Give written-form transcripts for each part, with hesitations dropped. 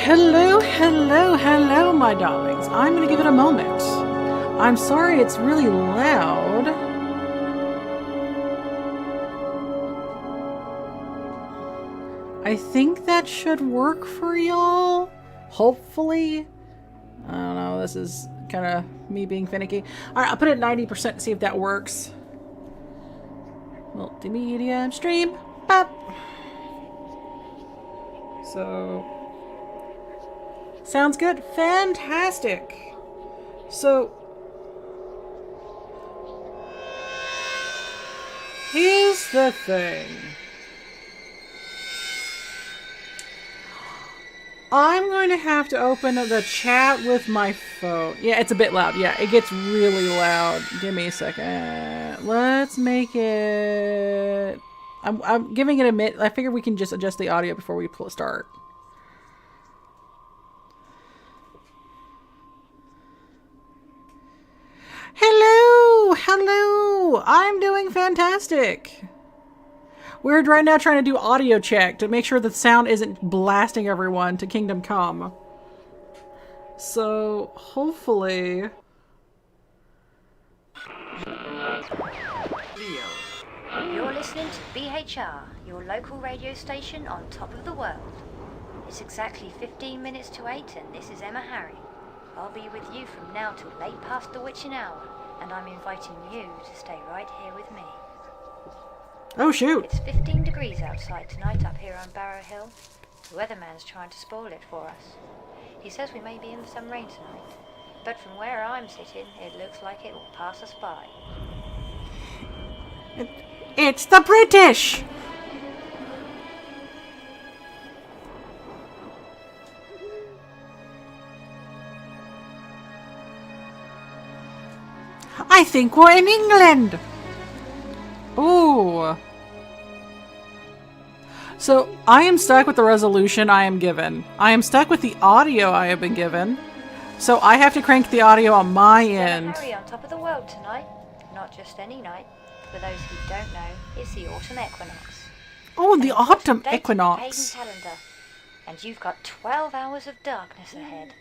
Hello, hello, hello, my darlings. I'm going to give it a moment. I'm sorry it's really loud. I think that should work for y'all. Hopefully. I don't know, this is kind of me being finicky. Alright, I'll put it at 90% to see if that works. Multimedia stream. Bop. So... sounds good. Fantastic. So... here's the thing. I'm going to have to open the chat with my phone. Yeah, it's a bit loud. Yeah, it gets really loud. Give me a second. Let's make it... I'm giving it a minute. I figure we can just adjust the audio before we start. Hello! Hello! I'm doing fantastic. We're right now trying to do audio check to make sure the sound isn't blasting everyone to Kingdom Come. So, hopefully... You're listening to BHR, your local radio station on top of the world. It's exactly 15 minutes to 8 and this is Emma Harry. I'll be with you from now till late past the witching hour, and I'm inviting you to stay right here with me. Oh, shoot. It's 15 degrees outside tonight up here on Barrow Hill. The weatherman's trying to spoil it for us. He says we may be in for some rain tonight, but from where I'm sitting, it looks like it will pass us by. It's the British! I think we're in England! Ooh. So, I am stuck with the resolution I am given. I am stuck with the audio I have been given. So, I have to crank the audio on my end. Harry on top of the world tonight. Not just any night. For those who don't know, it's the autumn equinox. Oh, the autumn equinox. Calendar. And you've got 12 hours of darkness ahead.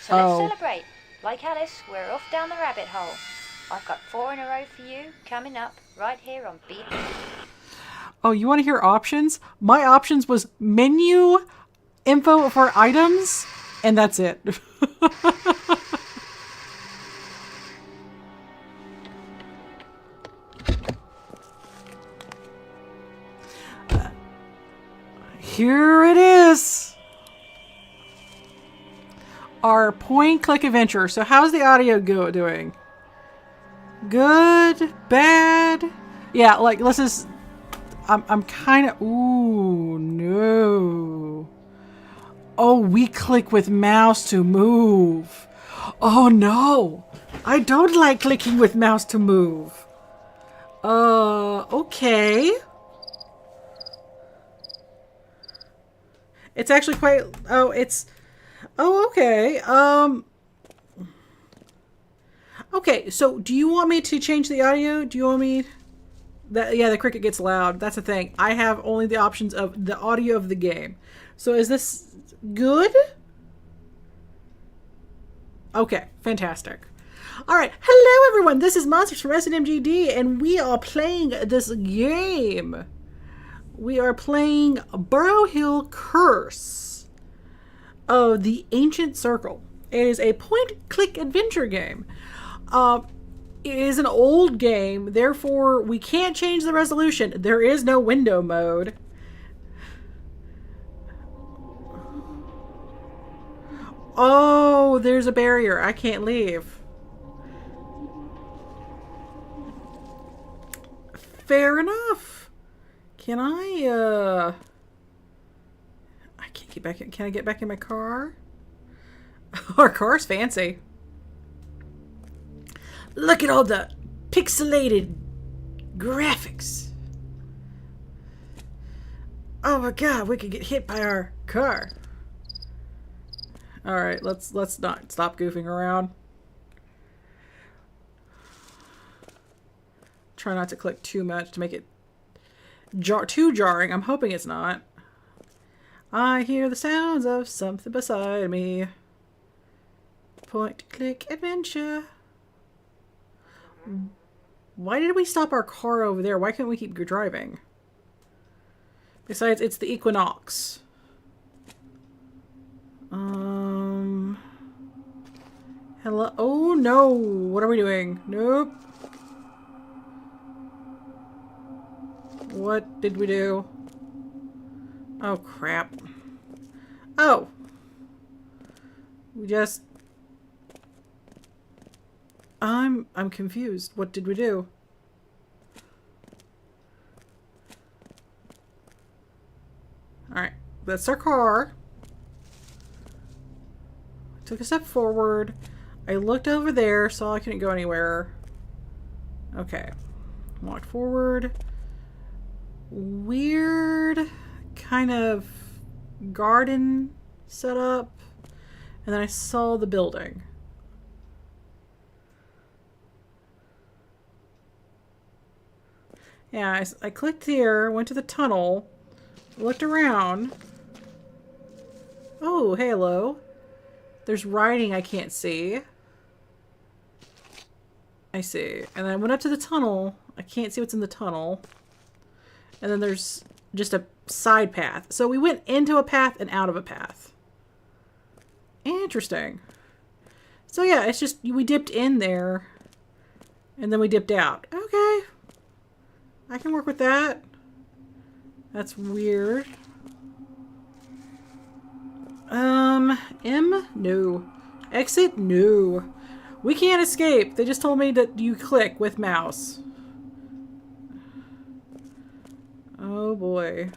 So Oh. let's celebrate. Like Alice, we're off down the rabbit hole. I've got 4 in a row for you, coming up, right here on B. Oh, you want to hear options? My options was menu, info for items, and that's it. Here it is. Our point-click adventure. So how's the audio doing? Good? Bad? Yeah, like, let's just... I'm kind of... ooh, no. Oh, we click with mouse to move. Oh, no. I don't like clicking with mouse to move. Okay. It's actually quite... oh, it's... oh, okay. Okay, so do you want me to change the audio? Do you want me... yeah, the cricket gets loud. That's the thing. I have only the options of the audio of the game. So is this good? Okay, fantastic. All right, hello everyone. This is Monsters from SNMGD, and we are playing this game. We are playing Barrow Hill Curse of the Ancient Circle. It is a point-click adventure game. It is an old game, therefore we can't change the resolution. There is no window mode. Oh, there's a barrier. I can't leave. Fair enough. Can I can't get back in. Can I get back in my car? Our car's fancy. Look at all the pixelated graphics. Oh my god, we could get hit by our car. Alright, let's not stop goofing around. Try not to click too much to make it too jarring. I'm hoping it's not. I hear the sounds of something beside me. Point, click, adventure. Why did we stop our car over there? Why couldn't we keep driving? Besides, it's the Equinox. Hello? Oh no! What are we doing? Nope. What did we do? Oh crap. Oh! We just... I'm confused. What did we do? Alright. That's our car. Took a step forward. I looked over there, saw I couldn't go anywhere. Okay. Walked forward. Weird kind of garden setup. And then I saw the building. Yeah, I clicked here, went to the tunnel, looked around. Oh, hello. There's writing I can't see. I see. And then I went up to the tunnel. I can't see what's in the tunnel. And then there's just a side path. So we went into a path and out of a path. Interesting. So yeah, it's just we dipped in there and then we dipped out. Okay. I can work with that. That's weird. M? No. Exit? No. We can't escape. They just told me that you click with mouse. Oh boy.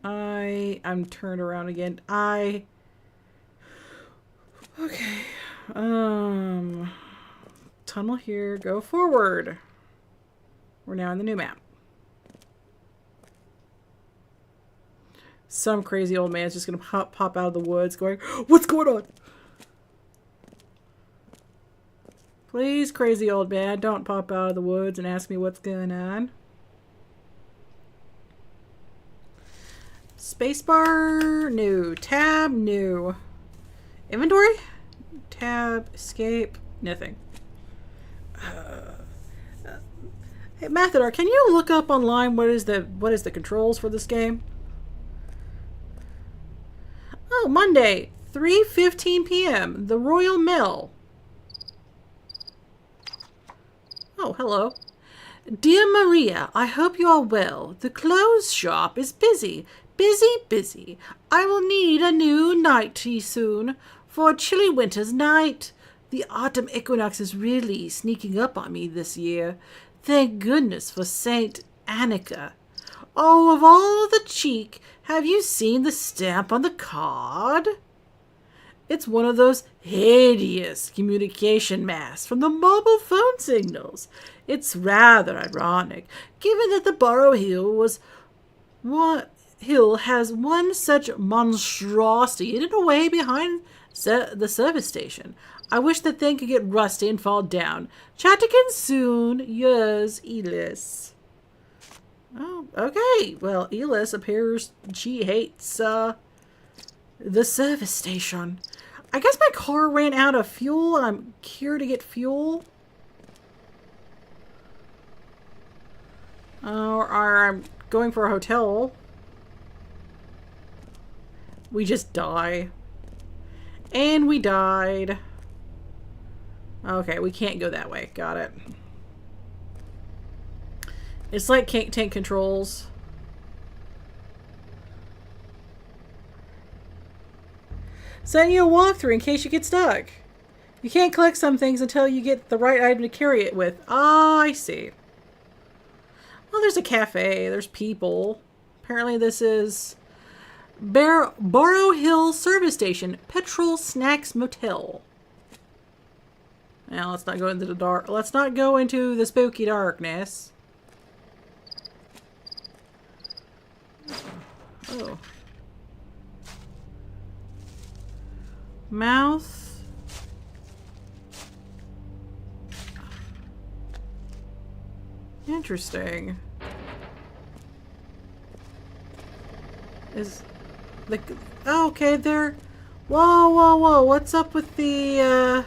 I'm turned around again. Okay. Tunnel here. Go forward. We're now in the new map. Some crazy old man's just gonna pop out of the woods going, "What's going on?" Please, crazy old man, don't pop out of the woods and ask me what's going on. Spacebar? No. Tab? No. Inventory? Tab. Escape? Nothing. Hey, Mathador, can you look up online what is the controls for this game? Oh, Monday, 3:15 p.m. The Royal Mill. Oh, hello. Dear Maria, I hope you are well. The clothes shop is busy. Busy. I will need a new night tea soon for a chilly winter's night. The autumn equinox is really sneaking up on me this year. Thank goodness for Saint Annika. Oh, of all the cheek, have you seen the stamp on the card? It's one of those hideous communication masks from the mobile phone signals. It's rather ironic, given that the Barrow Hill has one such monstrosity hidden away behind the service station. I wish the thing could get rusty and fall down. Chat again soon. Yours, Elis. Oh, okay. Well, Elis appears she hates the service station. I guess my car ran out of fuel and I'm here to get fuel. Or I'm going for a hotel. We just die. And we died. Okay, we can't go that way. Got it. It's like tank controls. Send you a walkthrough in case you get stuck. You can't collect some things until you get the right item to carry it with. Ah, I see. Well, there's a cafe. There's people. Apparently this is Barrow Hill Service Station. Petrol Snacks Motel. Now, let's not go into the dark. Let's not go into the spooky darkness. Oh. Mouth. Interesting. Is the... Oh, okay, there... Whoa, whoa, whoa. What's up with the,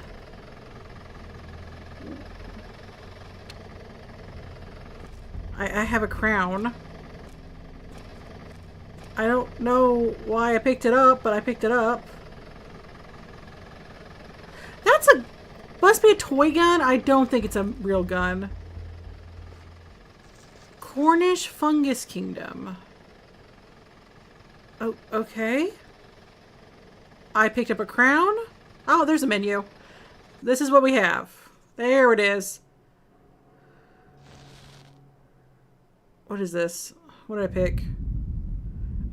I have a crown. I don't know why I picked it up, but I picked it up. That's a... Must be a toy gun? I don't think it's a real gun. Cornish Fungus Kingdom. Oh, okay. I picked up a crown. Oh, there's a menu. This is what we have. There it is. What is this? What did I pick?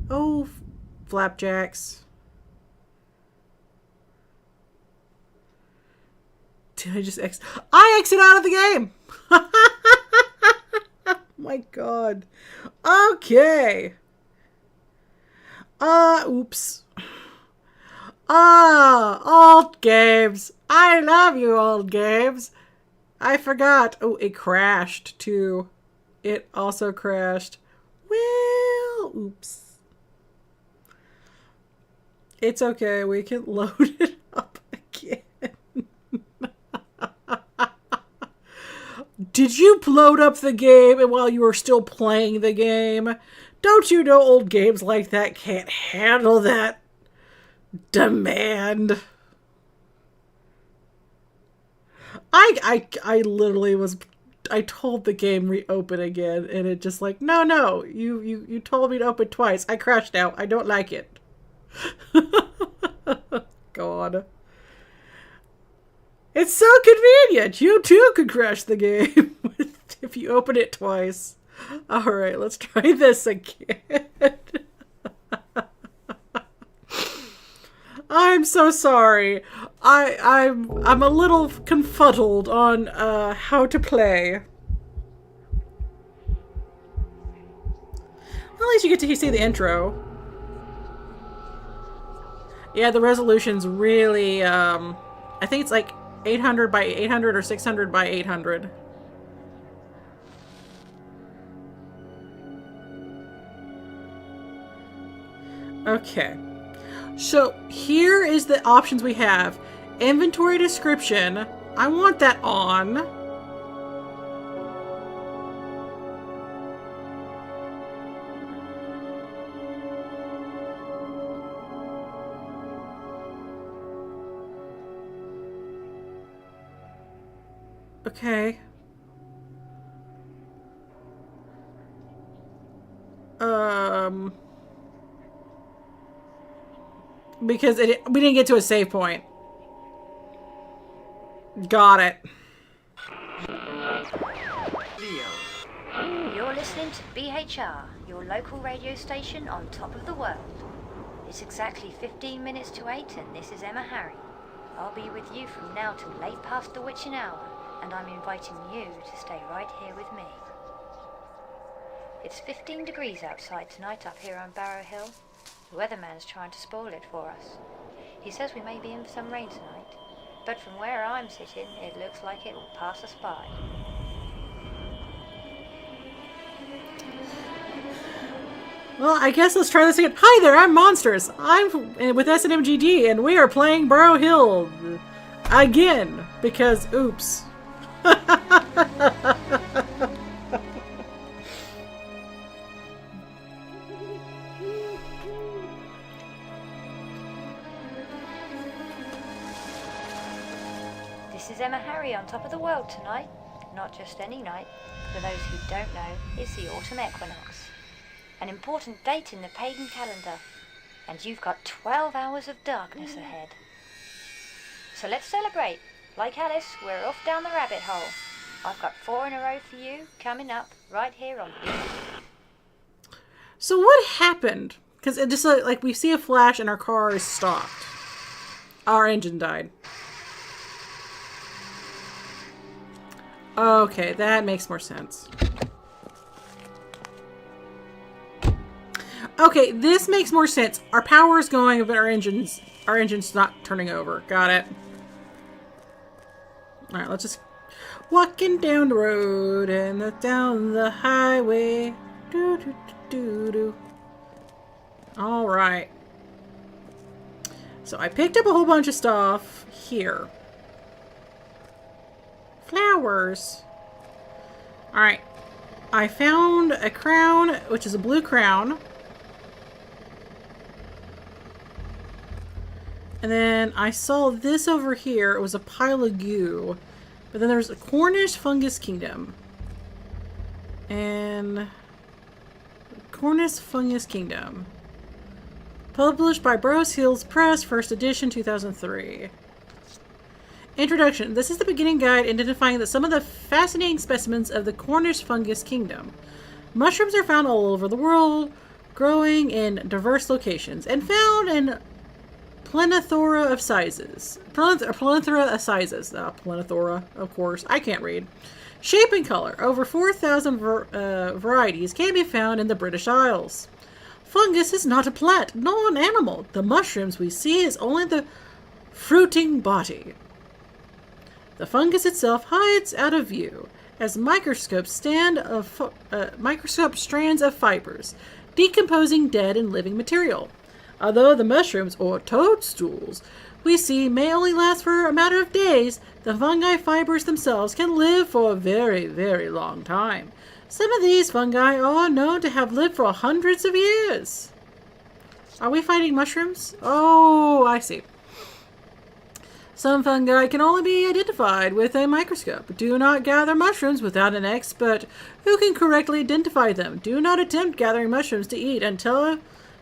Oh, flapjacks. Did I just I exit out of the game! Oh my god. Okay. Oops. Old games. I love you, old games. I forgot. Oh, it crashed too. It also crashed. Well, oops. It's okay. We can load it up again. Did you load up the game while you were still playing the game? Don't you know old games like that can't handle that demand? I literally was... I told the game reopen again, and it just like, no, you told me to open twice. I crashed out. I don't like it. God. It's so convenient. You too could crash the game if you open it twice. Alright, let's try this again. I'm so sorry. I'm a little confuddled on how to play. At least you get to see the intro. Yeah, the resolution's really I think it's like 800 by 800 or 600 by 800. Okay. So here is the options we have. Inventory description. I want that on. Okay. Because we didn't get to a save point. Got it. You're listening to BHR, your local radio station on top of the world. It's exactly 15 minutes to 8 and this is Emma Harry. I'll be with you from now till late past the witching hour, and I'm inviting you to stay right here with me. It's 15 degrees outside tonight up here on Barrow Hill. The weatherman's trying to spoil it for us. He says we may be in for some rain tonight, but from where I'm sitting, it looks like it will pass us by. Well, I guess let's try this again. Hi there, I'm Monsters. I'm with SNMGD, and we are playing Barrow Hill again, because oops. This is Emma Harry on top of the world tonight. Not just any night. For those who don't know, it's the autumn equinox. An important date in the pagan calendar. And you've got 12 hours of darkness ahead. So let's celebrate. Like Alice, we're off down the rabbit hole. I've got 4 in a row for you coming up right here on B. So what happened? Because it just like we see a flash and our car is stopped. Our engine died. Okay, that makes more sense. Okay, this makes more sense. Our power is going, but our engine's not turning over. Got it. All right, let's just walking down the road and down the highway. Do do do do do. All right. So I picked up a whole bunch of stuff here. Flowers. All right. I found a crown, which is a blue crown. And then I saw this over here. It was a pile of goo. But then there's a Cornish Fungus Kingdom. And... Cornish Fungus Kingdom. Published by Barrow Press, first edition, 2003. Introduction. This is the beginning guide identifying that some of the fascinating specimens of the Cornish Fungus Kingdom. Mushrooms are found all over the world, growing in diverse locations, and found in plethora of sizes. Plethora of sizes. Plethora, of course. I can't read. Shape and color. Over 4,000 varieties can be found in the British Isles. Fungus is not a plant, nor an animal. The mushrooms we see is only the fruiting body. The fungus itself hides out of view as microscope strands of fibers, decomposing dead and living material. Although the mushrooms, or toadstools, we see may only last for a matter of days, the fungi fibers themselves can live for a very, very long time. Some of these fungi are known to have lived for hundreds of years. Are we fighting mushrooms? Oh, I see. Some fungi can only be identified with a microscope. Do not gather mushrooms without an expert who can correctly identify them. Do not attempt gathering mushrooms to eat until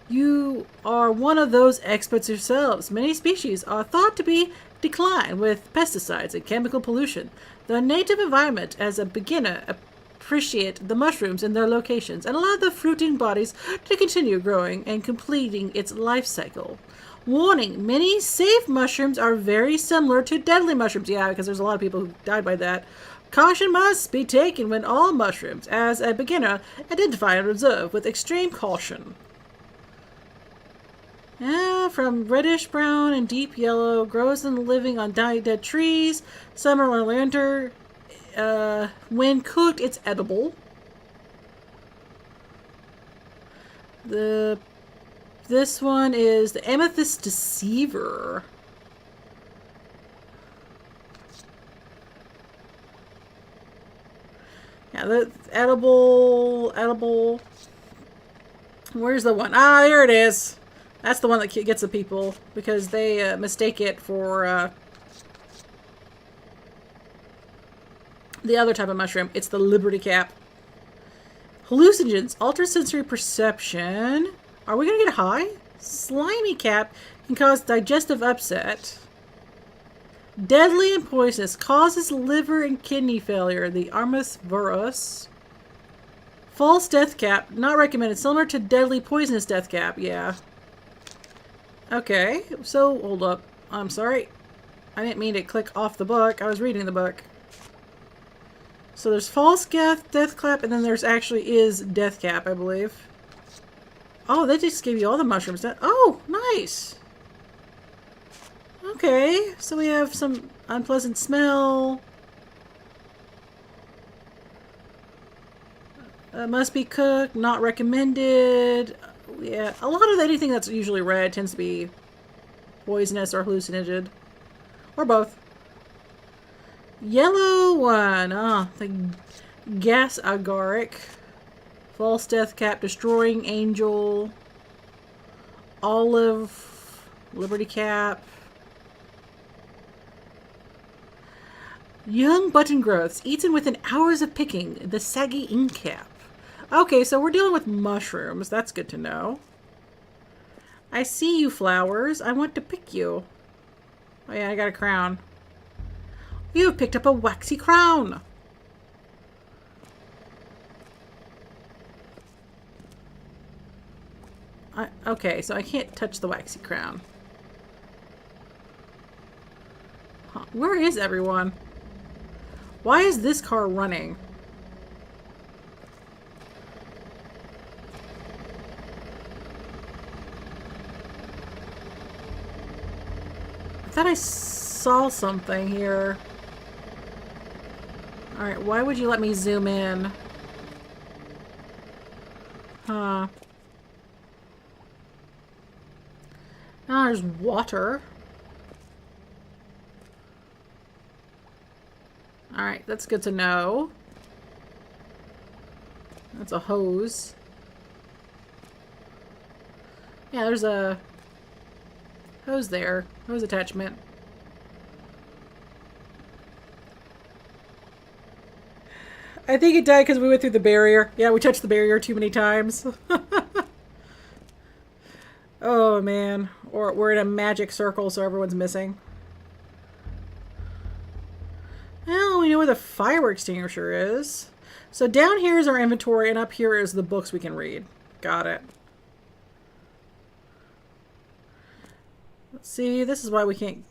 you are one of those experts yourselves. Many species are thought to be declined with pesticides and chemical pollution. The native environment, as a beginner, appreciate the mushrooms in their locations and allow the fruiting bodies to continue growing and completing its life cycle. Warning, many safe mushrooms are very similar to deadly mushrooms. Yeah, because there's a lot of people who died by that. Caution must be taken when all mushrooms, as a beginner, identify and observe with extreme caution. From reddish brown and deep yellow, grows and living on dead trees, summer or winter. When cooked, it's edible. This one is the Amethyst Deceiver. Yeah, the edible. Where's the one? Ah, there it is. That's the one that gets the people because they mistake it for the other type of mushroom. It's the Liberty Cap. Hallucinogens alter sensory perception. Are we gonna get high? Slimy cap can cause digestive upset. Deadly and poisonous, causes liver and kidney failure. The Armathurus. False death cap, not recommended. Similar to deadly poisonous death cap. Yeah. Okay, so hold up. I'm sorry. I didn't mean to click off the book. I was reading the book. So there's false death cap, and then there's actually is death cap, I believe. Oh, they just gave you all the mushrooms. Oh, nice. Okay, so we have some unpleasant smell. Must be cooked, not recommended. Yeah, a lot of anything that's usually red tends to be poisonous or hallucinogen. Or both. Yellow one. The gas agaric. False death cap, destroying angel. Olive. Liberty cap. Young button growths, eaten within hours of picking. The saggy ink cap. Okay, so we're dealing with mushrooms. That's good to know. I see you, flowers. I want to pick you. Oh yeah, I got a crown. You have picked up a waxy crown. Okay, so I can't touch the waxy crown. Huh. Where is everyone? Why is this car running? I thought I saw something here. Alright, why would you let me zoom in? Huh. Ah, there's water. Alright, that's good to know. That's a hose. Yeah, there's a hose there. Hose attachment. I think it died because we went through the barrier. Yeah, we touched the barrier too many times. Oh, man. Or we're in a magic circle, so everyone's missing. Well, we know where the fire extinguisher is. So down here is our inventory, and up here is the books we can read. Got it. Let's see, this is why we can't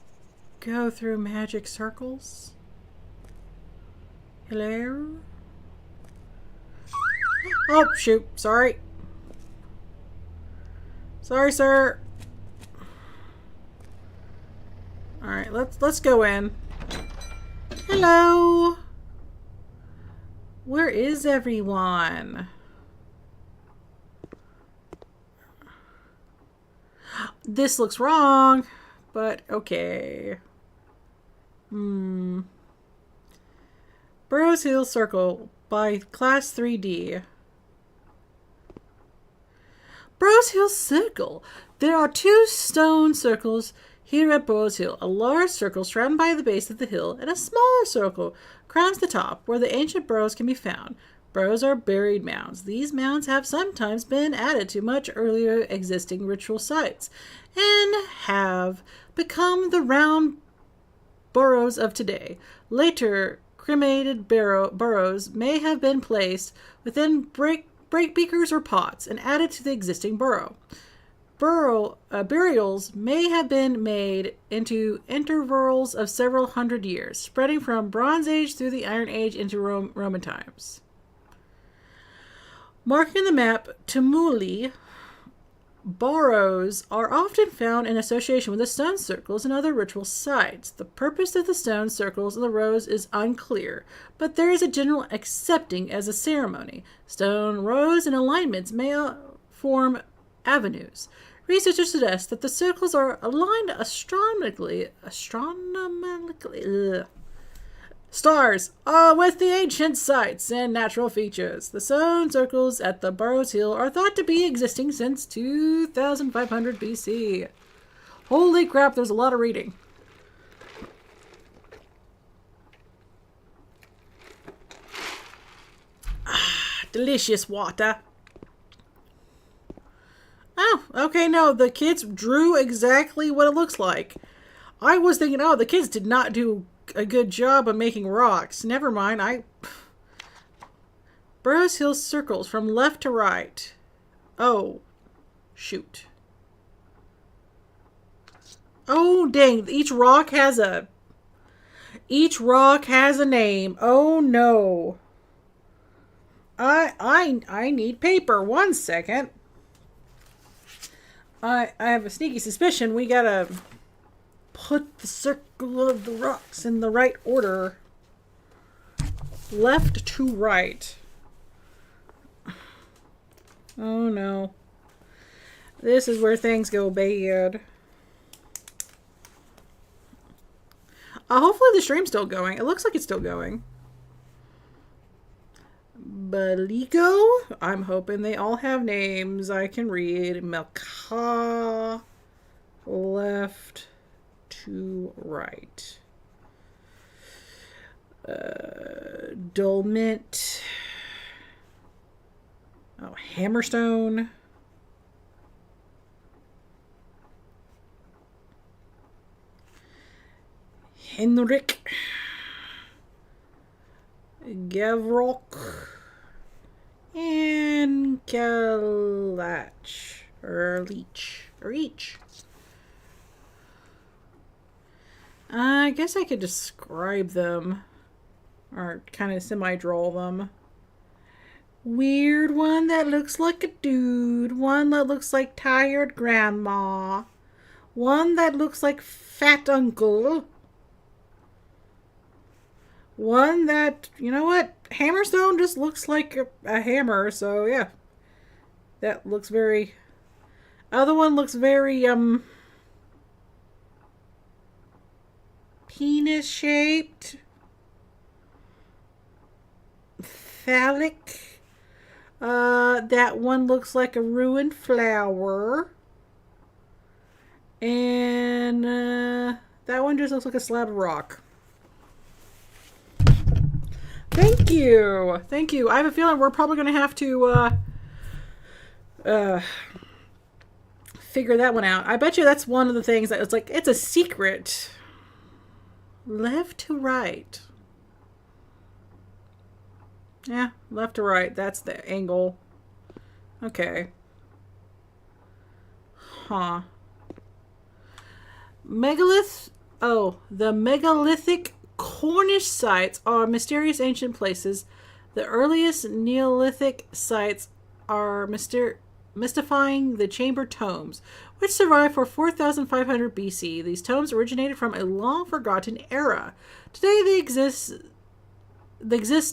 go through magic circles. Hello? Oh, shoot. Sorry. Sorry, sir. Alright, let's go in. Hello. Where is everyone? This looks wrong, but okay. Barrow's Hill Circle by Class 3D. Barrow's Hill Circle. There are 2 stone circles here at Barrow's Hill. A large circle surrounded by the base of the hill, and a smaller circle crowns the top, where the ancient burrows can be found. Burrows are buried mounds. These mounds have sometimes been added to much earlier existing ritual sites, and have become the round burrows of today. Later, cremated burrows may have been placed within break beakers or pots and added to the existing burrow. Burials may have been made into intervals of several hundred years, spreading from Bronze Age through the Iron Age into Roman times. Marking the map, tumuli burrows are often found in association with the stone circles and other ritual sites. The purpose of the stone circles and the rows is unclear, but there is a general accepting as a ceremony. Stone rows and alignments may form avenues. Researchers suggest that the circles are aligned astronomically, stars, with the ancient sites and natural features. The stone circles at the Barrow's Hill are thought to be existing since 2500 BC. Holy crap, there's a lot of reading. Delicious water. Oh, okay, no, the kids drew exactly what it looks like. I was thinking, oh, the kids did not do a good job of making rocks. Never mind, Barrow's Hill circles from left to right. Oh, shoot. Oh, dang, each rock has a name. Oh, no. I need paper. 1 second. I have a sneaky suspicion we gotta put the circle of the rocks in the right order. Left to right. Oh no. This is where things go bad. Hopefully the stream's still going. It looks like it's still going. Balico. I'm hoping they all have names I can read. Melka. Left to right. Dolmint. Oh, Hammerstone. Henrik. Gavrok. And Kalach. Or Leech. I guess I could describe them. Or kind of semi-draw them. Weird one that looks like a dude. One that looks like tired grandma. One that looks like fat uncle. One that, you know what? Hammerstone just looks like a hammer, so yeah. That looks very... Other one looks very, penis-shaped, phallic. That one looks like a ruined flower. And that one just looks like a slab of rock. Thank you. Thank you. I have a feeling we're probably going to have to figure that one out. I bet you that's one of the things that it's like, it's a secret. Left to right. Yeah, left to right. That's the angle. Okay. Huh. Megalith. Oh, the megalithic Cornish sites are mysterious ancient places. The earliest Neolithic sites are mystifying the chamber tombs, which survived for 4,500 BC. These tombs originated from a long-forgotten era. Today they exist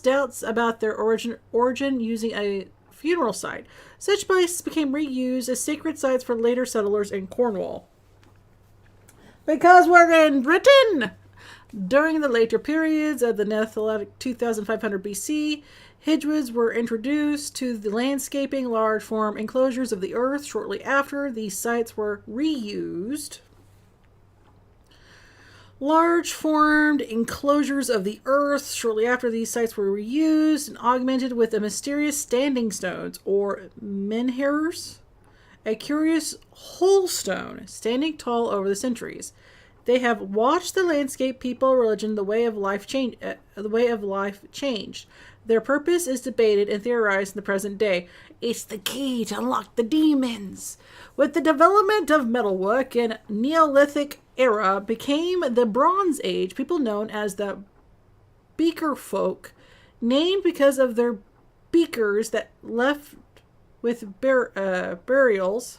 doubts about their origin using a funeral site. Such places became reused as sacred sites for later settlers in Cornwall. Because we're in Britain! During the later periods of the Neolithic 2500 BC, hedgerows were introduced to the landscaping large form enclosures of the earth. Shortly after, these sites were reused. Large formed enclosures of the earth. Shortly after, these sites were reused and augmented with the mysterious standing stones, or menhirs, a curious whole stone standing tall over the centuries. They have watched the landscape, people, religion, the way of life changed. Their purpose is debated and theorized in the present day. It's the key to unlock the demons. With the development of metalwork in Neolithic era became the Bronze Age, people known as the Beaker folk, named because of their beakers that left with burials,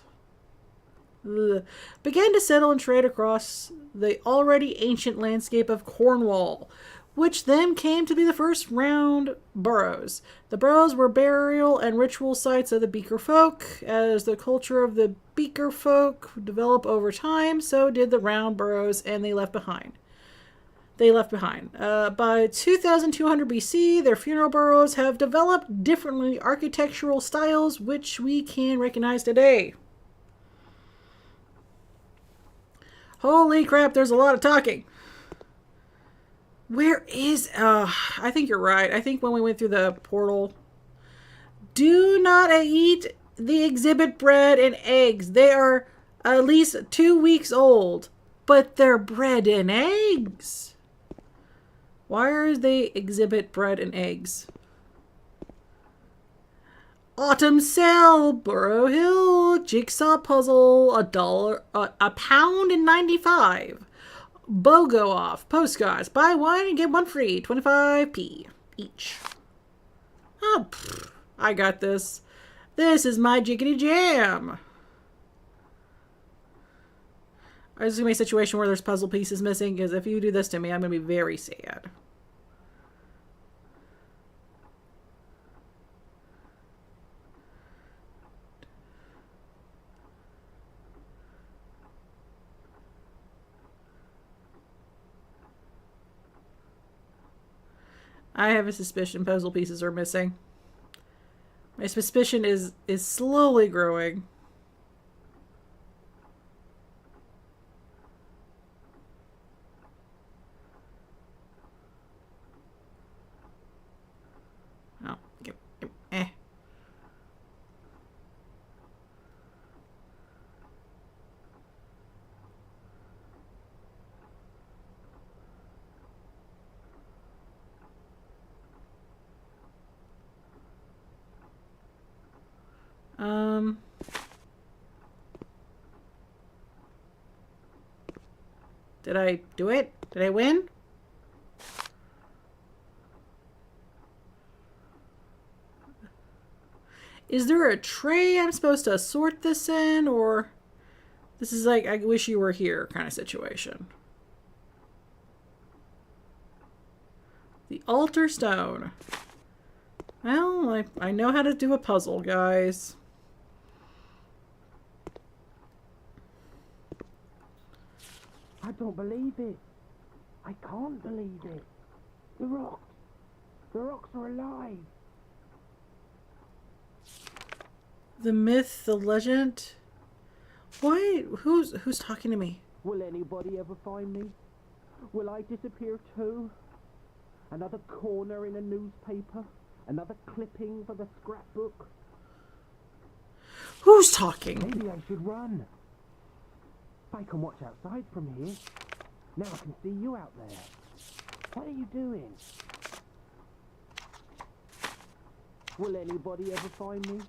began to settle and trade across the already ancient landscape of Cornwall, which then came to be the first round boroughs. The boroughs were burial and ritual sites of the Beaker folk. As the culture of the Beaker folk developed over time, so did the round boroughs, and they left behind. By 2200 BC, their funeral boroughs have developed differently architectural styles, which we can recognize today. Holy crap, there's a lot of talking. Where is... I think you're right. I think when we went through the portal... Do not eat the exhibit bread and eggs. They are at least 2 weeks old. But they're bread and eggs. Why are they exhibit bread and eggs? Autumn sale, Barrow Hill, jigsaw puzzle, $1, £1.95. BOGO off, postcards, buy one and get one free, 25p each. Oh, I got this. This is my jiggity jam. This is going to be a situation where there's puzzle pieces missing, because if you do this to me, I'm going to be very sad. I have a suspicion puzzle pieces are missing. My suspicion is slowly growing. Oh, eh. Did I do it? Did I win? Is there a tray I'm supposed to sort this in, or this is like, I wish you were here kind of situation? The altar stone. Well, I know how to do a puzzle, guys. I don't believe it. I can't believe it. The rocks are alive. The myth, the legend. Why? Who's talking to me? Will anybody ever find me? Will I disappear too? Another corner in a newspaper? Another clipping for the scrapbook? Who's talking? Maybe I should run. I can watch outside from here. Now I can see you out there. What are you doing? Will anybody ever find me?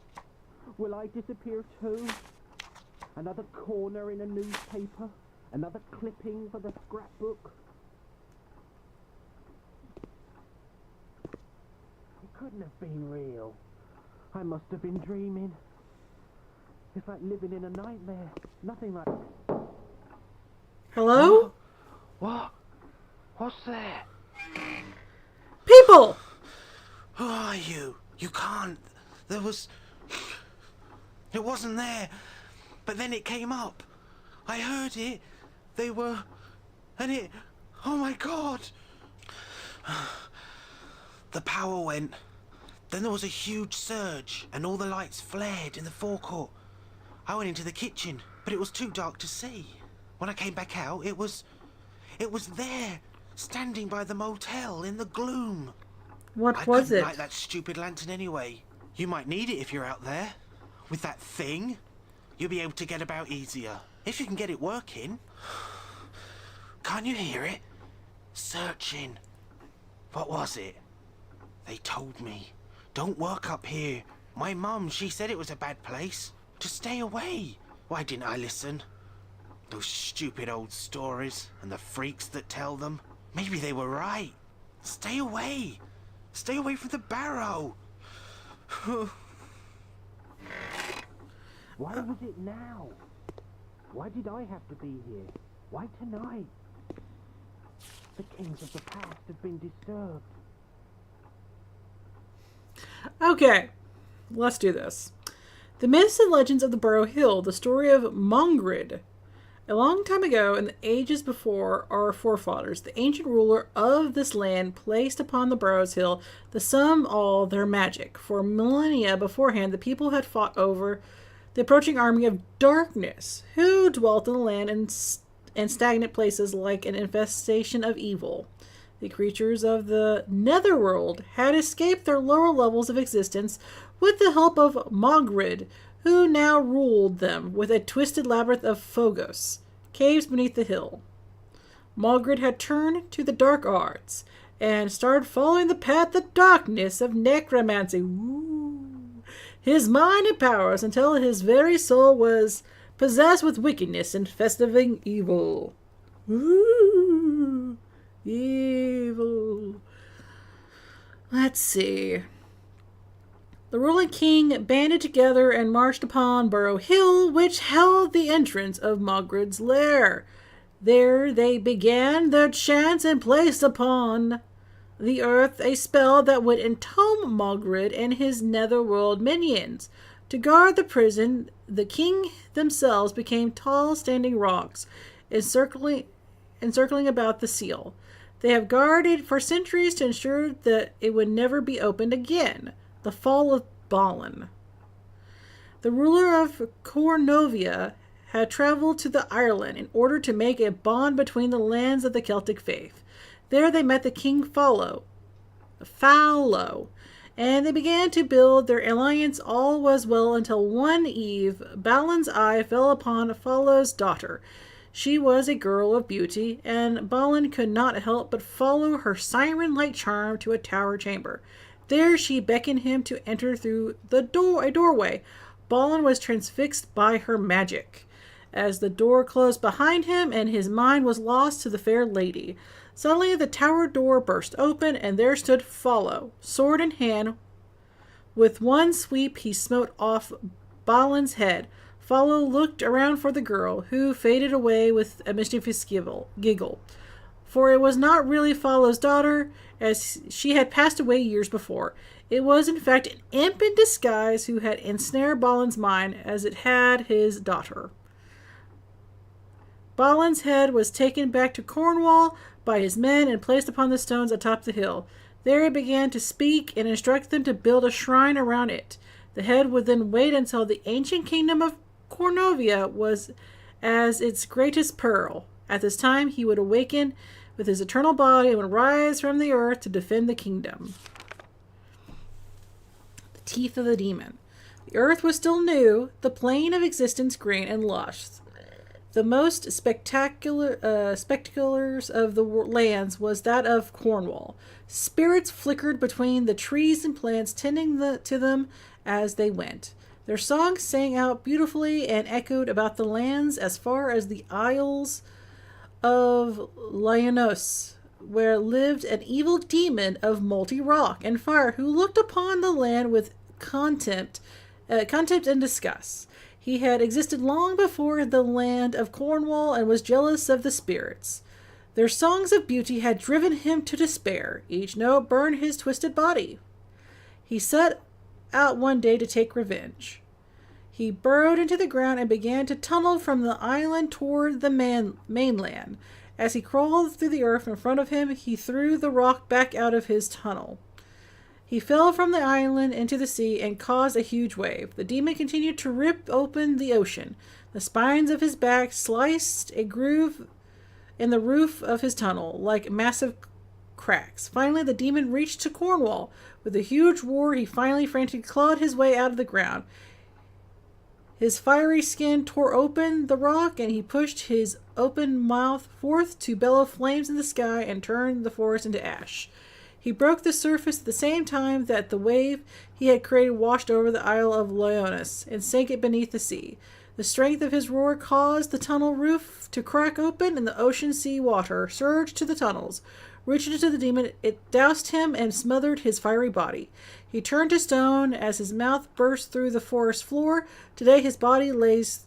Will I disappear too? Another corner in a newspaper? Another clipping for the scrapbook? It couldn't have been real. I must have been dreaming. It's like living in a nightmare. Nothing like... Hello? What? What's there? People! Who are you? You can't. There was... It wasn't there. But then it came up. I heard it. They were... And it... Oh my God! The power went. Then there was a huge surge, and all the lights flared in the forecourt. I went into the kitchen, but it was too dark to see. When I came back out, it was there, standing by the motel in the gloom. What was I couldn't it? light that stupid lantern anyway. You might need it if you're out there. With that thing, you'll be able to get about easier. If you can get it working. Can't you hear it? Searching. What was it? They told me. Don't work up here. My mum, she said it was a bad place. To stay away. Why didn't I listen? Those stupid old stories and the freaks that tell them. Maybe they were right. Stay away. Stay away from the Barrow. Why was it now? Why did I have to be here? Why tonight? The kings of the past have been disturbed. Okay, let's do this. The myths and legends of the Barrow Hill, the story of Mongrid. A long time ago, in the ages before our forefathers, the ancient ruler of this land placed upon the Barrows Hill the sum all their magic. For millennia beforehand, the people had fought over the approaching army of darkness, who dwelt in the land in stagnant places like an infestation of evil. The creatures of the netherworld had escaped their lower levels of existence with the help of Mongrid, who now ruled them with a twisted labyrinth of Phogos, caves beneath the hill. Mongrid had turned to the dark arts and started following the path of darkness of necromancy. Ooh. His mind and powers until his very soul was possessed with wickedness and festering evil. Ooh. Evil. Let's see. The ruling king banded together and marched upon Barrow Hill, which held the entrance of Mongrid's lair. There they began their chants and placed upon the earth a spell that would entomb Mongrid and his netherworld minions. To guard the prison, the king themselves became tall standing rocks, encircling about the seal. They have guarded for centuries to ensure that it would never be opened again. The fall of Balin. The ruler of Cornovia had traveled to the Ireland in order to make a bond between the lands of the Celtic faith. There they met the king Fallo, and they began to build their alliance. All was well until one eve, Balin's eye fell upon Fallo's daughter. She was a girl of beauty, and Balin could not help but follow her siren-like charm to a tower chamber. There she beckoned him to enter through a doorway. Balin was transfixed by her magic. As the door closed behind him and his mind was lost to the fair lady, suddenly the tower door burst open, and there stood Fallo, sword in hand. With one sweep he smote off Balin's head. Fallo looked around for the girl, who faded away with a mischievous giggle. For it was not really Fallo's daughter, as she had passed away years before. It was, in fact, an imp in disguise who had ensnared Balin's mind as it had his daughter. Balin's head was taken back to Cornwall by his men and placed upon the stones atop the hill. There he began to speak and instruct them to build a shrine around it. The head would then wait until the ancient kingdom of Cornovia was as its greatest pearl. At this time, he would awaken with his eternal body and would rise from the earth to defend the kingdom. The teeth of the demon. The earth was still new, the plane of existence green and lush. The most spectaculars of the lands was that of Cornwall. Spirits flickered between the trees and plants, tending to them as they went. Their songs sang out beautifully and echoed about the lands as far as the Isles of Lyonos, where lived an evil demon of molten rock and fire who looked upon the land with contempt and disgust. He had existed long before the land of Cornwall and was jealous of the spirits. Their songs of beauty had driven him to despair. Each note burned his twisted body. He set out one day to take revenge. He burrowed into the ground and began to tunnel from the island toward the mainland. As he crawled through the earth in front of him, he threw the rock back out of his tunnel. He fell from the island into the sea and caused a huge wave. The demon continued to rip open the ocean. The spines of his back sliced a groove in the roof of his tunnel like massive cracks. Finally, the demon reached to Cornwall. With a huge roar, he finally frantically clawed his way out of the ground. His fiery skin tore open the rock, and he pushed his open mouth forth to bellow flames in the sky and turn the forest into ash. He broke the surface at the same time that the wave he had created washed over the Isle of Lyonos and sank it beneath the sea. The strength of his roar caused the tunnel roof to crack open, and the ocean sea water surged to the tunnels. Reaching into the demon, it doused him and smothered his fiery body. He turned to stone as his mouth burst through the forest floor. Today his body lays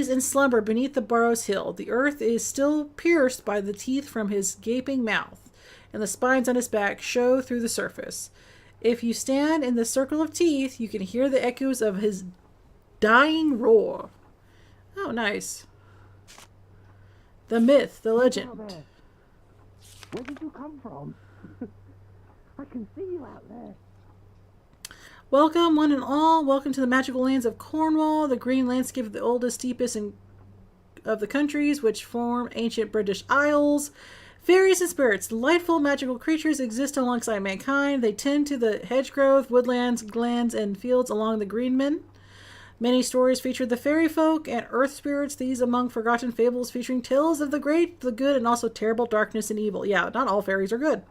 in slumber beneath the Barrow's hill. The earth is still pierced by the teeth from his gaping mouth, and the spines on his back show through the surface. If you stand in the circle of teeth, you can hear the echoes of his dying roar. Oh, nice. The myth, the legend. Where did you come from? I can see you out there. Welcome, one and all. Welcome to the magical lands of Cornwall, the green landscape of the oldest, deepest of the countries which form ancient British Isles. Fairies and spirits, delightful magical creatures, exist alongside mankind. They tend to the hedgerows, woodlands, glens, and fields along the Greenmen. Many stories feature the fairy folk and earth spirits, these among forgotten fables featuring tales of the great, the good, and also terrible darkness and evil. Yeah, not all fairies are good.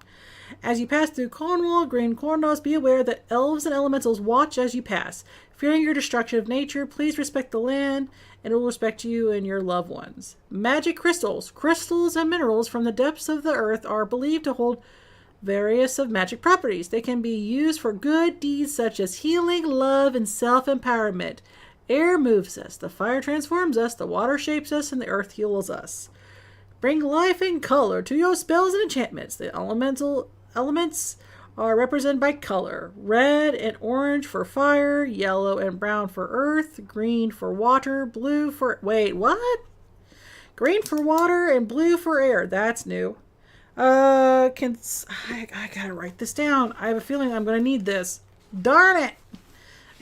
As you pass through Cornwall, green cornrows, be aware that elves and elementals watch as you pass. Fearing your destruction of nature, please respect the land, and it will respect you and your loved ones. Magic crystals. Crystals and minerals from the depths of the earth are believed to hold various of magic properties. They can be used for good deeds such as healing, love, and self-empowerment. Air moves us, the fire transforms us, the water shapes us, and the earth heals us. Bring life and color to your spells and enchantments. The elements are represented by color. Red and orange for fire, yellow and brown for earth, green for water, blue for... Wait, what? Green for water and blue for air. That's new. I gotta write this down. I have a feeling I'm gonna need this. Darn it!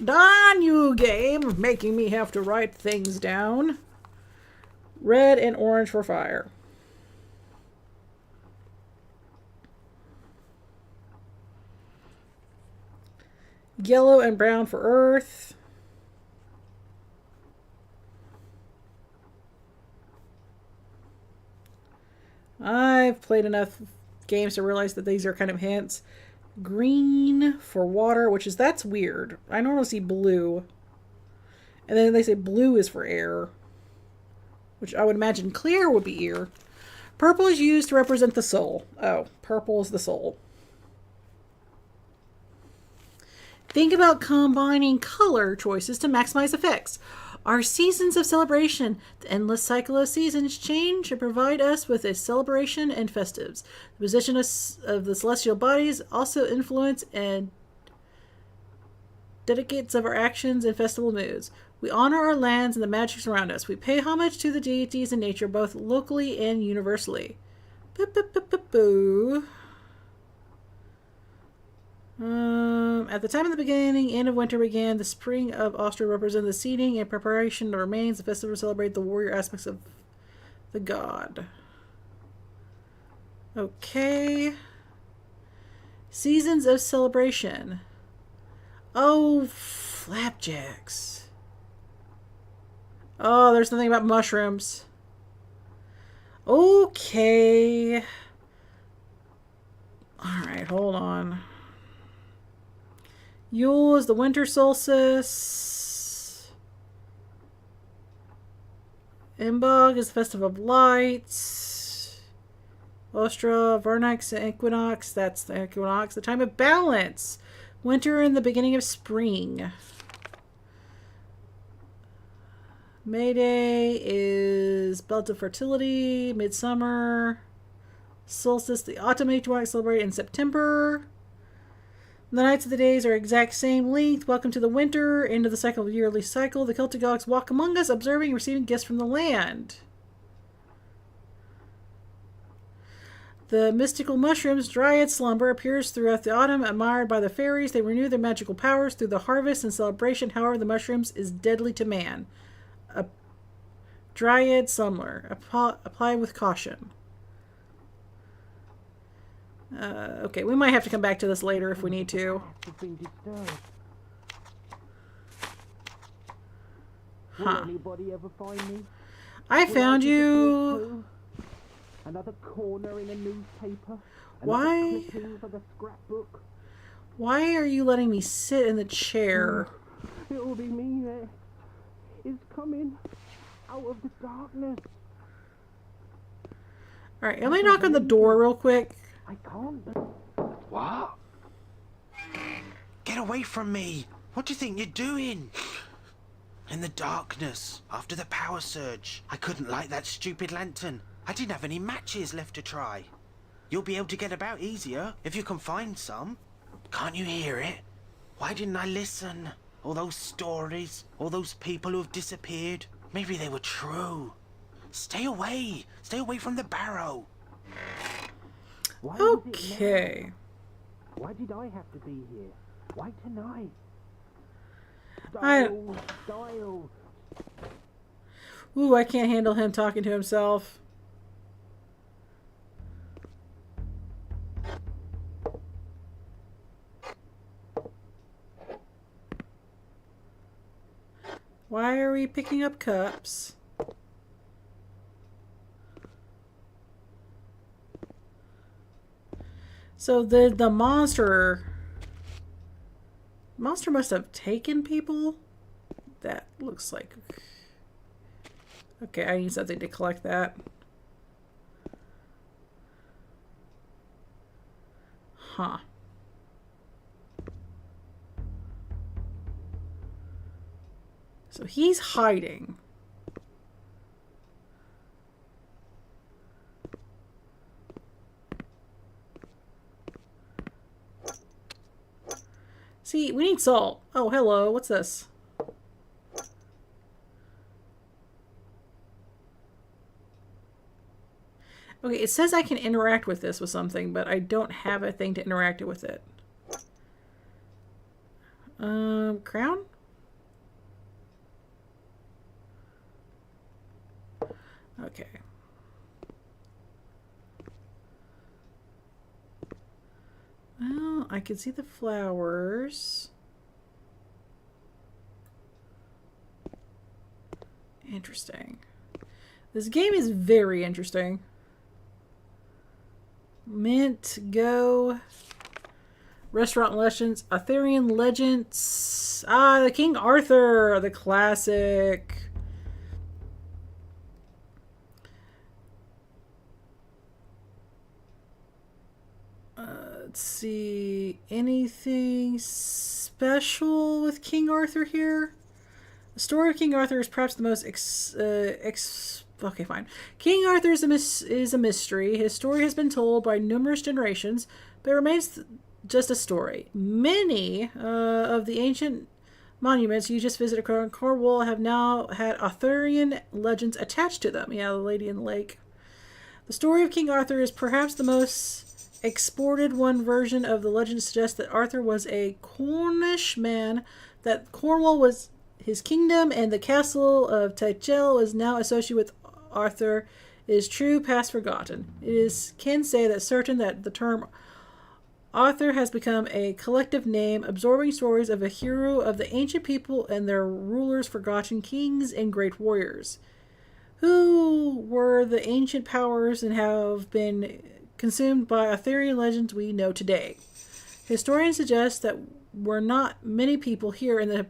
Darn you, game, making me have to write things down. Red and orange for fire. Yellow and brown for earth. I've played enough games to realize that these are kind of hints. Green for water, that's weird. I normally see blue. And then they say blue is for air, which I would imagine clear would be air. Purple is used to represent the soul. Oh, purple is the soul. Think about combining color choices to maximize effects. Our seasons of celebration, the endless cycle of seasons, change and provide us with a celebration and festives. The position of the celestial bodies also influence and dedicates of our actions and festival moods. We honor our lands and the magics around us. We pay homage to the deities in nature, both locally and universally. Boo. At the time of the beginning, end of winter began. The spring of Austria represented the seeding and preparation of remains. The festival celebrated the warrior aspects of the god. Okay. Seasons of celebration. Oh, flapjacks. Oh, there's nothing about mushrooms. Okay. Alright, hold on. Yule is the winter solstice. Imbolc is the festival of lights. Ostra, Varnax, Equinox. That's the equinox. The time of balance. Winter and the beginning of spring. May Day is belt of fertility. Midsummer. Solstice, the autumn equinox celebrated in September. The nights of the days are exact same length. Welcome to the winter, end of the cycle of yearly cycle. The Celtic gods walk among us, observing and receiving gifts from the land. The mystical mushrooms, Dryad slumber, appears throughout the autumn, admired by the fairies. They renew their magical powers through the harvest and celebration. However, the mushrooms is deadly to man. A Dryad slumber. Apply with caution. Okay, we might have to come back to this later if we need to. Huh. Anybody ever find me? I found you. Another corner in a newspaper. Why? Clipping for the scrapbook. Why are you letting me sit in the chair? It'll be me that is coming out of the darkness. Alright, let me knock on the door real quick. I can't. What? Get away from me! What do you think you're doing? In the darkness, after the power surge, I couldn't light that stupid lantern. I didn't have any matches left to try. You'll be able to get about easier if you can find some. Can't you hear it? Why didn't I listen? All those stories, all those people who have disappeared. Maybe they were true. Stay away! Stay away from the Barrow! Okay. Why did I have to be here? Why tonight? I... Style. Ooh, I can't handle him talking to himself. Why are we picking up cups? So the monster must have taken people? That looks like... Okay, I need something to collect that. Huh. So he's hiding. See, we need salt. Oh, hello. What's this? Okay, it says I can interact with this with something, but I don't have a thing to interact with it. Crown? Okay. Well, I can see the flowers. Interesting. This game is very interesting. Mint, Go, Restaurant Legends, Arthurian Legends. Ah, the King Arthur, the classic. Let's see, anything special with King Arthur here? The story of King Arthur is perhaps the most okay, fine. King Arthur is a mystery. His story has been told by numerous generations, but it remains just a story. Many of the ancient monuments you just visited in Cornwall have now had Arthurian legends attached to them. Yeah, the Lady in the Lake. The story of King Arthur is perhaps the most exported. One version of the legend suggests that Arthur was a Cornish man, that Cornwall was his kingdom, and the castle of Tychell is now associated with Arthur. It is true, past forgotten. Can say that certain that the term Arthur has become a collective name, absorbing stories of a hero of the ancient people and their rulers, forgotten kings, and great warriors, who were the ancient powers and have been consumed by Arthurian legends we know today. Historians suggest that were not many people here in the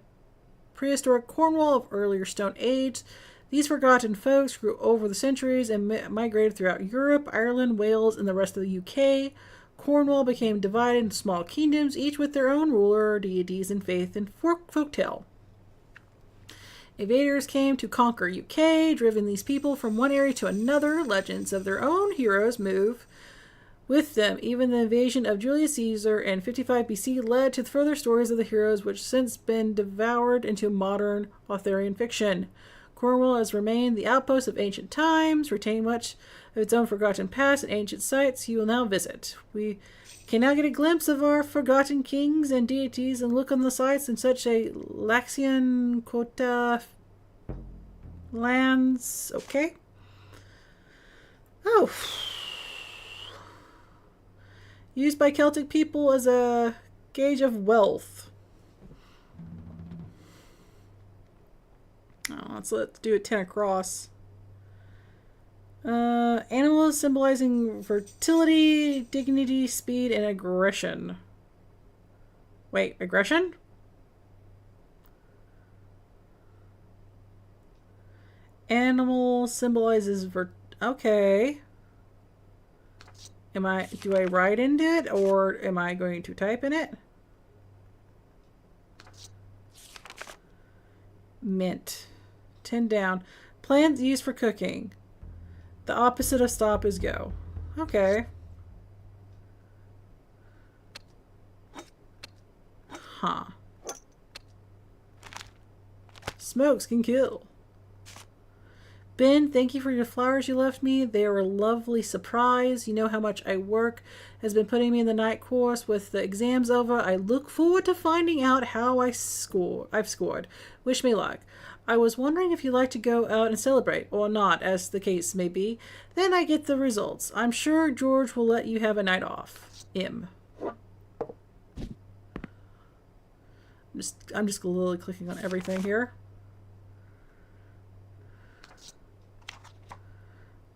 prehistoric Cornwall of earlier Stone Age. These forgotten folks grew over the centuries and migrated throughout Europe, Ireland, Wales, and the rest of the UK. Cornwall became divided into small kingdoms, each with their own ruler, deities, and faith and folktale. Invaders came to conquer UK, driven these people from one area to another. Legends of their own heroes move with them. Even the invasion of Julius Caesar in 55 BC led to further stories of the heroes, which since been devoured into modern Arthurian fiction. Cornwall has remained the outpost of ancient times, retained much of its own forgotten past and ancient sites you will now visit. We can now get a glimpse of our forgotten kings and deities and look on the sites in such a Laxian Kota lands. Okay. Oh. Used by Celtic people as a gauge of wealth. Oh, let's do a 10 across. Animals symbolizing fertility, dignity, speed, and aggression. Wait, aggression? Animal symbolizes okay. Do I write into it, or am I going to type in it? Mint. 10 down. Plants used for cooking. The opposite of stop is go. Okay. Huh. Smokes can kill. Ben, thank you for your flowers you left me. They are a lovely surprise. You know how much I work has been putting me in the night course. With the exams over, I look forward to finding out how I've scored. Wish me luck. I was wondering if you'd like to go out and celebrate, or not, as the case may be. Then I get the results. I'm sure George will let you have a night off. I'm just literally clicking on everything here.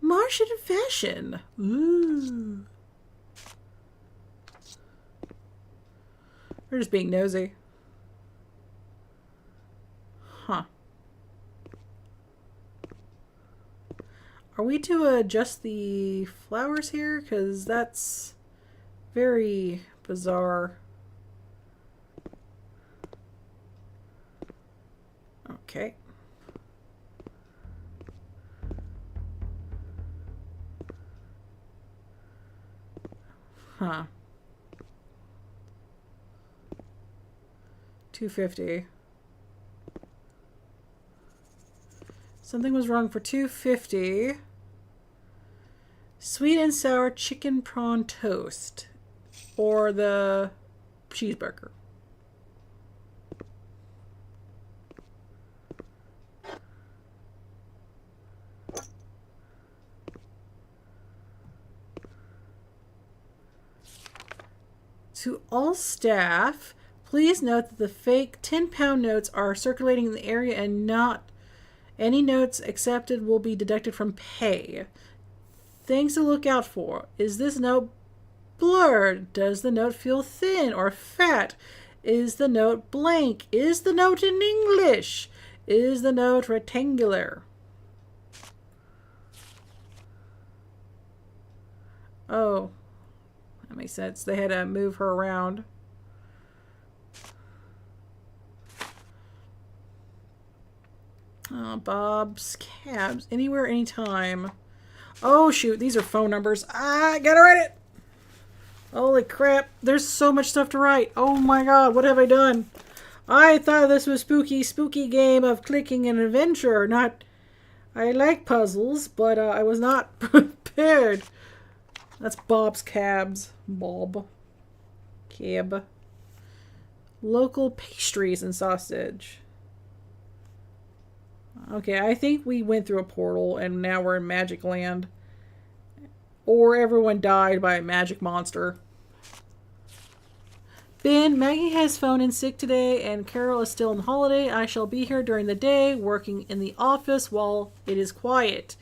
Martian fashion. Ooh. We're just being nosy. Huh. Are we to adjust the flowers here? Because that's very bizarre. Okay. Huh. 250. Something was wrong for 250. Sweet and sour chicken prawn toast. Or the cheeseburger. To all staff, please note that the fake 10-pound notes are circulating in the area and not any notes accepted will be deducted from pay. Things to look out for. Is this note blurred? Does the note feel thin or fat? Is the note blank? Is the note in English? Is the note rectangular? Oh. That makes sense. They had to move her around. Bob's Cabs. Anywhere, anytime. Oh, shoot. These are phone numbers. I gotta write it. Holy crap. There's so much stuff to write. Oh my god. What have I done? I thought this was spooky game of clicking and adventure, not... I like puzzles, but I was not prepared. That's Bob's Cabs. Bob. Cab. Local pastries and sausage. Okay, I think we went through a portal and now we're in Magic Land. Or everyone died by a magic monster. Ben, Maggie has phoned in sick today and Carol is still on holiday. I shall be here during the day, working in the office while it is quiet.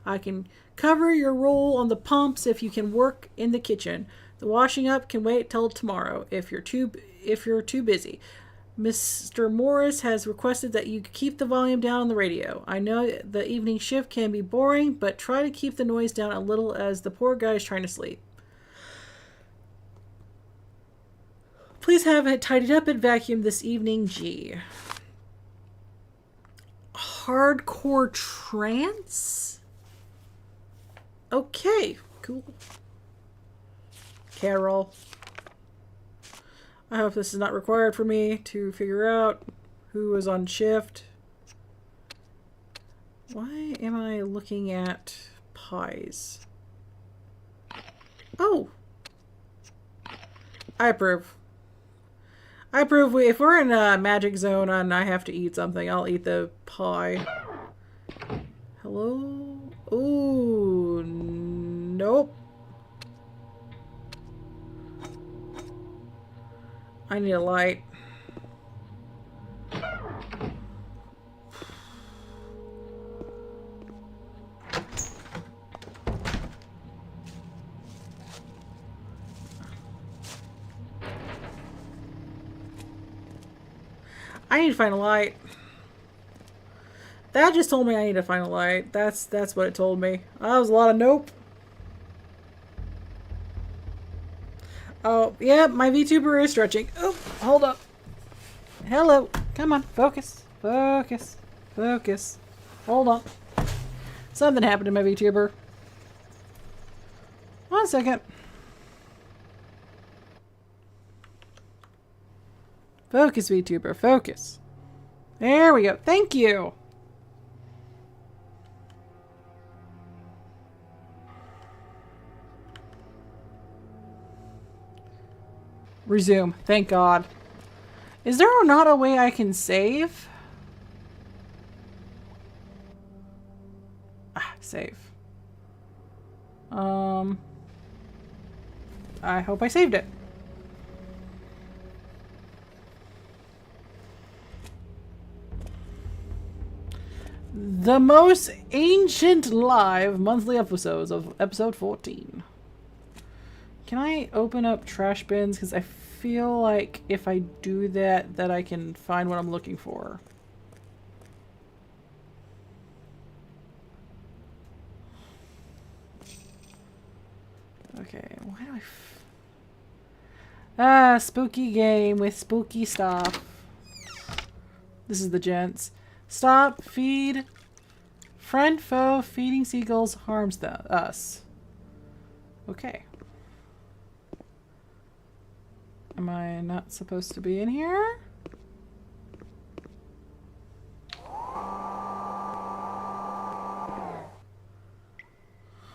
I can cover your role on the pumps if you can work in the kitchen. The washing up can wait till tomorrow if you're too busy. Mr. Morris has requested that you keep the volume down on the radio. I know the evening shift can be boring, but try to keep the noise down a little as the poor guy is trying to sleep. Please have it tidied up and vacuumed this evening, G. Hardcore trance? Okay, cool. Carol. I hope this is not required for me to figure out who is on shift. Why am I looking at pies? Oh! I approve. I approve. If we're in a magic zone and I have to eat something, I'll eat the pie. Hello? Ooh, nope. I need a light. I need to find a light. That just told me I need to find a light. That's what it told me. That was a lot of nope. Oh, yeah, my VTuber is stretching. Oh, hold up. Hello. Come on, focus. Focus. Focus. Hold on. Something happened to my VTuber. 1 second. Focus, VTuber. Focus. There we go. Thank you. Resume. Thank God. Is there not a way I can save? Save. I hope I saved it. The most ancient live monthly episodes of episode 14. Can I open up trash bins? Because I feel like if I do that, I can find what I'm looking for. Okay, why do I... spooky game with spooky stuff. This is the gents. Stop, feed. Friend, foe, feeding seagulls harms us. Okay. Am I not supposed to be in here?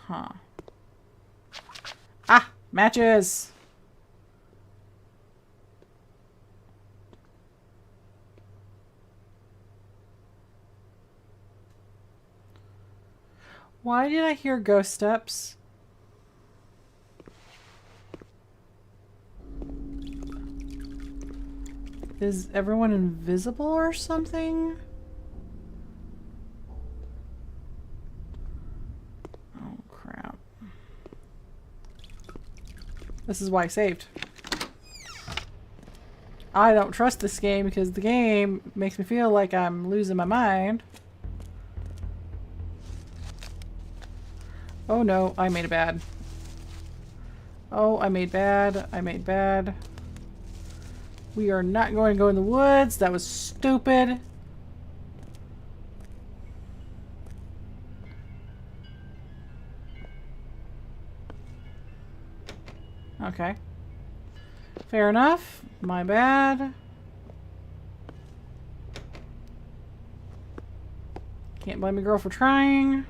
Huh. Ah! Matches! Why did I hear ghost steps? Is everyone invisible or something? Oh, crap. This is why I saved. I don't trust this game because the game makes me feel like I'm losing my mind. Oh no, I made it bad. Oh, I made bad. I made bad. We are not going to go in the woods. That was stupid. Okay. Fair enough. My bad. Can't blame a girl for trying.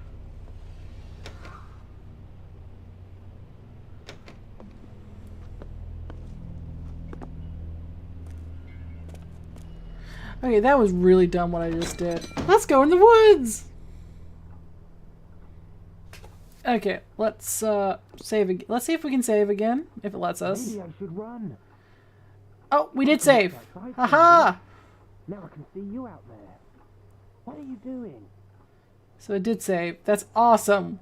Okay, that was really dumb what I just did. Let's go in the woods! Okay, let's save again. Let's see if we can save again, if it lets us. Maybe I should run. Oh, we did save! Haha! Now I can see you out there. What are you doing? So it did save. That's awesome!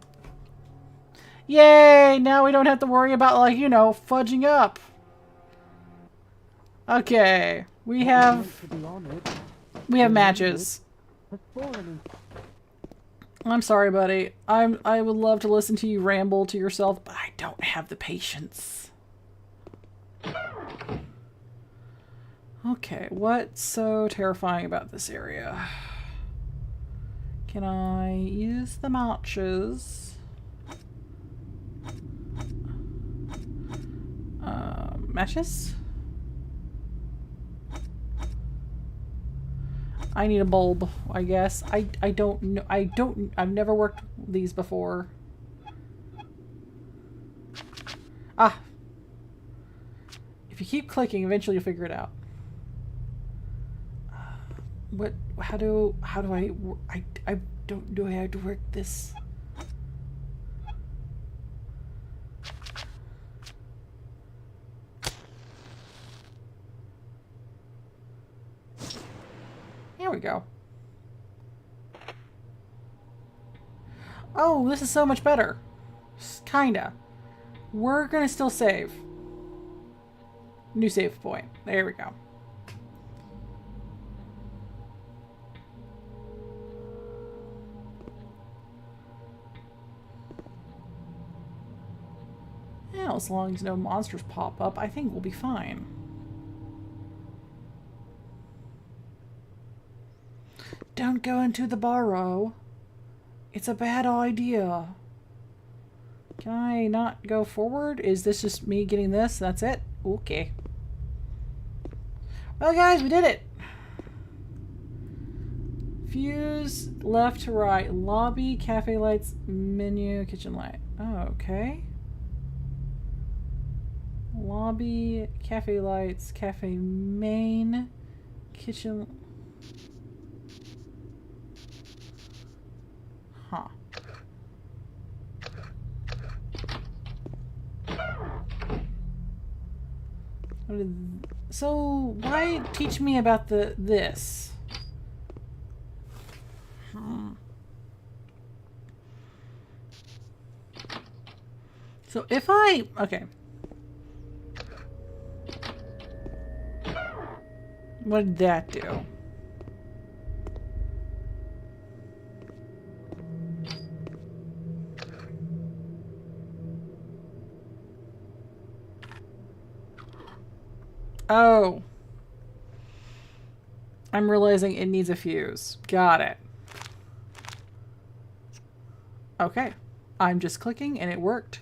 Yay! Now we don't have to worry about, like, you know, fudging up. Okay, we have matches. I'm sorry, buddy. I would love to listen to you ramble to yourself, but I don't have the patience. Okay, what's so terrifying about this area? Can I use the matches? Matches? I need a bulb, I guess. I don't know. I've never worked these before. Ah! If you keep clicking, eventually you'll figure it out. How do I don't know how to work this. There we go. Oh, this is so much better. Kinda. We're gonna still save. New save point. There we go. Now, as long as no monsters pop up, I think we'll be fine. Don't go into the Barrow. It's a bad idea. Can I not go forward? Is this just me getting this? That's it? Okay. Well, guys, we did it. Fuse left to right. Lobby, cafe lights, menu, kitchen light. Oh, okay. Lobby, cafe lights, cafe main, kitchen. Huh. So why teach me about this? So if I okay. What did that do? Oh. I'm realizing it needs a fuse. Got it. Okay. I'm just clicking and it worked.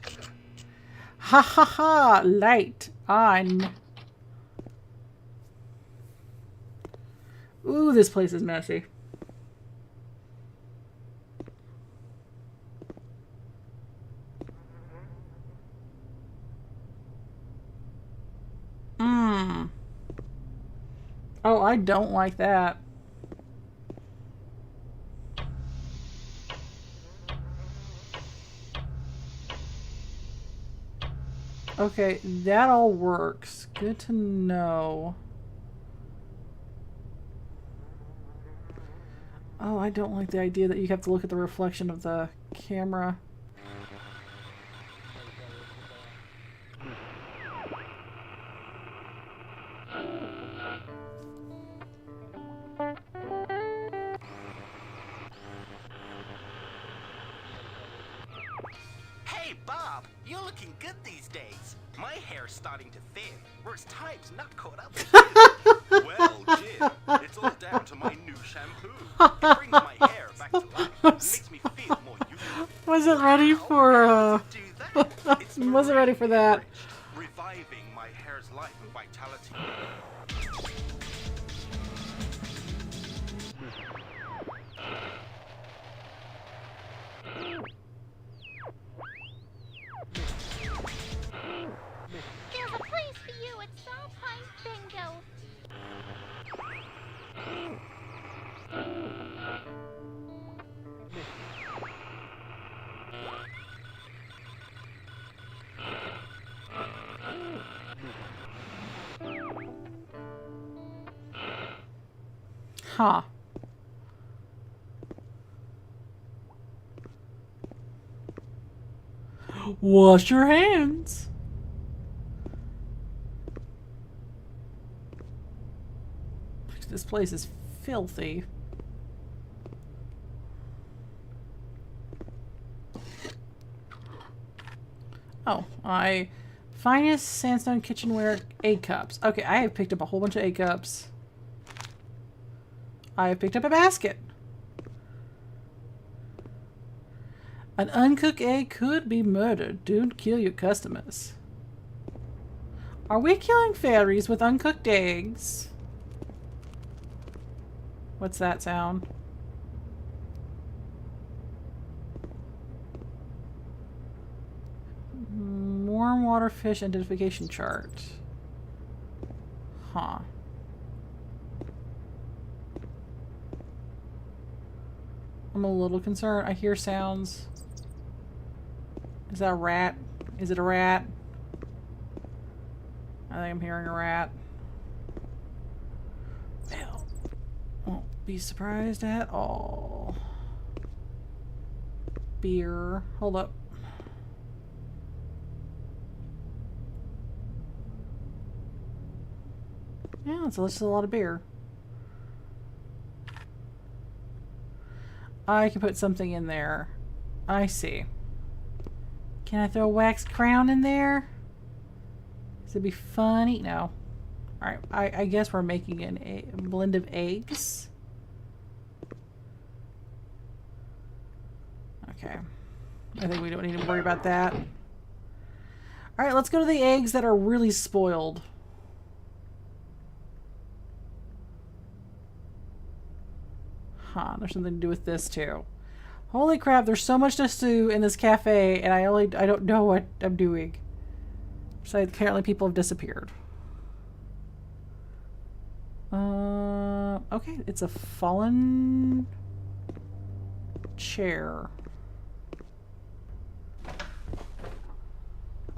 Ha ha ha! Light on. Ooh, this place is messy. Oh, I don't like that. Okay, that all works. Good to know. Oh, I don't like the idea that you have to look at the reflection of the camera. Hey, Bob, you're looking good these days. My hair's starting to thin, whereas time's not caught up with you. Well, Jim, it's all down to my new shampoo. It brings my hair back to life and makes me feel more youthful. Wasn't ready for Do that. It's wasn't ready for that. reviving my hair's life and vitality. Huh. Wash your hands. This place is filthy. Oh, finest sandstone kitchenware egg cups. Okay, I have picked up a whole bunch of egg cups. I have picked up a basket. An uncooked egg could be murdered. Don't kill your customers. Are we killing fairies with uncooked eggs? What's that sound? Warm water fish identification chart. Huh. I'm a little concerned. I hear sounds. Is that a rat? Is it a rat? I think I'm hearing a rat. Well, won't be surprised at all. Beer. Hold up. Yeah, it's a lot of beer. I can put something in there. I see. Can I throw a wax crown in there? Does it be funny? No. Alright, I guess we're making a blend of eggs. Okay. I think we don't need to worry about that. Alright, let's go to the eggs that are really spoiled. Huh, there's something to do with this too. Holy crap, there's so much to do in this cafe, and I don't know what I'm doing. So apparently people have disappeared. Okay, it's a fallen chair.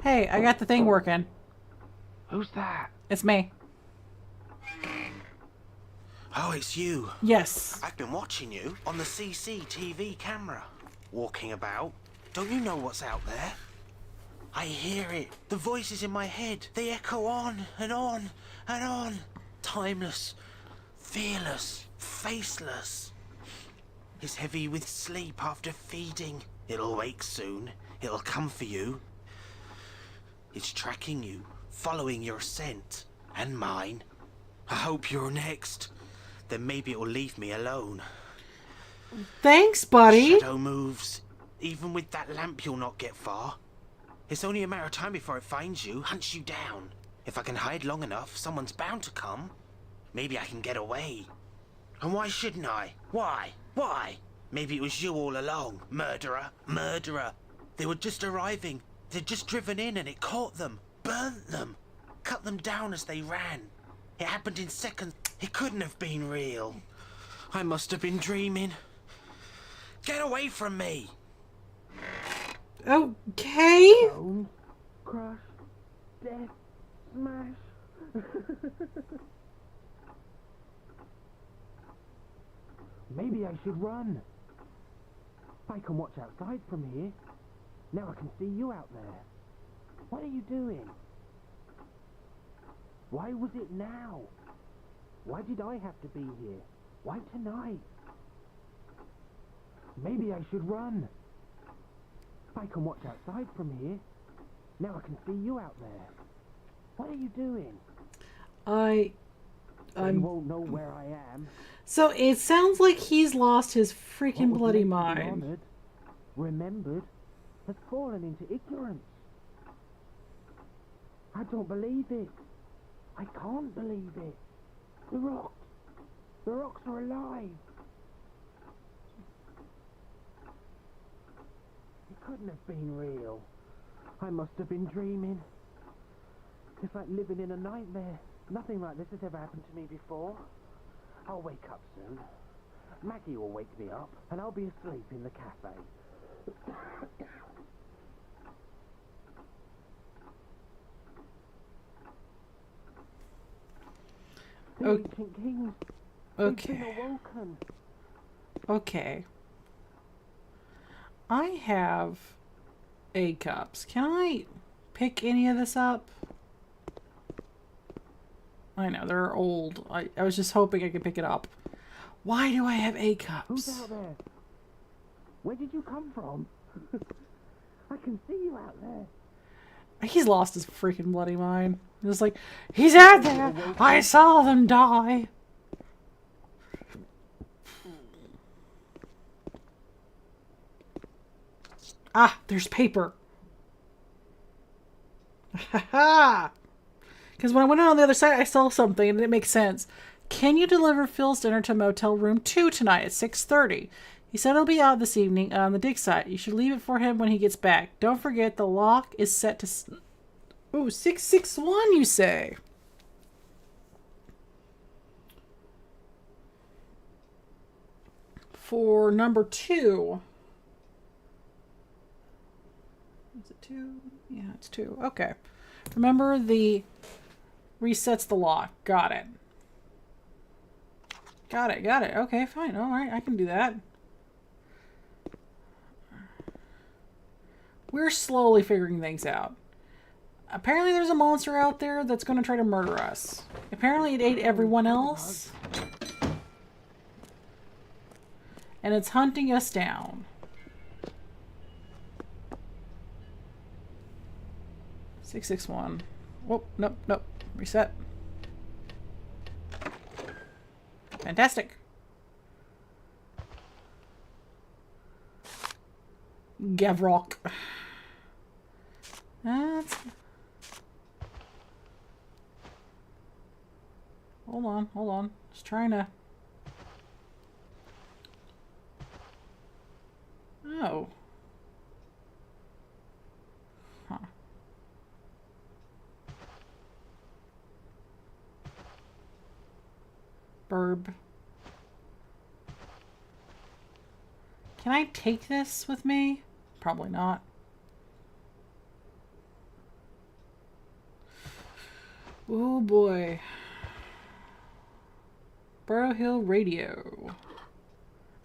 Hey, I got the thing working. Who's that? It's me. Oh, it's you. Yes. I've been watching you on the CCTV camera. Walking about. Don't you know what's out there? I hear it. The voices in my head. They echo on and on and on. Timeless. Fearless. Faceless. It's heavy with sleep after feeding. It'll wake soon. It'll come for you. It's tracking you. Following your scent. And mine. I hope you're next. Then maybe it'll leave me alone. Thanks, buddy. Shadow moves. Even with that lamp, you'll not get far. It's only a matter of time before it finds you, hunts you down. If I can hide long enough, someone's bound to come. Maybe I can get away. And why shouldn't I? Why? Why? Maybe it was you all along. Murderer. Murderer. They were just arriving. They'd just driven in and it caught them. Burnt them. Cut them down as they ran. It happened in seconds. It couldn't have been real. I must have been dreaming. Get away from me! Okay. Bone, crush, death, smash. Maybe I should run. I can watch outside from here. Now I can see you out there. What are you doing? Why was it now? Why did I have to be here? Why tonight? Maybe I should run. I can watch outside from here. Now I can see you out there. What are you doing? I You won't know where I am. So it sounds like he's lost his freaking What was bloody meant to be mind. honoured, remembered, has fallen into ignorance. I don't believe it. I can't believe it. The rocks are alive. It couldn't have been real. I must have been dreaming. It's like living in a nightmare. Nothing like this has ever happened to me before. I'll wake up soon. Maggie will wake me up, and I'll be asleep in the cafe. Oh. Ancient kings, They've Okay. been awoken. Okay. I have egg cups. Can I pick any of this up? I know, they're old. I was just hoping I could pick it up. Why do I have egg Who's cups? out there? Where did you come from? I can see you out there. He's lost his freaking bloody mind. Just like, he's out there! I saw them die! Ah, there's paper. Ha ha! Because when I went on the other side, I saw something, and it makes sense. Can you deliver Phil's dinner to Motel Room 2 tonight at 6:30? He said he'll be out this evening on the dig site. You should leave it for him when he gets back. Don't forget, the lock is set to... Ooh, 661, you say? For number 2. Is it 2? Yeah, it's 2. Okay. Remember, the resets the lock. Got it. Got it, got it. Okay, fine. Alright, I can do that. We're slowly figuring things out. Apparently there's a monster out there that's going to try to murder us. Apparently it ate everyone else. And it's hunting us down. 661. Oh, nope, nope. Reset. Fantastic. Gavrok. That's... Hold on, hold on. Just trying to... Oh. Huh. Burb. Can I take this with me? Probably not. Oh boy. Barrow Hill Radio.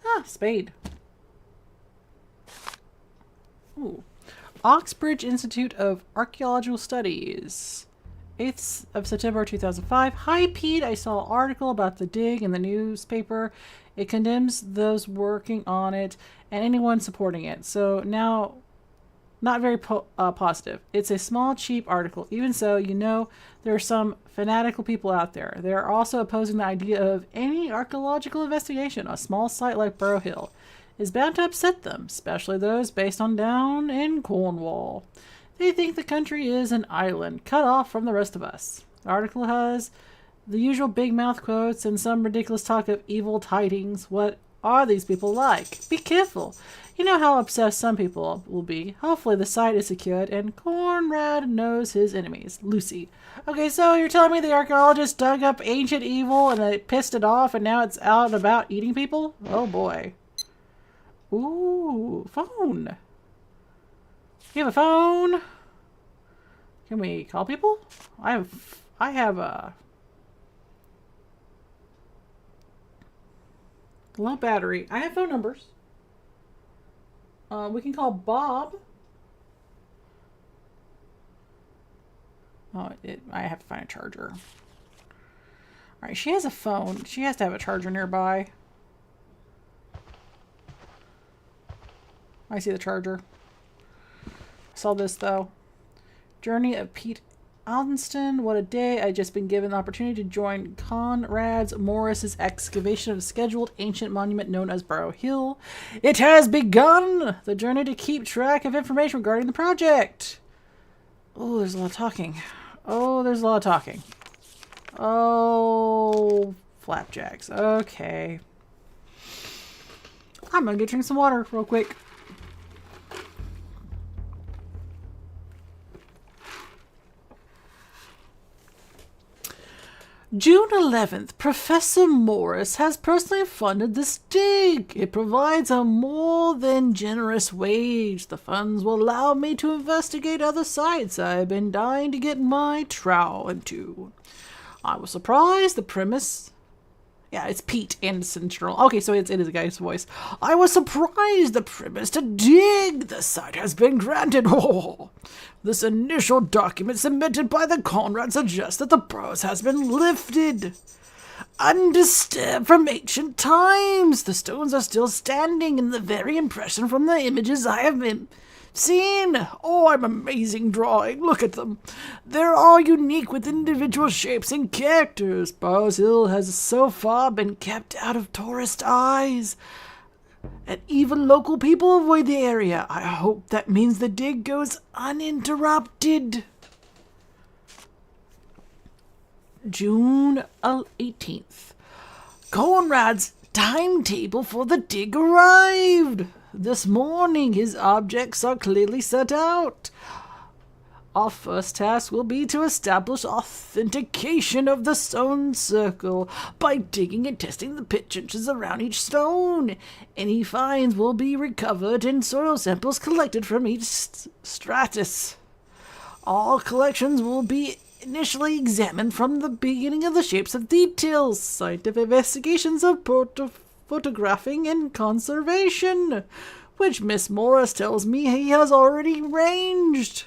Ah, spade. Ooh. Oxbridge Institute of Archaeological Studies. 8th of September 2005. Hi Pete, I saw an article about the dig in the newspaper. It condemns those working on it and anyone supporting it. So now, not very positive. It's a small, cheap article. Even so, you know, there are some fanatical people out there. They are also opposing the idea of any archaeological investigation. A small site like Barrow Hill is bound to upset them, especially those based on down in Cornwall. They think the country is an island, cut off from the rest of us. The article has the usual big mouth quotes and some ridiculous talk of evil tidings. What are these people like? Be careful. You know how obsessed some people will be. Hopefully the site is secured and Conrad knows his enemies. Lucy. Okay, so you're telling me the archaeologists dug up ancient evil and they pissed it off and now it's out and about eating people? Oh boy. Ooh, phone. You have a phone? Can we call people? I have a low battery. I have phone numbers. We can call Bob. Oh, I have to find a charger. Alright, she has a phone. She has to have a charger nearby. I see the charger. I saw this though. Journey of Pete Aldenston. What a day. I'd just been given the opportunity to join Conrad Morris's excavation of a scheduled ancient monument known as Barrow Hill. It has begun! The journey to keep track of information regarding the project. Oh, there's a lot of talking. Oh, there's a lot of talking. Oh, flapjacks. Okay. I'm gonna go drink some water real quick. June 11th, Professor Morris has personally funded this dig. It provides a more than generous wage. The funds will allow me to investigate other sites I've been dying to get my trowel into. I was surprised the premise Yeah, it's Pete Anderson Journal. Okay, so it is a guy's voice. I was surprised the premise to dig the site has been granted. Oh, this initial document submitted by the Conrad suggests that the browse has been lifted. Undisturbed from ancient times. The stones are still standing in the very impression from the images I have seen. Oh, I'm amazing drawing. Look at them. They're all unique with individual shapes and characters. Barrow's Hill has so far been kept out of tourist eyes, and even local people avoid the area. I hope that means the dig goes uninterrupted. June 18th. Conrad's timetable for the dig arrived. This morning his objects are clearly set out. Our first task will be to establish authentication of the stone circle by digging and testing the pit trenches around each stone. Any finds will be recovered and soil samples collected from each stratus. All collections will be initially examined from the beginning of the shapes of details, scientific investigations of photographing and conservation, which Miss Morris tells me he has already arranged.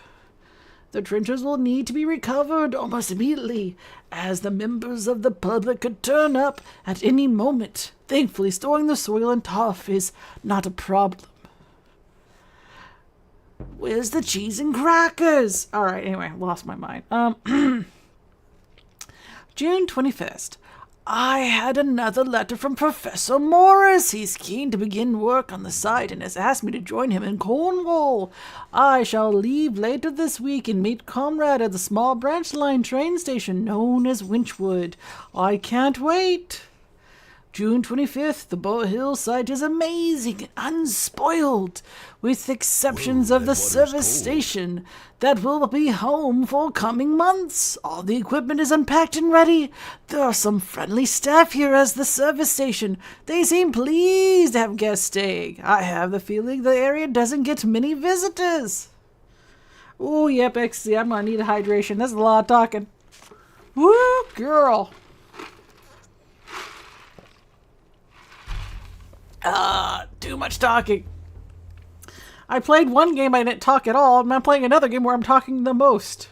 The trenches will need to be recovered almost immediately, as the members of the public could turn up at any moment. Thankfully, storing the soil and turf is not a problem. Where's the cheese and crackers? Alright, anyway, lost my mind. June 21st. I had another letter from Professor Morris. He's keen to begin work on the site and has asked me to join him in Cornwall. I shall leave later this week and meet Conrad at the small branch line train station known as Winchwood. I can't wait. June 25th, the Barrow Hill site is amazing, unspoiled, with exceptions of the service station that will be home for coming months. All the equipment is unpacked and ready. There are some friendly staff here as the service station. They seem pleased to have guests staying. I have the feeling the area doesn't get many visitors. Oh, yep, XC, I'm gonna need hydration. That's a lot of talking. Woo, girl. Too much talking. I played one game I didn't talk at all, and I'm playing another game where I'm talking the most.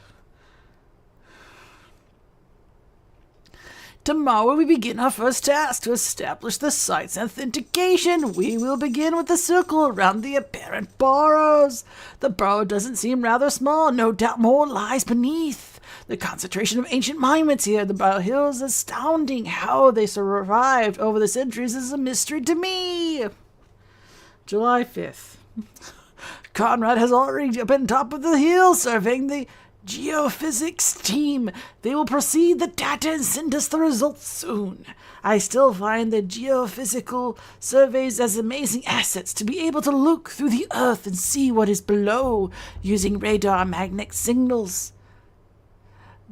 Tomorrow we begin our first task to establish the site's authentication. We will begin with the circle around the apparent burrows. The burrow doesn't seem rather small. No doubt more lies beneath. The concentration of ancient monuments here at the Barrow Hill is astounding. How they survived over the centuries is a mystery to me. July 5th. Conrad has already been top of the hill surveying the geophysics team. They will proceed the data and send us the results soon. I still find the geophysical surveys as amazing assets to be able to look through the earth and see what is below using radar magnetic signals.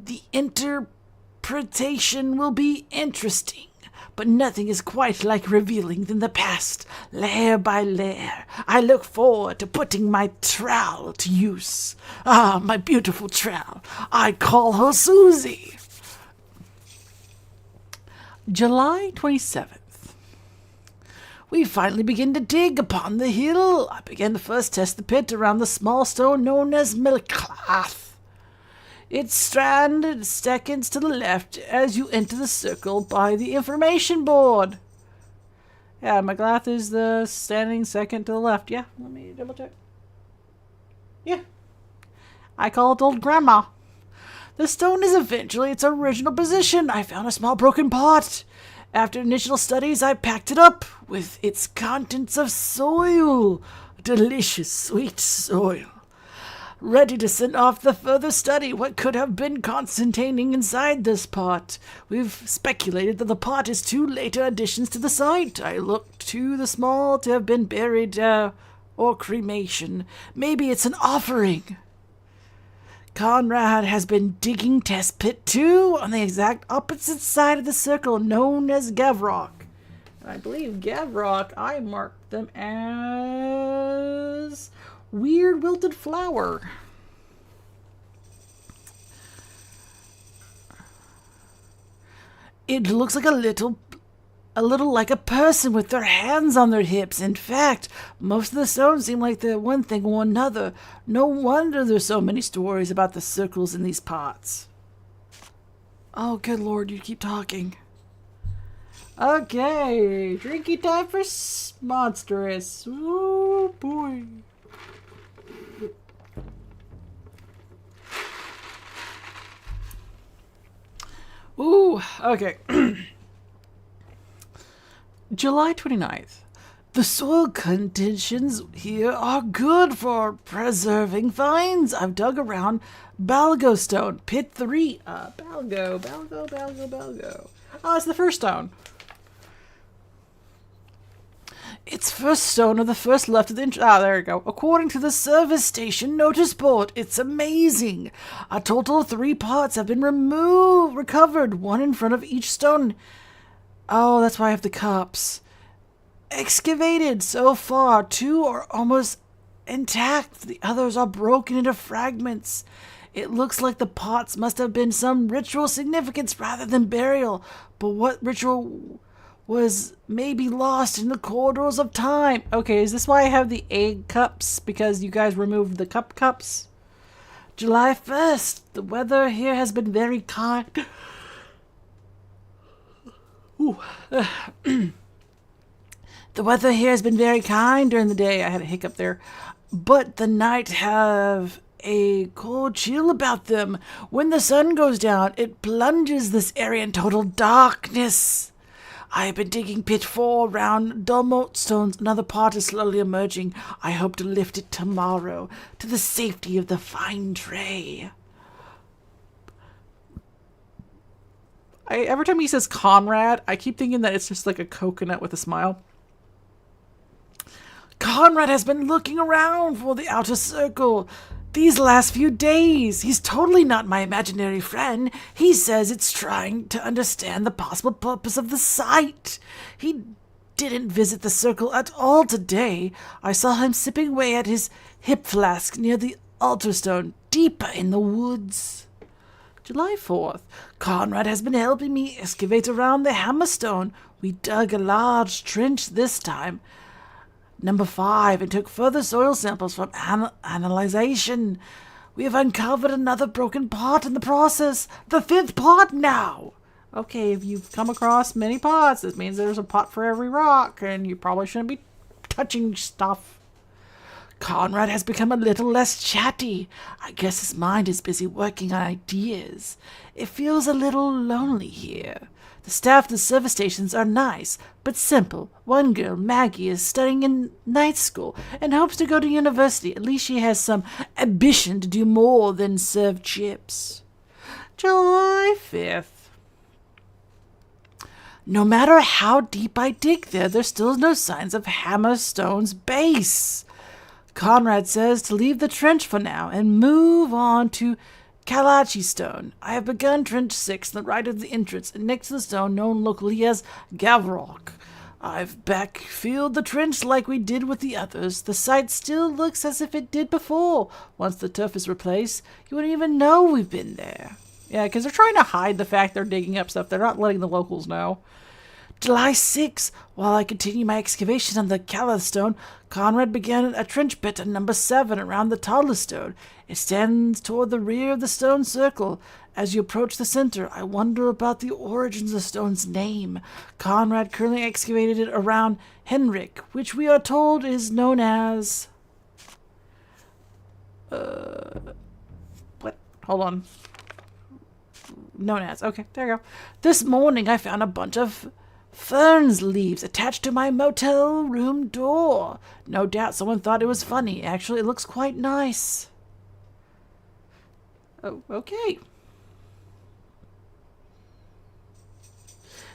The interpretation will be interesting, but nothing is quite like revealing than the past, layer by layer. I look forward to putting my trowel to use. Ah, my beautiful trowel. I call her Susie. July 27th. We finally begin to dig upon the hill. I began to first test the pit around the small stone known as Milclath. It's stranded seconds to the left as you enter the circle by the information board. Yeah, McGlath is the standing second to the left. Yeah, let me double check. Yeah. I call it old grandma. The stone is eventually its original position. I found a small broken pot. After initial studies, I packed it up with its contents of soil. Delicious, sweet soil. Ready to send off the further study what could have been concentrating inside this pot. We've speculated that the pot is two later additions to the site. I looked too the small to have been buried or cremation. Maybe it's an offering. Conrad has been digging test pit 2 on the exact opposite side of the circle known as Gavrock. And I believe Gavrock, I marked them as weird wilted flower. It looks like a little a little like a person with their hands on their hips. In fact, most of the stones seem like they're one thing or another. No wonder there's so many stories about the circles in these pots. Oh, good lord, you keep talking. Okay, drinky time for Monstrous. Oh, boy. Ooh, okay. July 29th. The soil conditions here are good for preserving finds. I've dug around Balgo Stone, Pit 3. Balgo. Oh, it's the first stone. It's first stone of the first left of the there you go. According to the service station notice board, it's amazing. A total of 3 pots have been recovered, one in front of each stone. Oh, that's why I have the cups. Excavated so far, 2 are almost intact. The others are broken into fragments. It looks like the pots must have been some ritual significance rather than burial. But what ritual was maybe lost in the corridors of time? Okay, is this why I have the egg cups? Because you guys removed the cups? July 1st. The weather here has been very kind. Ooh. The weather here has been very kind during the day. I had a hiccup there. But the night have a cold chill about them. When the sun goes down, it plunges this area in total darkness. I have been digging pit 4 around Dolmote Stones. Another pot is slowly emerging. I hope to lift it tomorrow to the safety of the fine tray. Every time he says Conrad, I keep thinking that it's just like a coconut with a smile. Conrad has been looking around for the outer circle these last few days. He's totally not my imaginary friend. He says it's trying to understand the possible purpose of the site. He didn't visit the circle at all today. I saw him sipping away at his hip flask near the altar stone, deeper in the woods. July 4th. Conrad has been helping me excavate around the hammerstone. We dug a large trench this time, number 5, and took further soil samples from analyzation. We have uncovered another broken pot in the process. The 5th pot now. Okay, if you've come across many pots, this means there's a pot for every rock, and you probably shouldn't be touching stuff. Conrad has become a little less chatty. I guess his mind is busy working on ideas. It feels a little lonely here. The staff of the service stations are nice, but simple. One girl, Maggie, is studying in night school and hopes to go to university. At least she has some ambition to do more than serve chips. July 5th. No matter how deep I dig there, there's still no signs of Hammerstone's base. Conrad says to leave the trench for now and move on to Kalachi Stone. I have begun Trench 6 on the right of the entrance and next to the stone known locally as Gavrock. I've backfilled the trench like we did with the others. The site still looks as if it did before. Once the turf is replaced, you wouldn't even know we've been there. Yeah, because they're trying to hide the fact they're digging up stuff. They're not letting the locals know. July 6th. While I continue my excavation on the Kala Stone, Conrad began a trench pit at number 7 around the Toddler Stone. It stands toward the rear of the stone circle. As you approach the center, I wonder about the origins of the stone's name. Conrad currently excavated it around Henrik, which we are told is known as... What? Hold on. Known as. Okay, there you go. This morning I found a bunch of ferns leaves attached to my motel room door. No doubt someone thought it was funny. Actually, it looks quite nice. Oh, okay.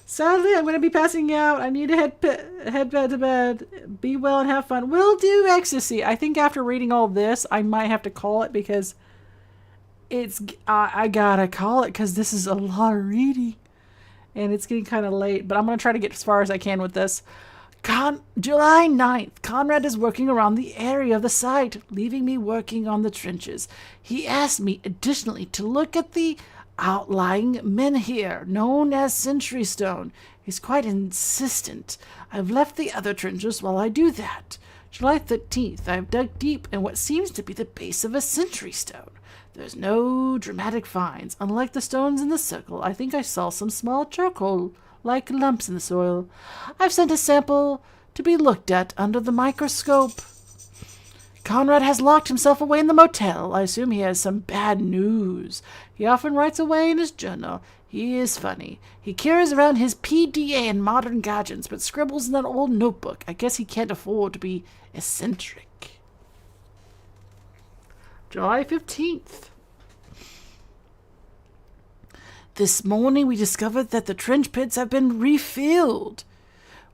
Sadly, I'm going to be passing out. I need to head to bed. Be well and have fun. Will do, Ecstasy. I think after reading all this, I might have to call it because it's... I gotta call it because this is a lot of reading. And it's getting kind of late, but I'm going to try to get as far as I can with this. July 9th. Conrad is working around the area of the site, leaving me working on the trenches. He asked me additionally to look at the outlying menhir, known as Sentry Stone. He's quite insistent. I've left the other trenches while I do that. July 13th, I've dug deep in what seems to be the base of a sentry stone. There's no dramatic finds. Unlike the stones in the circle, I think I saw some small charcoal-like lumps in the soil. I've sent a sample to be looked at under the microscope. Conrad has locked himself away in the motel. I assume he has some bad news. He often writes away in his journal. He is funny. He carries around his PDA and modern gadgets, but scribbles in that old notebook. I guess he can't afford to be eccentric. July 15th. This morning we discovered that the trench pits have been refilled.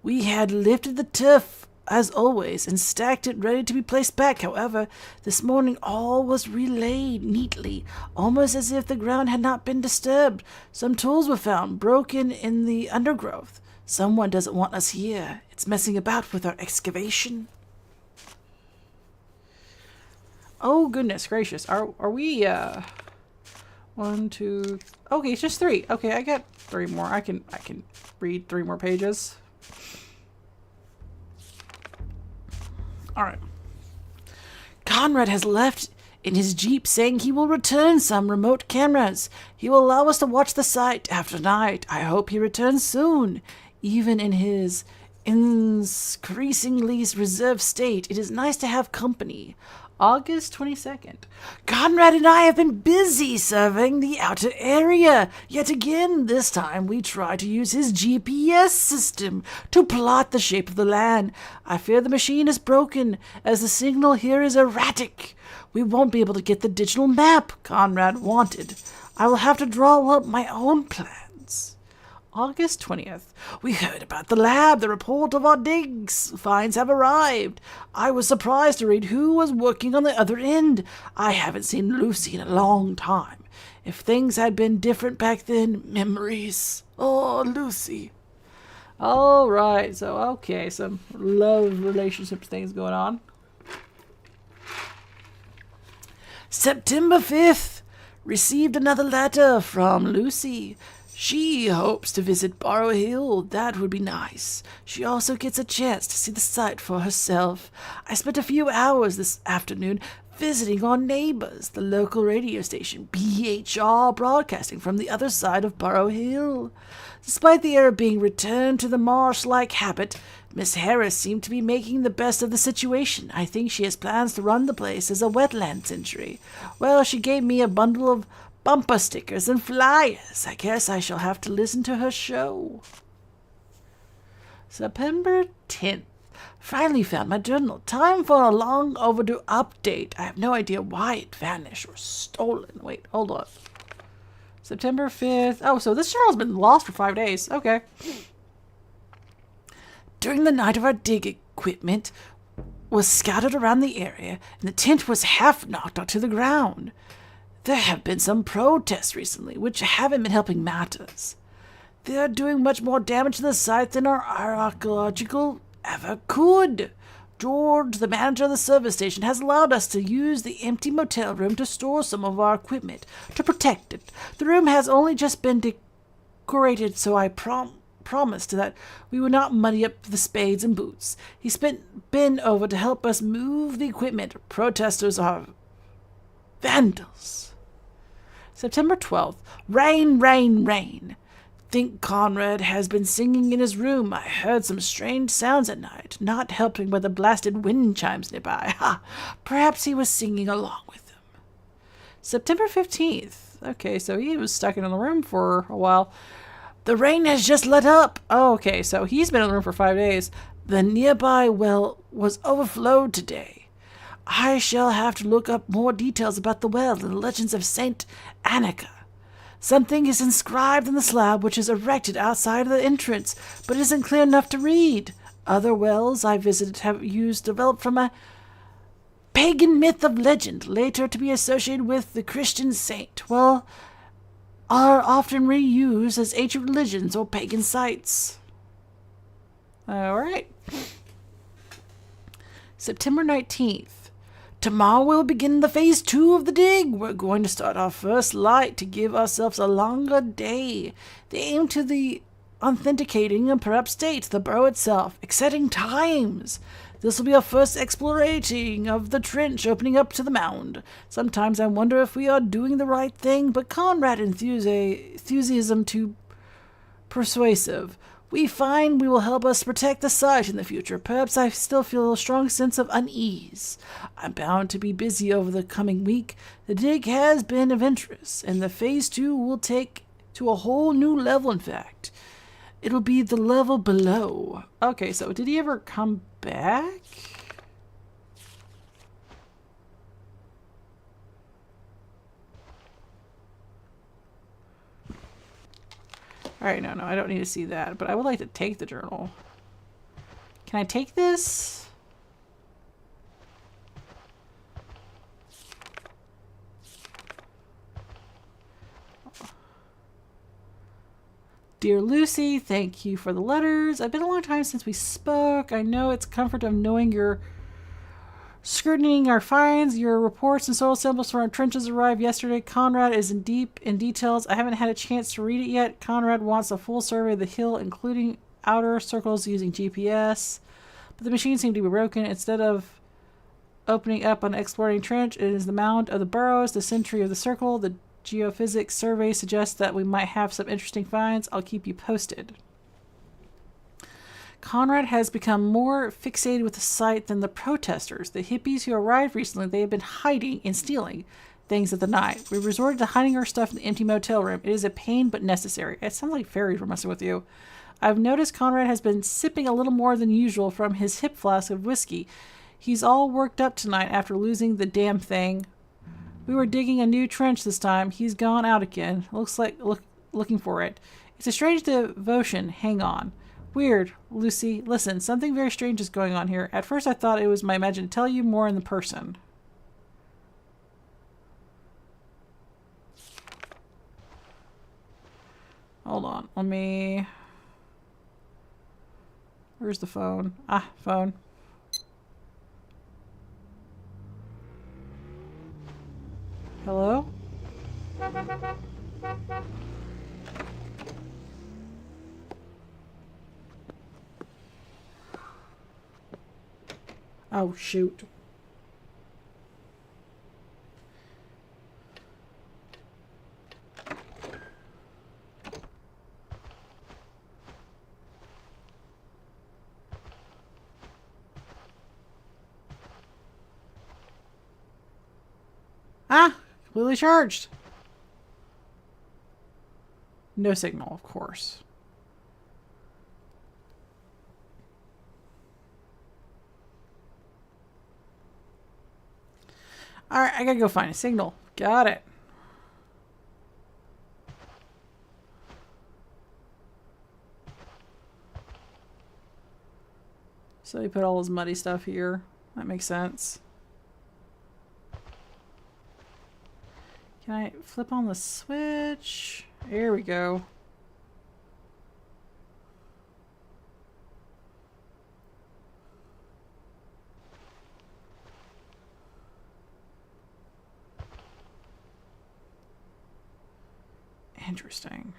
We had lifted the turf, as always, and stacked it ready to be placed back. However, this morning all was relayed neatly, almost as if the ground had not been disturbed. Some tools were found, broken in the undergrowth. Someone doesn't want us here. It's messing about with our excavation. Oh, goodness gracious. Are we, 1, 2... Okay, it's just 3. Okay, I got 3 more. I can read 3 more pages. Alright. Conrad has left in his jeep saying he will return some remote cameras. He will allow us to watch the site after night. I hope he returns soon. Even in his increasingly reserved state, it is nice to have company. August 22nd. Conrad and I have been busy surveying the outer area. Yet again, this time we try to use his GPS system to plot the shape of the land. I fear the machine is broken, as the signal here is erratic. We won't be able to get the digital map Conrad wanted. I will have to draw up my own plans. August 20th. We heard about the lab. The report of our digs finds have arrived. I was surprised to read who was working on the other end. I haven't seen Lucy in a long time. If things had been different back then, memories. Oh, Lucy. All right. So, okay. Some love relationship things going on. September 5th. Received another letter from Lucy. She hopes to visit Barrow Hill. That would be nice. She also gets a chance to see the site for herself. I spent a few hours this afternoon visiting our neighbors, the local radio station, BHR, broadcasting from the other side of Barrow Hill. Despite the air being returned to the marsh-like habit, Miss Harris seemed to be making the best of the situation. I think she has plans to run the place as a wetland sanctuary. Well, she gave me a bundle of bumper stickers and flyers. I guess I shall have to listen to her show. September 10th. Finally found my journal. Time for a long overdue update. I have no idea why it vanished or stolen. Wait, hold on. September 5th. Oh, so this journal's been lost for 5 days. Okay. During the night of our dig equipment was scattered around the area, and the tent was half knocked onto the ground. There have been some protests recently, which haven't been helping matters. They are doing much more damage to the site than our archaeological ever could. George, the manager of the service station, has allowed us to use the empty motel room to store some of our equipment, to protect it. The room has only just been decorated, so I promised that we would not muddy up the spades and boots. He's been over to help us move the equipment. Protesters are vandals. September 12th. Rain, rain, rain. Think Conrad has been singing in his room. I heard some strange sounds at night, not helping by the blasted wind chimes nearby. Ha! Perhaps he was singing along with them. September 15th. Okay, so he was stuck in the room for a while. The rain has just let up. Oh, okay, so he's been in the room for 5 days. The nearby well was overflowed today. I shall have to look up more details about the well and the legends of Saint Annika. Something is inscribed in the slab which is erected outside of the entrance, but isn't clear enough to read. Other wells I visited have developed from a pagan myth of legend, later to be associated with the Christian saint. Well, are often reused as ancient religions or pagan sites. All right. September 19th. Tomorrow we'll begin the phase 2 of the dig. We're going to start our first light to give ourselves a longer day. The aim to the authenticating and perhaps state the burrow itself. Exciting times! This will be our first explorating of the trench opening up to the mound. Sometimes I wonder if we are doing the right thing, but Conrad enthusiasm too persuasive. We find we will help us protect the site in the future. Perhaps I still feel a strong sense of unease. I'm bound to be busy over the coming week. The dig has been of interest, and the phase 2 will take to a whole new level, in fact. It'll be the level below. Okay, so did he ever come back? Alright, no, I don't need to see that, but I would like to take the journal. Can I take this? Dear Lucy, thank you for the letters. It's been a long time since we spoke. I know it's comfort of knowing you're scrutinizing our finds. Your reports and soil samples from our trenches arrived yesterday. Conrad is in deep in details. I haven't had a chance to read it yet. Conrad wants a full survey of the hill, including outer circles using GPS. But the machine seemed to be broken. Instead of opening up an exploring trench, it is the mound of the burrows, the century of the circle. The geophysics survey suggests that we might have some interesting finds. I'll keep you posted. Conrad has become more fixated with the site than the protesters. The hippies who arrived recently, they have been hiding and stealing things at the night. We resorted to hiding our stuff in the empty motel room. It is a pain but necessary. It sounds like fairies were messing with you. I've noticed Conrad has been sipping a little more than usual from his hip flask of whiskey. He's all worked up tonight after losing the damn thing. We were digging a new trench this time. He's gone out again. Looks like looking for it. It's a strange devotion. Hang on. Weird, Lucy. Listen, something very strange is going on here. At first I thought it was my imagination. Tell you more in the person. Hold on. Let me... Where's the phone? Ah, phone. Hello? Oh, shoot. Ah! Completely charged. No signal, of course. Alright, I gotta go find a signal. Got it. So he put all his muddy stuff here. That makes sense. Can I flip on the switch? There we go. Interesting.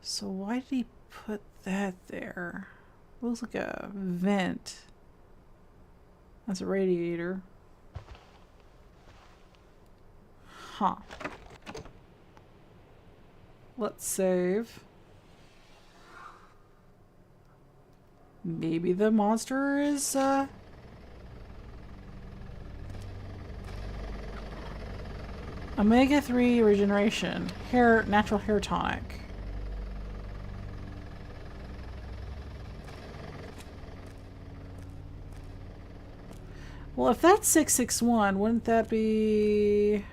So why did he put that there? Looks like a vent. That's a radiator. Huh. Let's save. Maybe the monster is, Omega-3 regeneration. Natural hair tonic. Well, if that's 661, wouldn't that be...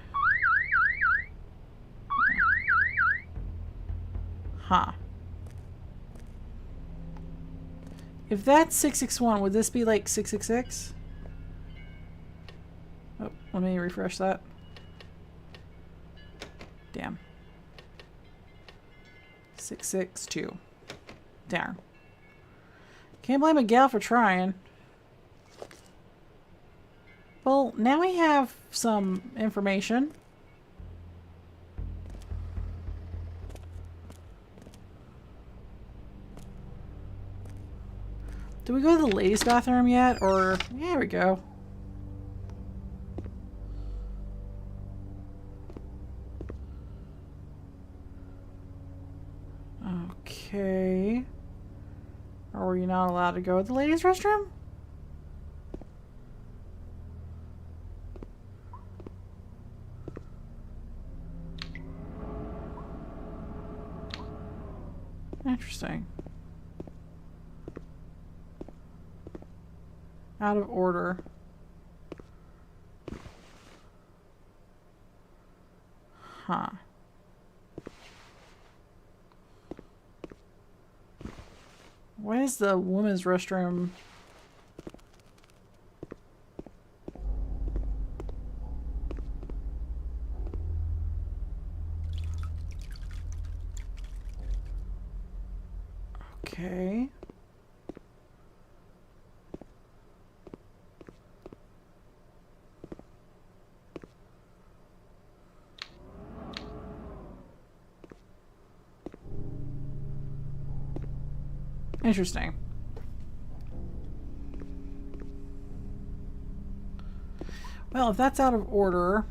Huh. If that's 661, would this be like 666? Oh, let me refresh that. Damn. 662. Darn. Can't blame a gal for trying. Well, now we have some information. Do we go to the ladies' bathroom yet? Or, yeah, there we go. Okay. Are we not allowed to go to the ladies' restroom? Interesting. Out of order. Huh. Why is the women's restroom? Okay. Interesting. Well, if that's out of order...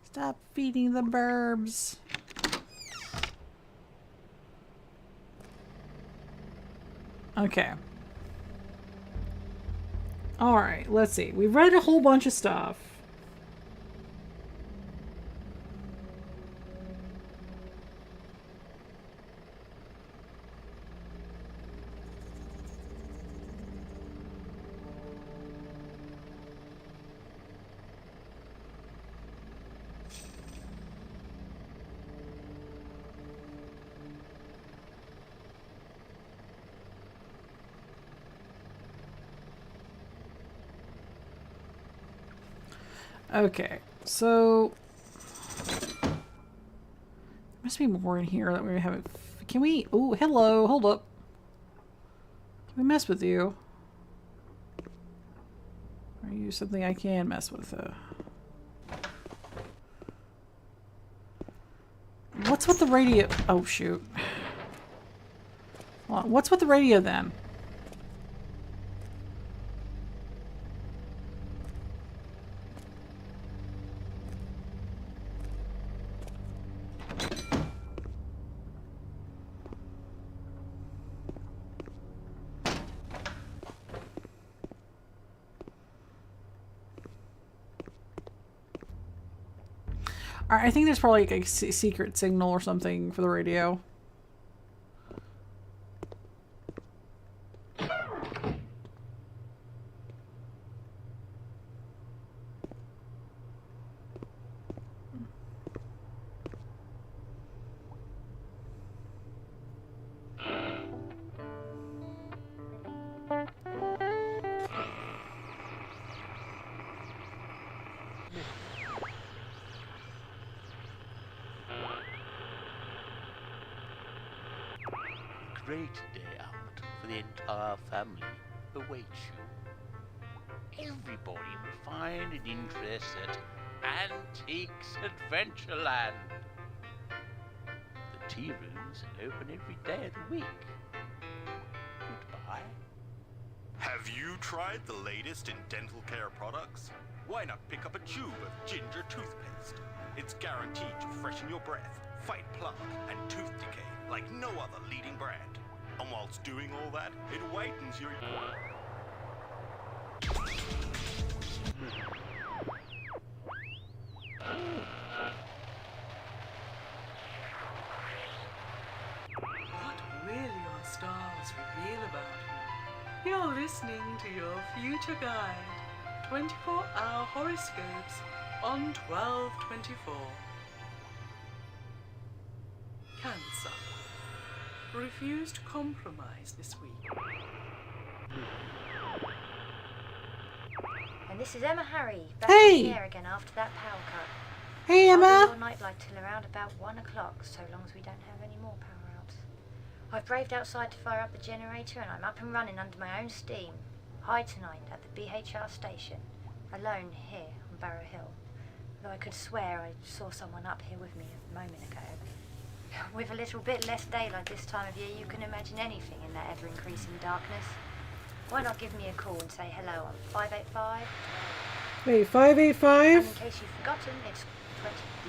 Stop feeding the burbs. Okay. Alright, let's see. We've read a whole bunch of stuff. Okay, so there must be more in here that we haven't. Can we? Oh, hello. Hold up. Can we mess with you? Are you something I can mess with? What's with the radio? Oh shoot. Well, what's with the radio then? I think there's probably like a secret signal or something for the radio. Great day out for the entire family awaits you. Everybody will find an interest at Antiques Adventureland. The tea rooms are open every day of the week. Goodbye. Have you tried the latest in dental care products? Why not pick up a tube of ginger toothpaste? It's guaranteed to freshen your breath, fight plaque and tooth decay like no other leading brand. And whilst doing all that, it whitens your... What will your stars reveal about you? You're listening to your future guide. 24-hour horoscopes on 12/24. Cancer. Refuse to compromise this week. And this is Emma Harry, back Hey! in the air again after that power cut. Hey, I'll do Emma. your nightlight till around about 1 o'clock, so long as we don't have any more power outs. I've braved outside to fire up the generator and I'm up and running under my own steam. High tonight at the BHR station, alone here on Barrow Hill. Though I could swear I saw someone up here with me a moment ago. With a little bit less daylight this time of year, you can imagine anything in that ever-increasing darkness. Why not give me a call and say hello on 585? Wait, And 585? in case you've forgotten, it's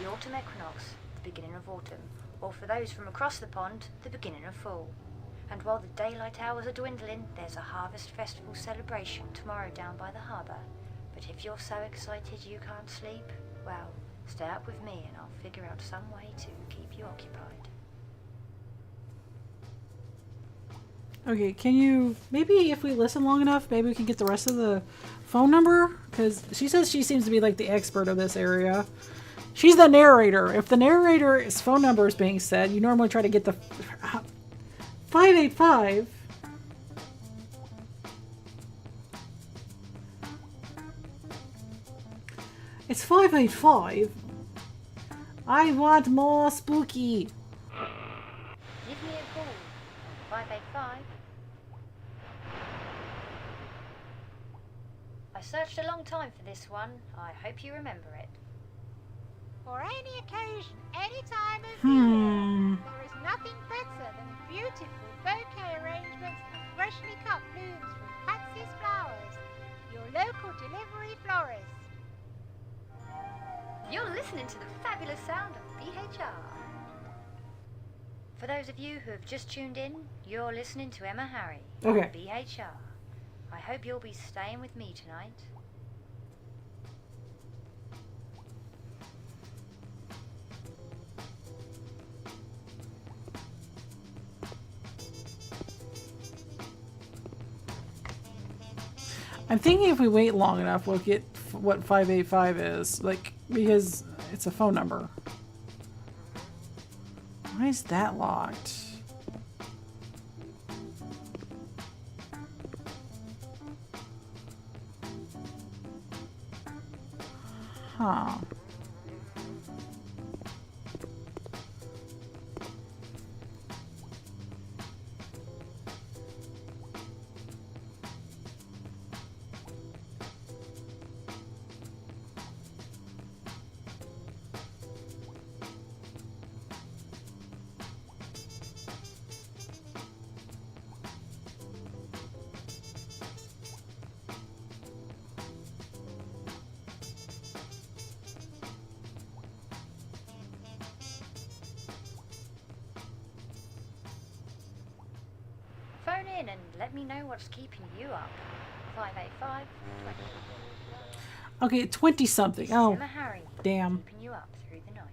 the autumn equinox, the beginning of autumn, or for those from across the pond, the beginning of fall. And while the daylight hours are dwindling, there's a harvest festival celebration tomorrow down by the harbour. But if you're so excited you can't sleep, well, stay up with me and I'll figure out some way to keep you occupied. Okay, can you, maybe if we listen long enough, maybe we can get the rest of the phone number? Because she says she seems to be like the expert of this area. She's the narrator. If the narrator's phone number is being said, you normally try to get the 585. It's 585. I want more spooky. Give me a call on 585. I searched a long time for this one. I hope you remember it. For any occasion, any time of year, there is nothing better than beautiful bouquet arrangements of freshly cut blooms from Patsy's Flowers, your local delivery florist. You're listening to the fabulous sound of BHR. For those of you who have just tuned in, you're listening to Emma Harry Okay. on BHR. I hope you'll be staying with me tonight. I'm thinking if we wait long enough, we'll get what 585 is. Like, because it's a phone number. Why is that locked? Huh. Phone in and let me know what's keeping you up. 585 20. Okay, 20 something. Oh, Emma Harry, damn. keeping you up through the night.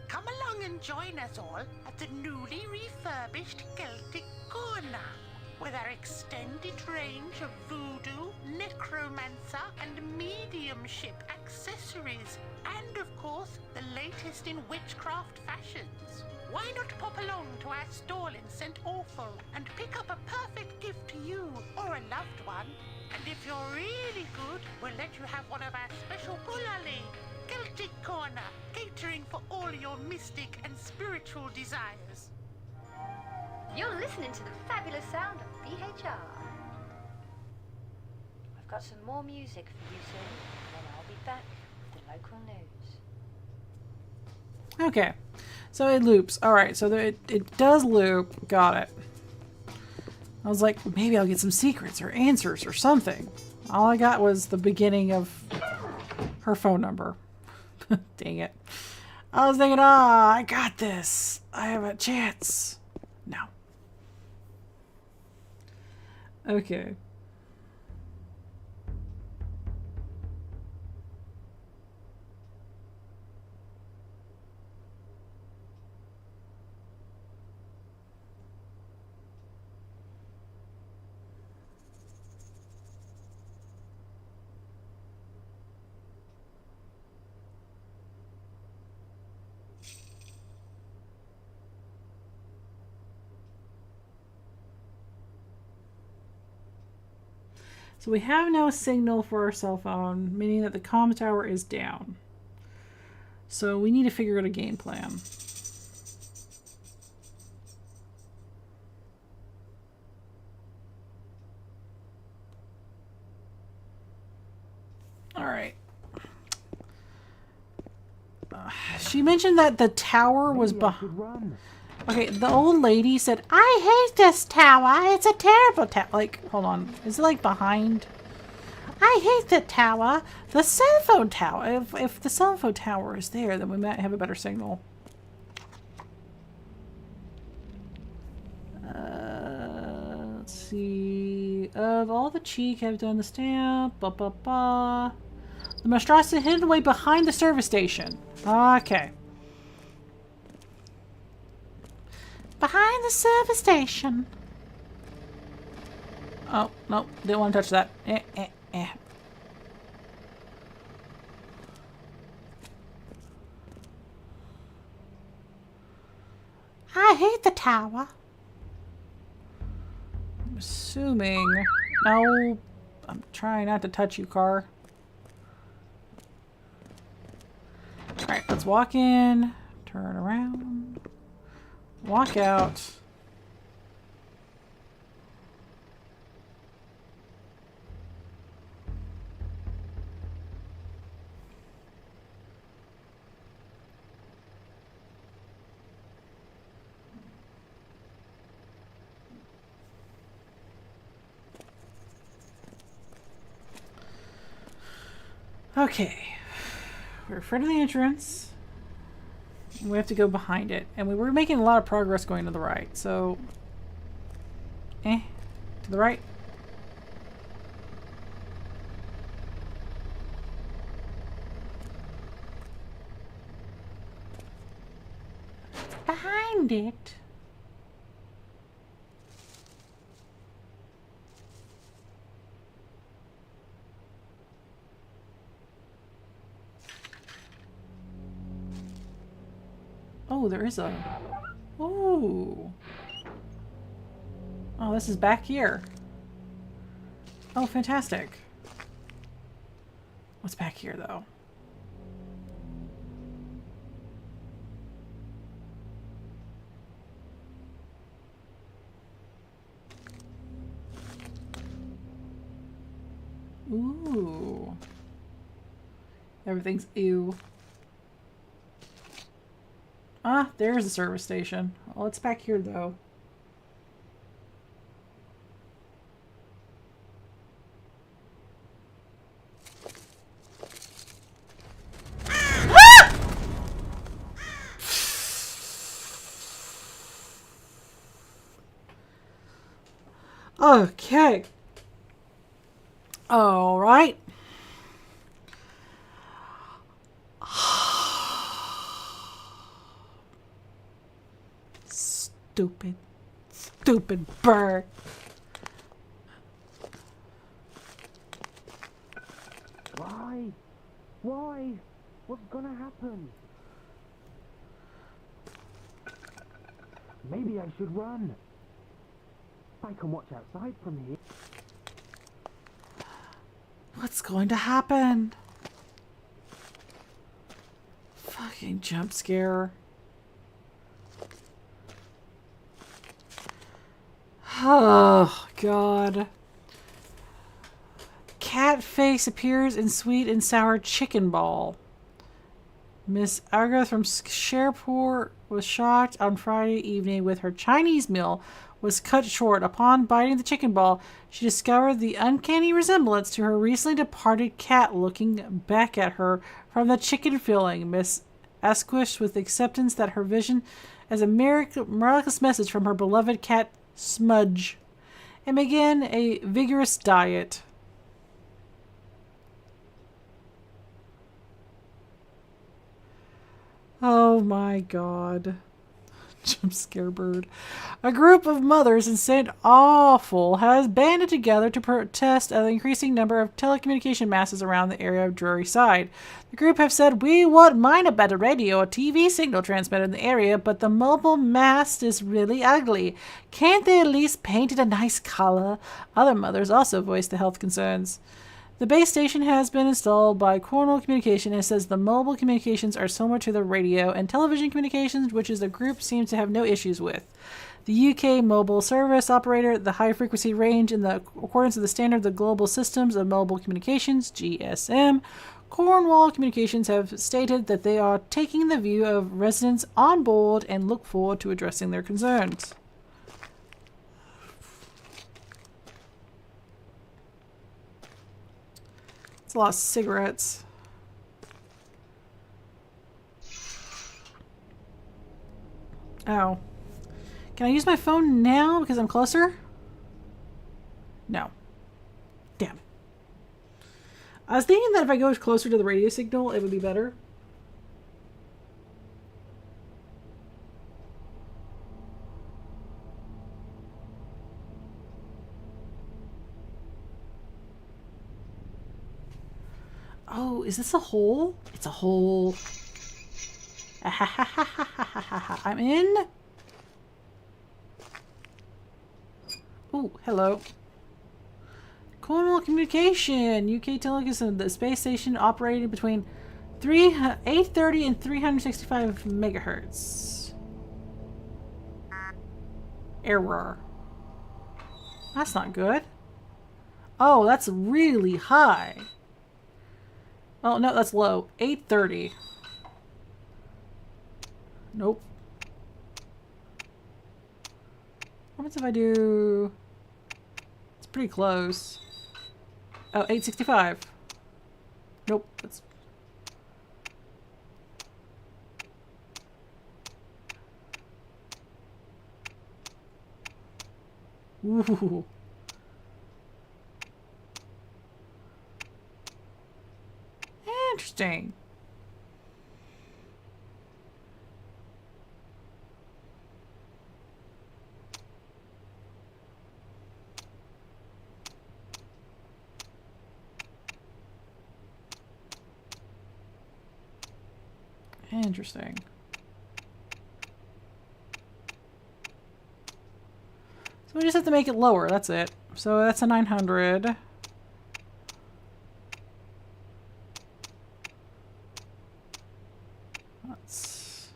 Come along and join us all at the newly refurbished Celtic Corner, with our extended range of voodoo, necromancer, and mediumship accessories, and of course, the latest in witchcraft fashions. Why not pop along to our stall in St. Awful and pick up a perfect gift to you or a loved one? And if you're really good, we'll let you have one of our special bulali, Celtic Corner, catering for all your mystic and spiritual desires. You're listening to the fabulous sound of BHR. I've got some more music for you soon, and then I'll be back with the local news. Okay. So it loops. Alright, so it does loop. Got it. I was like, maybe I'll get some secrets or answers or something. All I got was the beginning of her phone number. Dang it. I was thinking, I got this. I have a chance. No. Okay. So we have no signal for our cell phone, meaning that the comm tower is down. So we need to figure out a game plan. She mentioned that the tower was Maybe I behind. should run. Okay, the old lady said, I hate this tower. It's a terrible tower. Like, hold on. Is it like behind? I hate the tower. The cell phone tower. If the cell phone tower is there, then we might have a better signal. Let's see. Of all the cheek, I've done the stamp. Ba ba ba. The monstrosity hidden away behind the service station. Okay. Behind the service station. Oh, no. Didn't want to touch that. I hate the tower. I'm assuming... No. I'm trying not to touch you, car. Alright, let's walk in. Turn around. Walk out. Okay. We're in front of the entrance. We have to go behind it. And we were making a lot of progress going to the right. So, to the right. Behind it. Oh, there is a... Ooh. Oh, this is back here. Oh, fantastic. What's back here, though? Ooh. Everything's ew. Ah, there's a service station. Oh, it's back here, though. Okay. All right. Stupid bird. Why? Why? What's gonna happen? Maybe I should run. I can watch outside from here. What's going to happen? Fucking jump scare. Oh, God. Cat face appears in sweet and sour chicken ball. Miss Agatha from Sherport was shocked on Friday evening with her Chinese meal was cut short. Upon biting the chicken ball, she discovered the uncanny resemblance to her recently departed cat looking back at her from the chicken filling. Miss Asquith with acceptance that her vision as a miraculous message from her beloved cat Smudge, and began a vigorous diet. Oh my God. Jump scare bird. A group of mothers in St. Awful has banded together to protest an increasing number of telecommunication masts around the area of Drury Side. The group have said, we won't mind a better radio or TV signal transmitted in the area, but the mobile mast is really ugly. Can't they at least paint it a nice color? Other mothers also voiced the health concerns. The base station has been installed by Cornell Communication and says the mobile communications are similar to the radio and television communications, which is the group seems to have no issues with. The UK mobile service operator, the high frequency range in the accordance with the standard of the Global Systems of Mobile Communications, GSM, Cornwall Communications have stated that they are taking the view of residents on board and look forward to addressing their concerns. It's a lot of cigarettes. Oh. Can I use my phone now because I'm closer? No. Damn. I was thinking that if I go closer to the radio signal, it would be better. Oh, is this a hole? It's a hole. I'm in. Ooh, hello. Cornwall Communication, UK Telecom, the space station operating between 830 and 365 megahertz. Error. That's not good. Oh, that's really high. Oh, no, that's low. 830. Nope. What happens if I do... It's pretty close. Oh, 865. Nope, that's... Ooh. Interesting. Interesting. So we just have to make it lower, that's it. So that's a 900. That's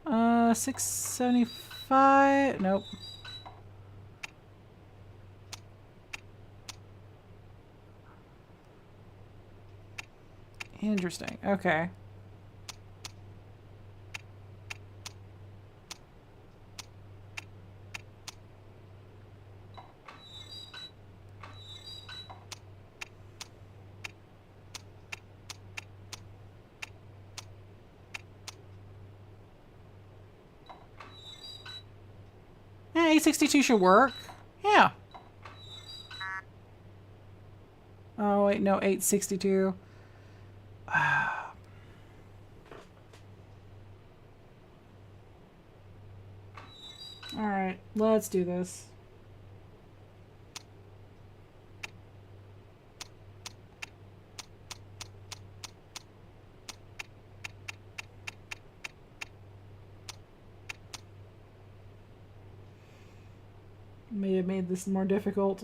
675. Nope. Interesting. Okay. Yeah, 862 should work. Yeah. Oh, wait, no, 862. Alright, let's do this. May have made this more difficult.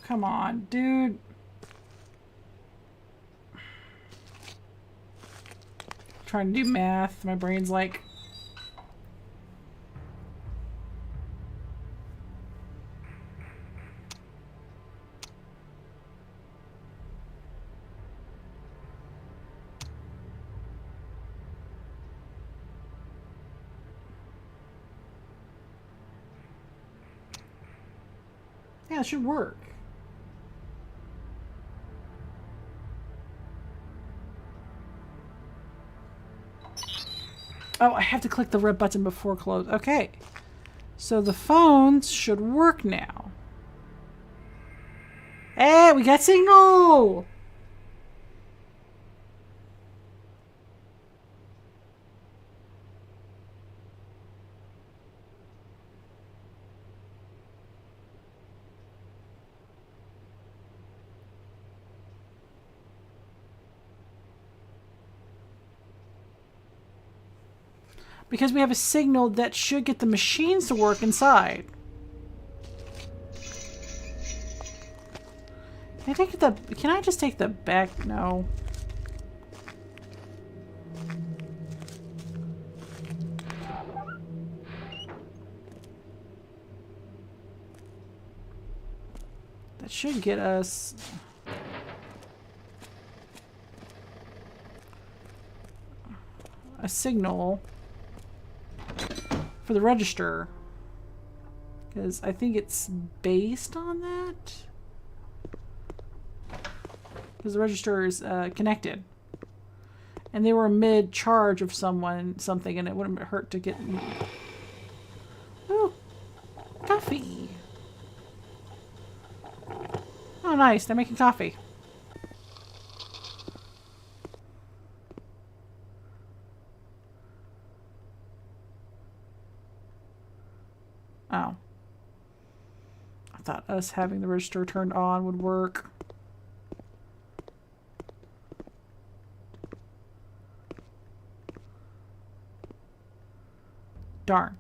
Come on, dude. Trying to do math. My brain's like... Yeah, it should work. Oh, I have to click the red button before close. Okay. So the phones should work now. Hey, we got signal! Because we have a signal that should get the machines to work inside. Can I just take the back? No. That should get us... a signal for the register. Because I think it's based on that. Because the register is connected. And they were mid-charge of something, and it wouldn't hurt to get... Ooh, coffee. Oh, nice. They're making coffee. Oh. I thought us having the register turned on would work. Darn.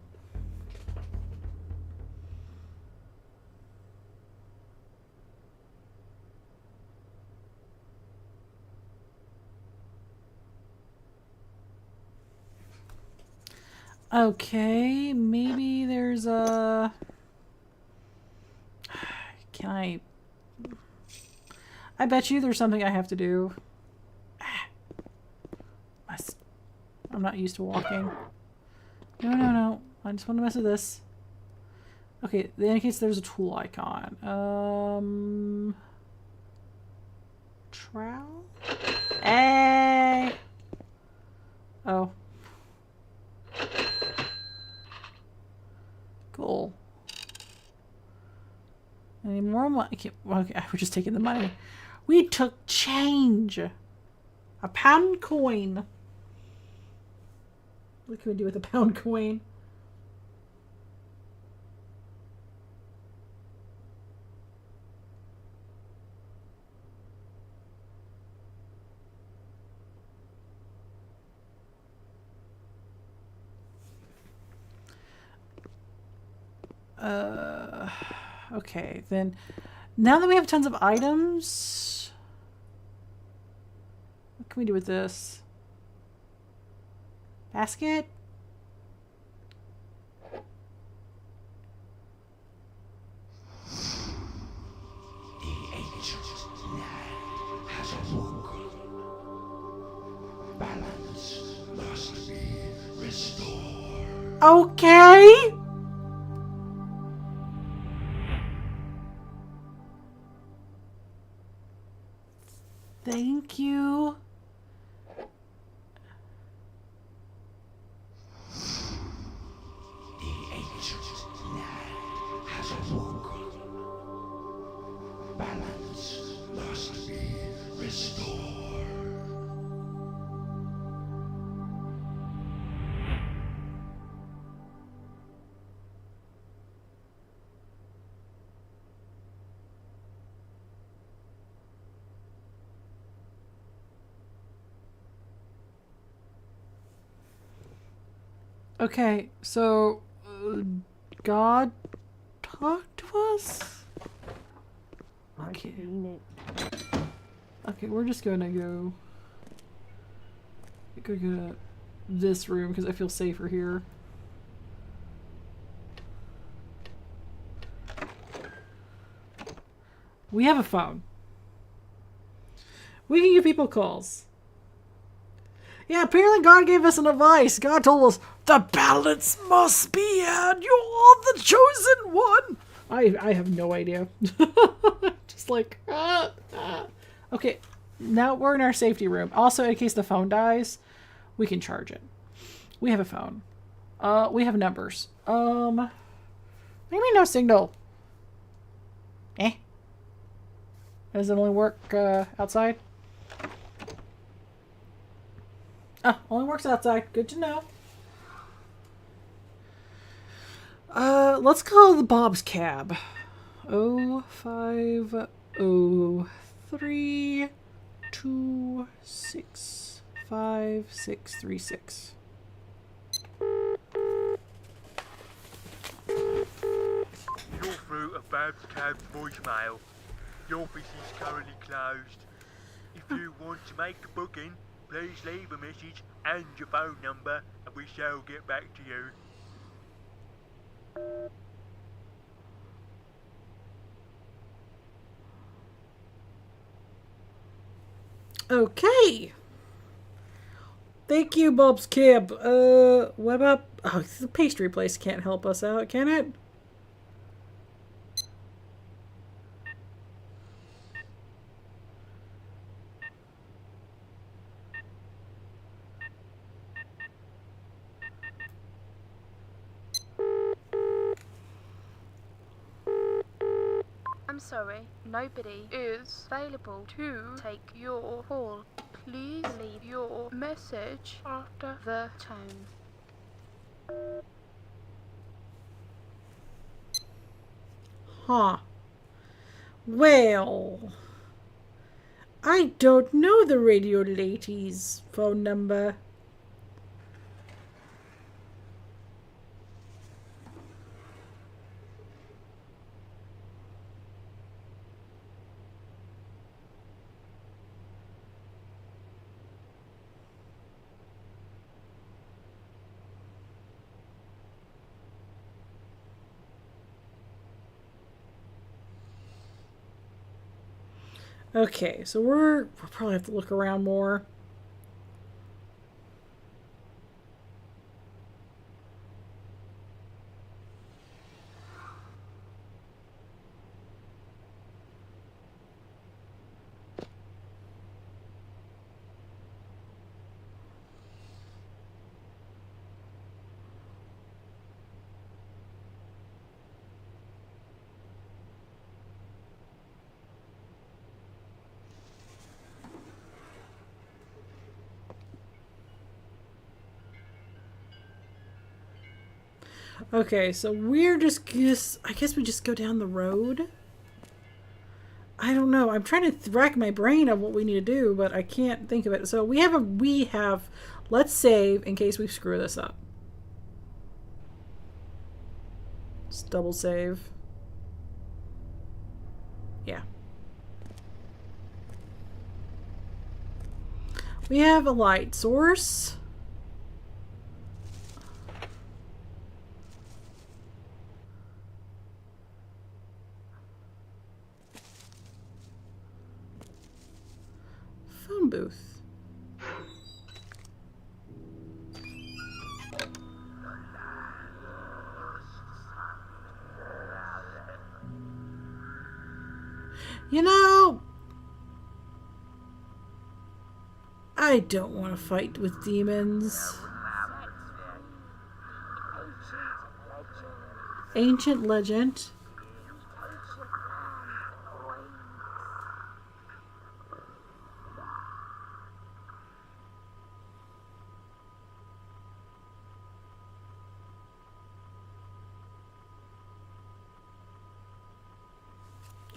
Okay, maybe there's a... Can I bet you there's something I have to do. I'm not used to walking. No. I just want to mess with this. Okay, that indicates there's a tool icon. Trowel? Hey! Oh. Cool. Any more money? Okay, we're just taking the money. We took change. A pound coin. What can we do with a pound coin? Okay, then now that we have tons of items, what can we do with this? Basket? The ancient land has awoken. Balance must be restored. Okay. Thank you. The ancient land has awoken. Balance must be restored. Okay, so God talked to us? Okay. Okay, we're just gonna go to this room because I feel safer here. We have a phone. We can give people calls. Yeah, apparently God gave us an advice. God told us, the balance must be had. You're the chosen one. I have no idea. Just like, Okay, now we're in our safety room. Also, in case the phone dies, we can charge it. We have a phone. We have numbers. Maybe no signal. Does it only work outside? Only works outside. Good to know. Let's call the Bob's cab. 0503265636. Babs Cab voicemail. The office is currently closed. If you want to make a booking, please leave a message and your phone number, and we shall get back to you. Okay. Thank you, Bob's Cab. What about... Oh, the pastry place can't help us out, can it? I'm sorry, nobody is available to take your call. Please leave your message after the tone. Huh. Well, I don't know the radio lady's phone number. Okay, so we'll probably have to look around more. Okay, so we're just I guess we just go down the road. I don't know. I'm trying to rack my brain of what we need to do, but I can't think of it. So we have, let's save in case we screw this up. Just double save. Yeah. We have a light source. Phone booth. You know, I don't want to fight with demons. Ancient legend.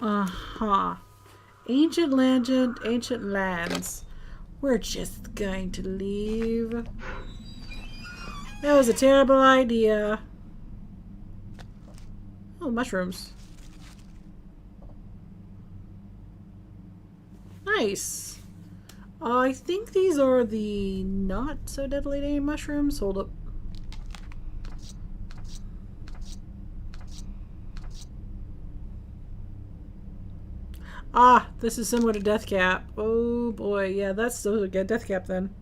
Uh-huh. Ancient legend, ancient lands. We're just going to leave. That was a terrible idea. Oh, mushrooms. Nice. I think these are the not so deadly mushrooms. Hold up. Ah, this is similar to Death Cap. Oh boy, yeah, that's so good. Death Cap then.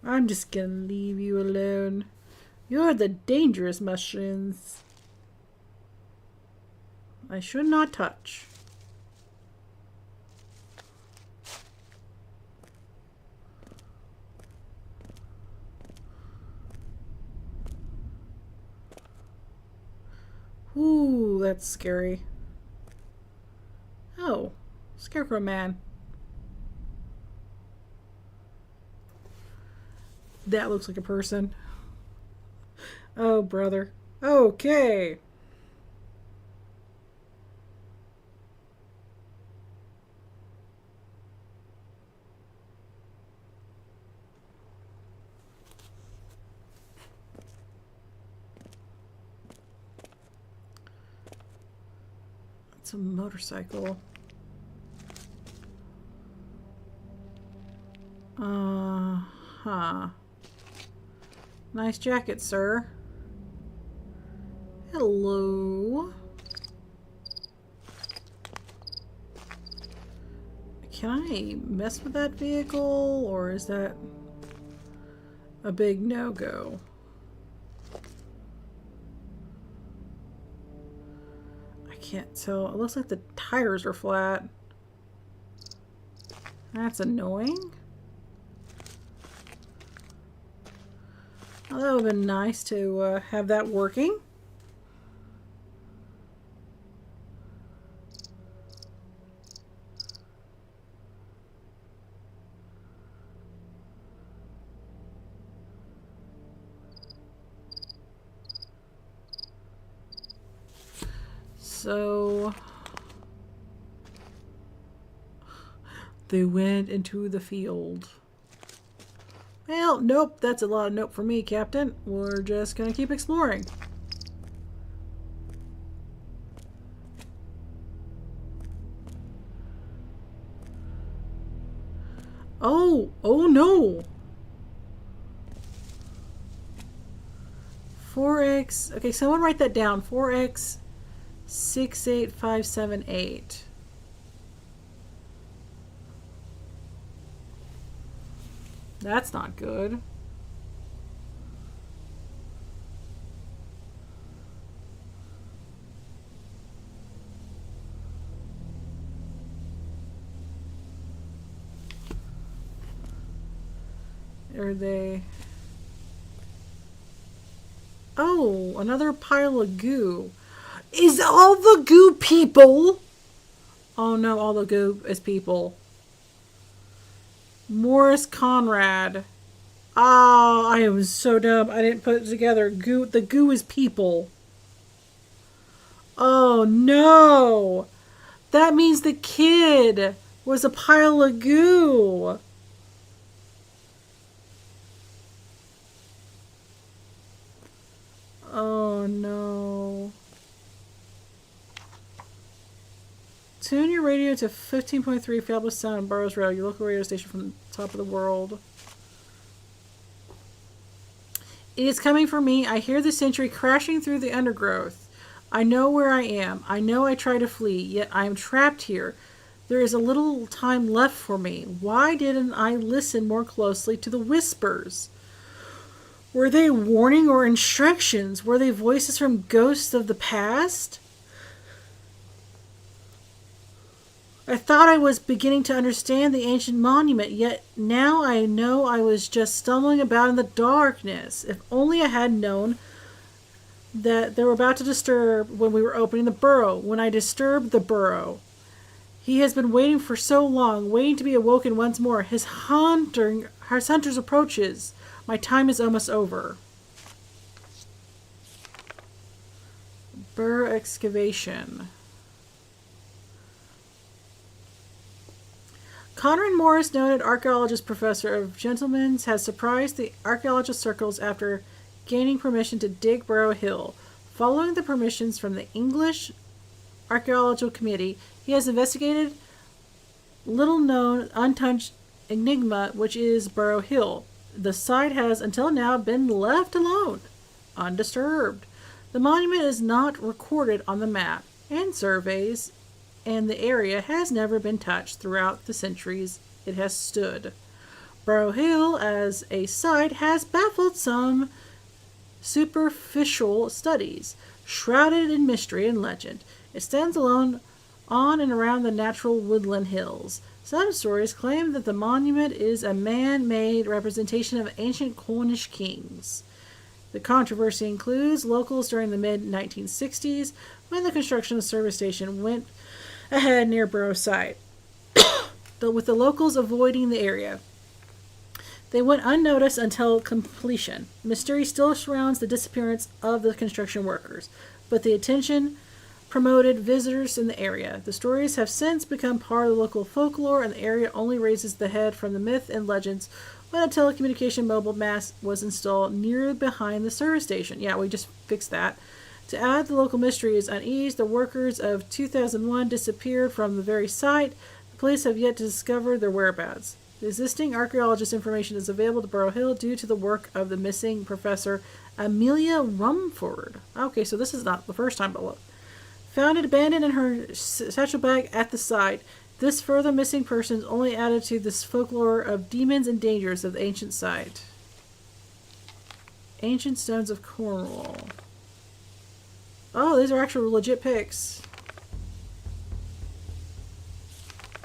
I'm just gonna leave you alone. You're the dangerous mushrooms. I should not touch. Ooh, that's scary. Oh, Scarecrow Man. That looks like a person. Oh, brother. Okay. It's a motorcycle. Huh. Nice jacket, sir. Hello. Can I mess with that vehicle, or is that a big no-go? I can't tell. It looks like the tires are flat. That's annoying. Oh, that would have been nice to have that working. So they went into the field. Well, nope, that's a lot of nope for me, Captain. We're just gonna keep exploring. Oh no! 4x, okay, someone write that down. 4x 68578. That's not good. Are they... Oh, another pile of goo. Is all the goo people? Oh no, all the goo is people. Morris Conrad. Ah, I am so dumb. I didn't put it together. Goo. The goo is people. Oh no. That means the kid was a pile of goo. Oh no. Tune your radio to 15.3 Fabulous Sound on Barrow's Radio, your local radio station from the top of the world. It is coming for me. I hear the sentry crashing through the undergrowth. I know where I am. I know I try to flee, yet I am trapped here. There is a little time left for me. Why didn't I listen more closely to the whispers? Were they warning or instructions? Were they voices from ghosts of the past? I thought I was beginning to understand the ancient monument, yet now I know I was just stumbling about in the darkness. If only I had known that they were about to disturb when we were opening the burrow, when I disturbed the burrow. He has been waiting for so long, waiting to be awoken once more. His hunter's approaches. My time is almost over. Burr excavation. Conrad Morris, noted archaeologist professor of Gentleman's, has surprised the archaeologist circles after gaining permission to dig Barrow Hill. Following the permissions from the English Archaeological Committee, he has investigated little-known, untouched enigma, which is Barrow Hill. The site has until now been left alone, undisturbed. The monument is not recorded on the map and surveys, and the area has never been touched throughout the centuries it has stood. Barrow Hill as a site has baffled some superficial studies, shrouded in mystery and legend. It stands alone on and around the natural woodland hills. Some stories claim that the monument is a man-made representation of ancient Cornish kings. The controversy includes locals during the mid-1960s when the construction of the service station went ahead near Barrow site, but with the locals avoiding the area. They went unnoticed until completion. Mystery still surrounds the disappearance of the construction workers, but the attention promoted visitors in the area. The stories have since become part of the local folklore, and the area only raises the head from the myth and legends when a telecommunication mobile mast was installed near behind the service station. Yeah, we just fixed that. To add the local mystery's unease, the workers of 2001 disappeared from the very site. The police have yet to discover their whereabouts. The existing archaeologist information is available to Barrow Hill due to the work of the missing Professor Amelia Rumford. Okay, so this is not the first time, but look. Found it abandoned in her satchel bag at the site. This further missing persons only added to this folklore of demons and dangers of the ancient site. Ancient Stones of Cornwall. Oh, these are actual legit pics.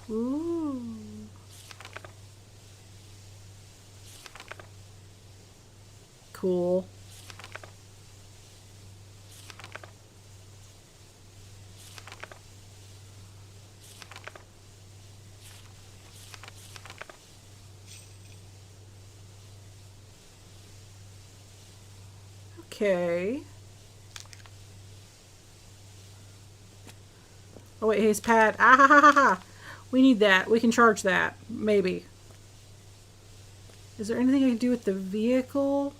Ooh. Cool. Okay. Oh wait, here's Pat. Ah ha ha ha ha. We need that. We can charge that. Maybe. Is there anything I can do with the vehicle?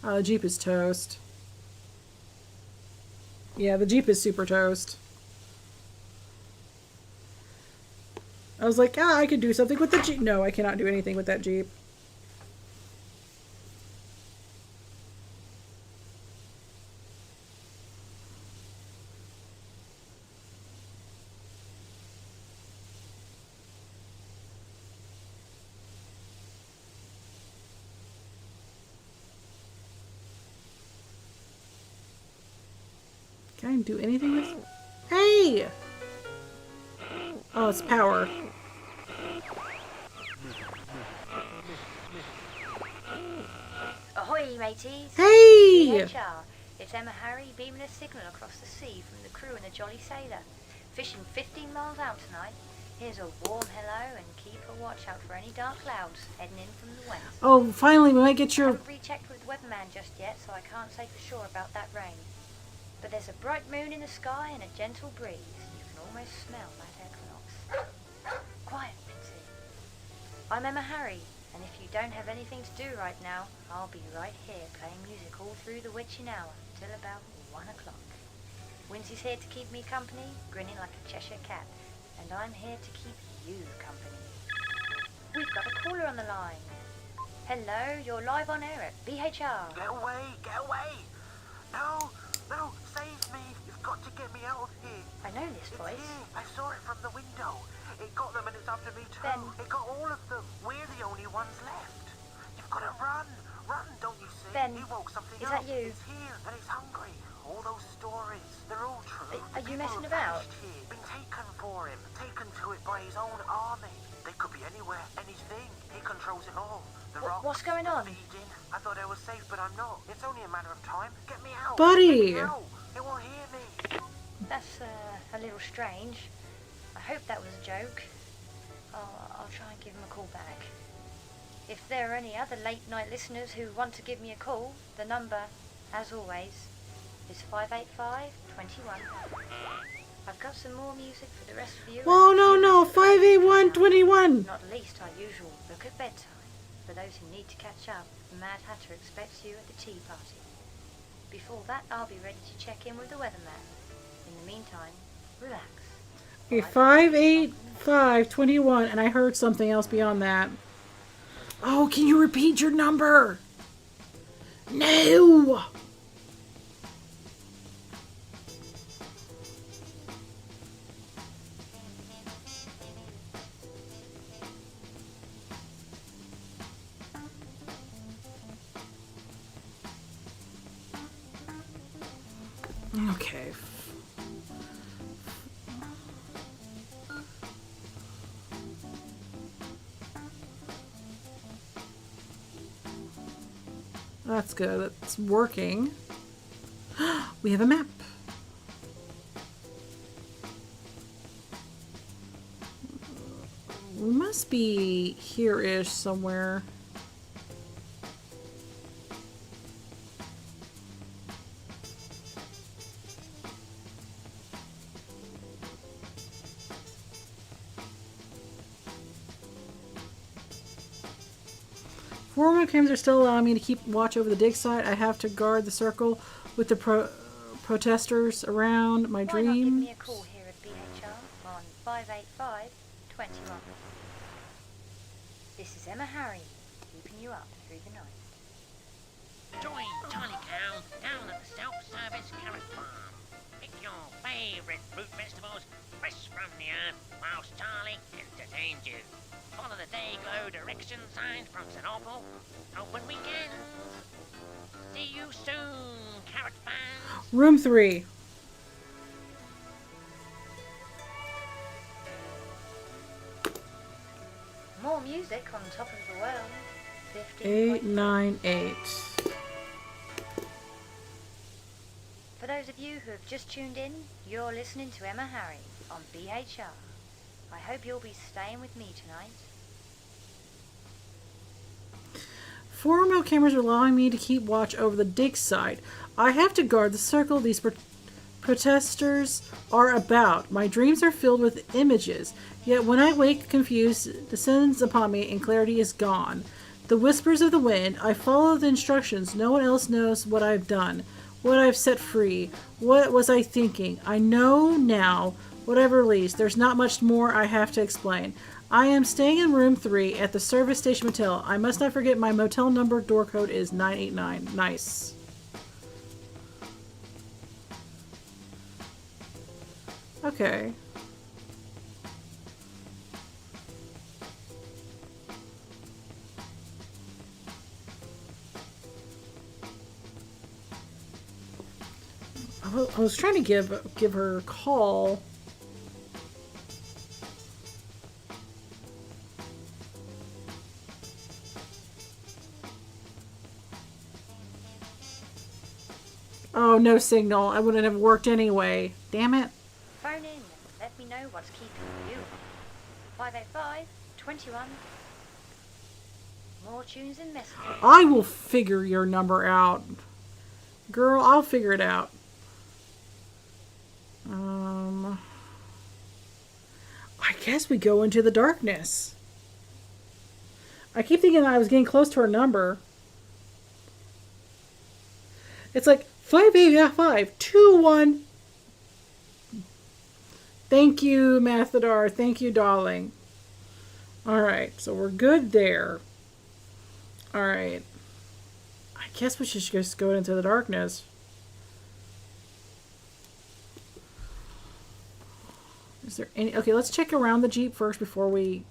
Oh, the Jeep is toast. Yeah, the Jeep is super toast. I was like, I could do something with the Jeep. No, I cannot do anything with that Jeep. Can I do anything with... Hey! Oh, it's power. Ahoy, mateys! Hey! BHR. It's Emma Harry beaming a signal across the sea from the crew and a Jolly Sailor. Fishing 15 miles out tonight. Here's a warm hello and keep a watch out for any dark clouds heading in from the west. Oh, finally, we might get your... I haven't rechecked with the weatherman just yet, so I can't say for sure about that rain. But there's a bright moon in the sky and a gentle breeze. You can almost smell that equinox. Quiet, Mincy. I'm Emma Harry, and if you don't have anything to do right now, I'll be right here playing music all through the witching hour till about 1 o'clock. Wincy's here to keep me company, grinning like a Cheshire cat, and I'm here to keep you company. We've got a caller on the line. Hello, you're live on air at BHR. Get away! Get away! No! No! Save me! You've got to get me out of here! I know this voice. It's here! I saw it from the window! It got them and it's after me too! Ben. It got all of them! We're the only ones left! You've got to run! Run, don't you see? Ben, He woke something is up! that you? It's here and it's hungry! All those stories, they're all true. Are you People messing have about? vanished Here, been taken for him, taken to it by his own army. They could be anywhere, anything. He controls it all. The rocks, What's going on? the feeding. I thought I was safe, but I'm not. It's only a matter of time. Get me out. Buddy! Get me out. It won't hear me. That's a little strange. I hope that was a joke. I'll try and give him a call back. If there are any other late night listeners who want to give me a call, the number, as always, is 585-21. I've got some more music for the rest of you. Oh, no, 58121. Not least our usual book at bedtime. For those who need to catch up, the Mad Hatter expects you at the tea party. Before that, I'll be ready to check in with the weatherman. In the meantime, relax. Okay, 58521, and I heard something else beyond that. Oh, can you repeat your number? No! Okay. That's good. It's working. We have a map. We must be here-ish somewhere. 4 remote cameras are still allowing me to keep watch over the dig site. I have to guard the circle with the protesters around my Why dreams. not give me a call here at BHR on 585-21. This is Emma Harry, keeping you up through the night. Join Tiny Cow down at the self-service carrot farm. Pick your favourite fruit vegetables fresh from the earth whilst Charlie entertains you. Follow the day glow direction signs from St. Awful. Open weekend. See you soon, carrot fans. Room 3. More music on top of the world. 898. For those of you who have just tuned in, you're listening to Emma Harry on BHR. I hope you'll be staying with me tonight. 4 remote cameras are allowing me to keep watch over the dig site. I have to guard the circle these protesters are about. My dreams are filled with images, yet when I wake confused descends upon me and clarity is gone. The whispers of the wind, I follow the instructions. No one else knows what I've done, what I've set free. What was I thinking? I know now what I've released. There's not much more I have to explain. I am staying in room 3 at the service station motel. I must not forget my motel number door code is 989. Nice. Okay. I was trying to give her a call. Oh, no signal. I wouldn't have worked anyway. Damn it. Phone in and let me know what's keeping you up. 585-21. More tunes and messages. I will figure your number out. Girl, I'll figure it out. I guess we go into the darkness. I keep thinking I was getting close to her number. It's like 585-21. Thank you, Mathadar. Thank you, darling. Alright, so we're good there. Alright. I guess we should just go into the darkness. Is there any... Okay, let's check around the Jeep first before we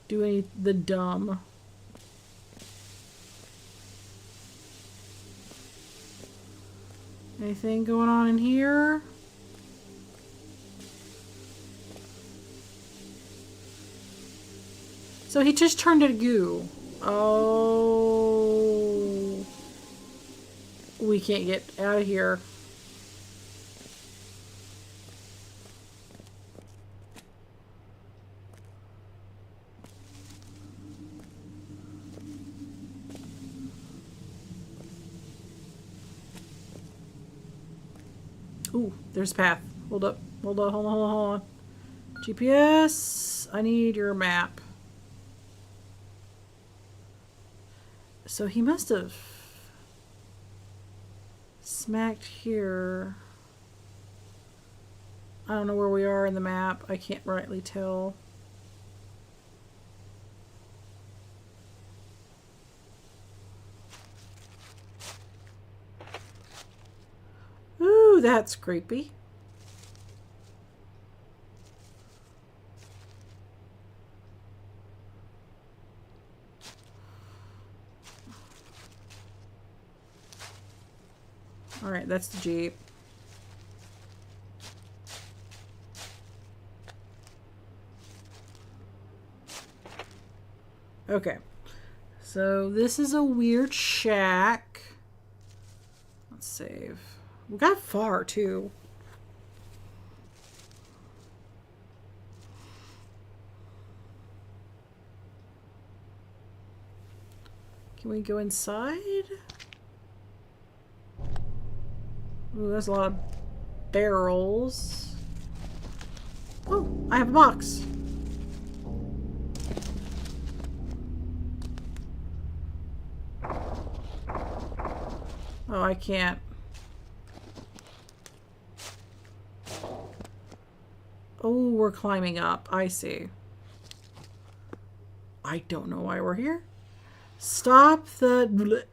do the dumb. Anything going on in here? So he just turned to goo. Oh. We can't get out of here. Ooh, there's a path. Hold up. Hold on, hold on, hold on, hold on. GPS. I need your map. So he must have smacked here. I don't know where we are in the map. I can't rightly tell. Ooh, that's creepy. Alright, that's the Jeep. Okay. So this is a weird shack. Let's save. We got far too. Can we go inside? Ooh, there's a lot of barrels. Oh, I have a box. Oh, I can't. Oh, we're climbing up. I see. I don't know why we're here. Stop the...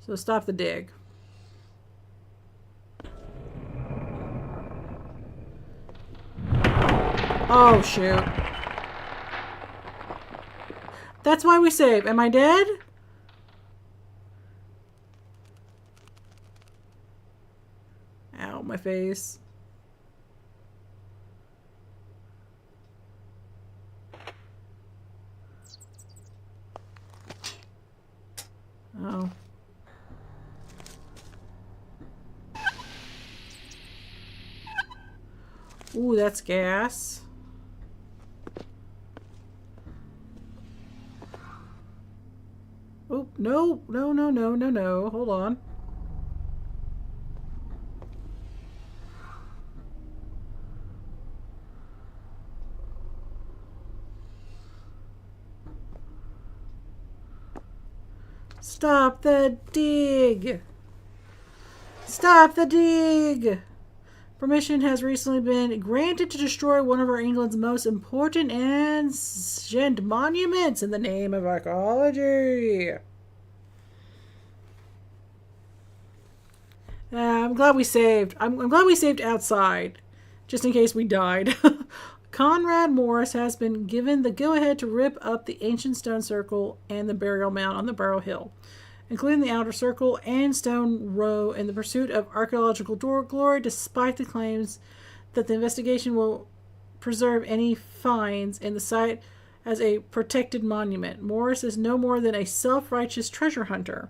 So stop the dig. Oh, shoot. That's why we save. Am I dead? Ow, my face. Oh. Ooh, that's gas. Oh, no, no, no, no, no, no. Hold on. Stop the dig! Stop the dig! Permission has recently been granted to destroy one of our England's most important ancient monuments in the name of archaeology. I'm glad we saved. I'm glad we saved outside, just in case we died. Conrad Morris has been given the go-ahead to rip up the ancient stone circle and the burial mound on the Barrow Hill, including the outer circle and stone row, in the pursuit of archaeological glory, despite the claims that the investigation will preserve any finds in the site as a protected monument. Morris is no more than a self-righteous treasure hunter.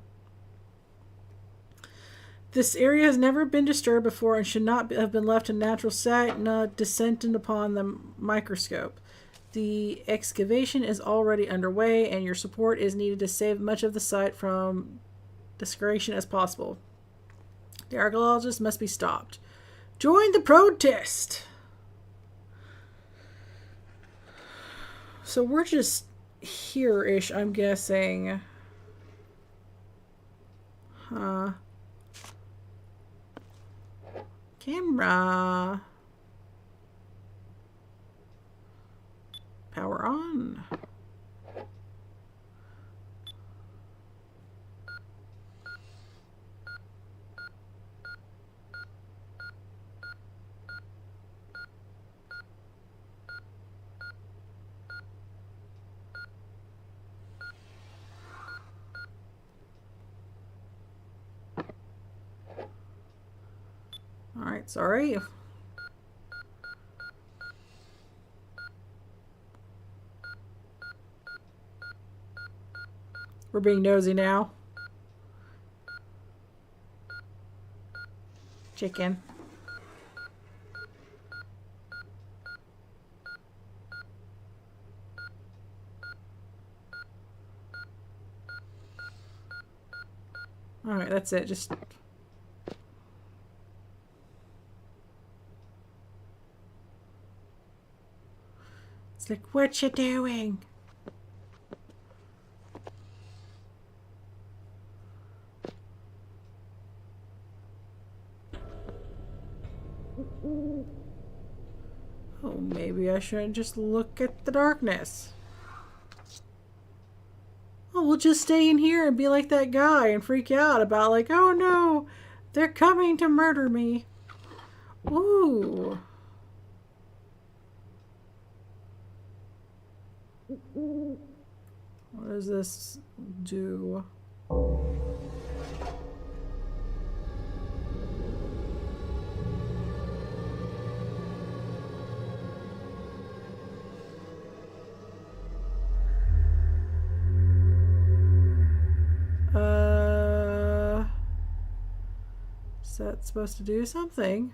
This area has never been disturbed before and should not have been left in natural state, not descended upon the microscope. The excavation is already underway, and your support is needed to save much of the site from desecration as possible. The archaeologists must be stopped. Join the protest! So we're just here-ish, I'm guessing. Huh. Camera. Power on. Alright, sorry. We're being nosy now. Chicken. Alright, that's it. Just... It's like, what you doing? Oh, maybe I shouldn't just look at the darkness. Oh, we'll just stay in here and be like that guy and freak out about, like, oh no, they're coming to murder me. Ooh. What does this do? Is that supposed to do something?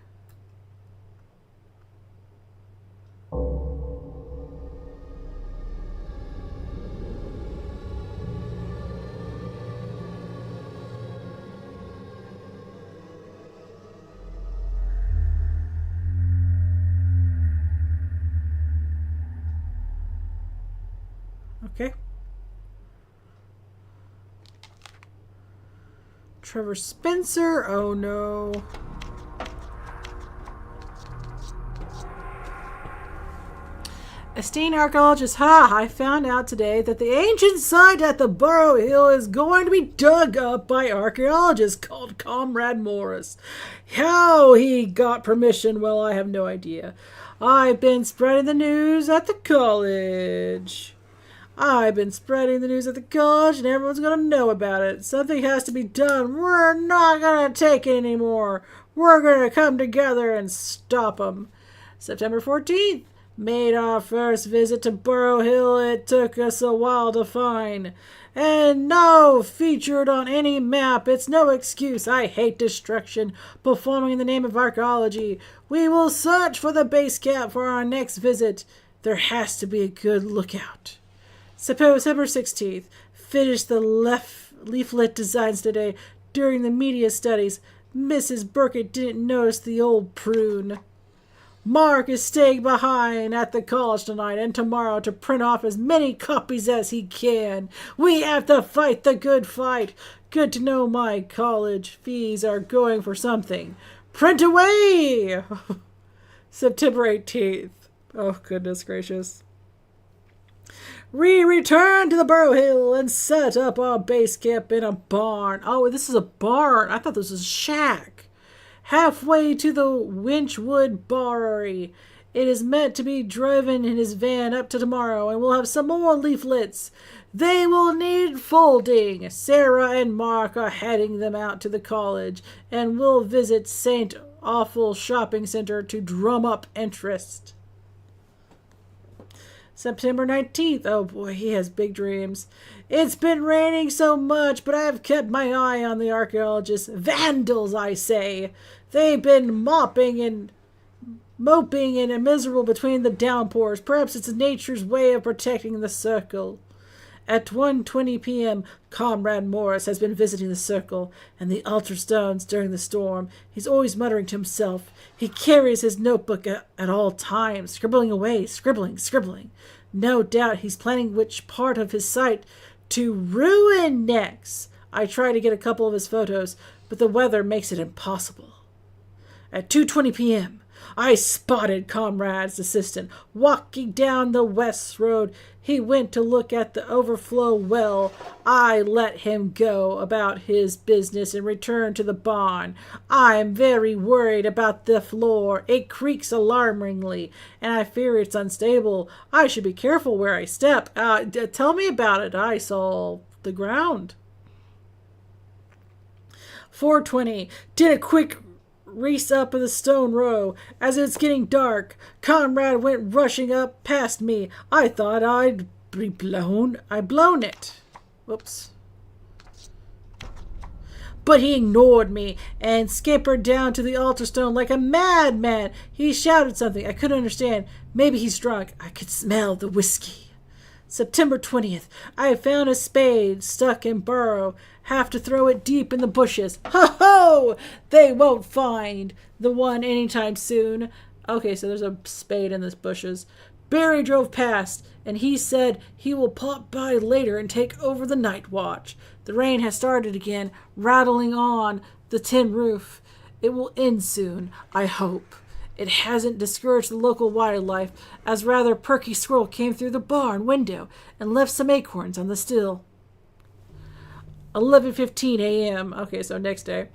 Okay. Trevor Spencer. Oh no. Esteemed archaeologist, I found out today that the ancient site at the Barrow Hill is going to be dug up by archaeologists called Comrade Morris. How he got permission, well, I have no idea. I've been spreading the news at the college. And everyone's going to know about it. Something has to be done. We're not going to take it anymore. We're going to come together and stop them. September 14th. Made our first visit to Barrow Hill. It took us a while to find. And no featured on any map. It's no excuse. I hate destruction. Performing in the name of archaeology. We will search for the base camp for our next visit. There has to be a good lookout. September 16th. Finished the leaflet designs today. During the media studies, Mrs. Burkett didn't notice the old prune. Mark is staying behind at the college tonight and tomorrow to print off as many copies as he can. We have to fight the good fight. Good to know my college fees are going for something. Print away! September 18th. Oh, goodness gracious. We return to the Barrow Hill and set up our base camp in a barn. Oh, this is a barn. I thought this was a shack. Halfway to the Winchwood Barrow. It is meant to be driven in his van up to tomorrow, and we'll have some more leaflets. They will need folding. Sarah and Mark are heading them out to the college, and we'll visit St. Awful Shopping Center to drum up interest. September 19th. Oh boy, he has big dreams. It's been raining so much, but I have kept my eye on the archaeologists. Vandals, I say. They've been moping and miserable between the downpours. Perhaps it's nature's way of protecting the circle. At 1:20 p.m., Comrade Morris has been visiting the circle and the altar stones during the storm. He's always muttering to himself. He carries his notebook at all times, scribbling away, scribbling. No doubt he's planning which part of his site to ruin next. I try to get a couple of his photos, but the weather makes it impossible. At 2:20 p.m., I spotted Comrade's assistant walking down the west road. He went to look at the overflow well. I let him go about his business and returned to the barn. I'm very worried about the floor. It creaks alarmingly, and I fear it's unstable. I should be careful where I step. Tell me about it. I saw the ground. 4:20. Did a quick race up the stone row. As it's getting dark, Conrad went rushing up past me. I thought I'd be blown. I'd blown it. Whoops. But he ignored me and scampered down to the altar stone like a madman. He shouted something. I couldn't understand. Maybe he's drunk. I could smell the whiskey. September 20th. I found a spade stuck in burrow. Have to throw it deep in the bushes. Ho-ho! They won't find the one anytime soon. Okay, so there's a spade in the bushes. Barry drove past, and he said he will pop by later and take over the night watch. The rain has started again, rattling on the tin roof. It will end soon, I hope. It hasn't discouraged the local wildlife, as rather perky squirrel came through the barn window and left some acorns on the sill. 11:15 a.m. Okay, so next day.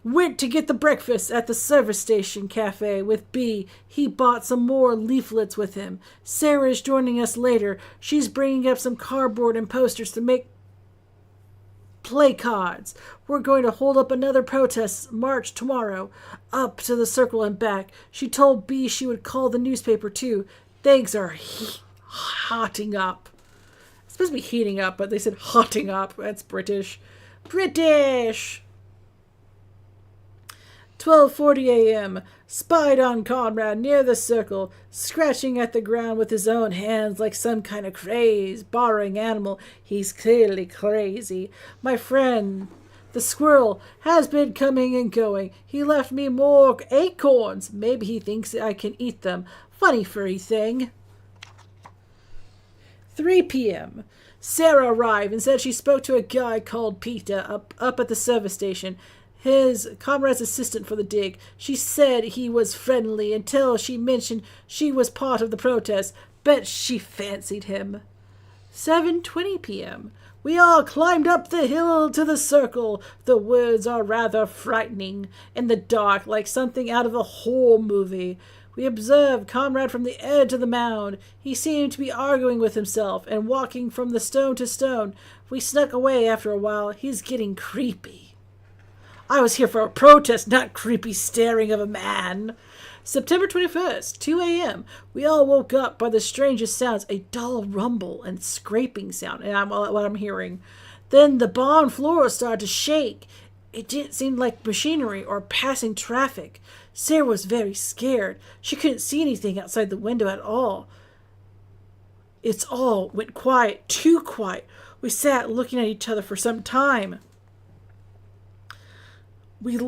Went to get the breakfast at the service station cafe with B. He bought some more leaflets with him. Sarah's joining us later. She's bringing up some cardboard and posters to make play cards. We're going to hold up another protest march tomorrow, up to the circle and back. She told B she would call the newspaper too. Things are hotting up. It's supposed to be heating up, but they said hotting up. That's British. 12:40 a.m. Spied on Conrad near the circle, scratching at the ground with his own hands like some kind of crazed, borrowing animal. He's clearly crazy. My friend, the squirrel, has been coming and going. He left me more acorns. Maybe he thinks I can eat them. Funny furry thing. 3 p.m. Sarah arrived and said she spoke to a guy called Peter up at the service station, his comrade's assistant for the dig. She said he was friendly until she mentioned she was part of the protest. Bet she fancied him. 7:20 p.m. We all climbed up the hill to the circle. The woods are rather frightening in the dark, like something out of a horror movie. We observed Comrade from the edge of the mound. He seemed to be arguing with himself and walking from the stone to stone. We snuck away after a while. He's getting creepy. I was here for a protest, not creepy staring of a man. September 21st, 2 a.m. We all woke up by the strangest sounds, a dull rumble and scraping sound, and what I'm hearing. Then the barn floor started to shake. It didn't seem like machinery or passing traffic. Sarah was very scared. She couldn't see anything outside the window at all. It's all went quiet, too quiet. We sat looking at each other for some time. We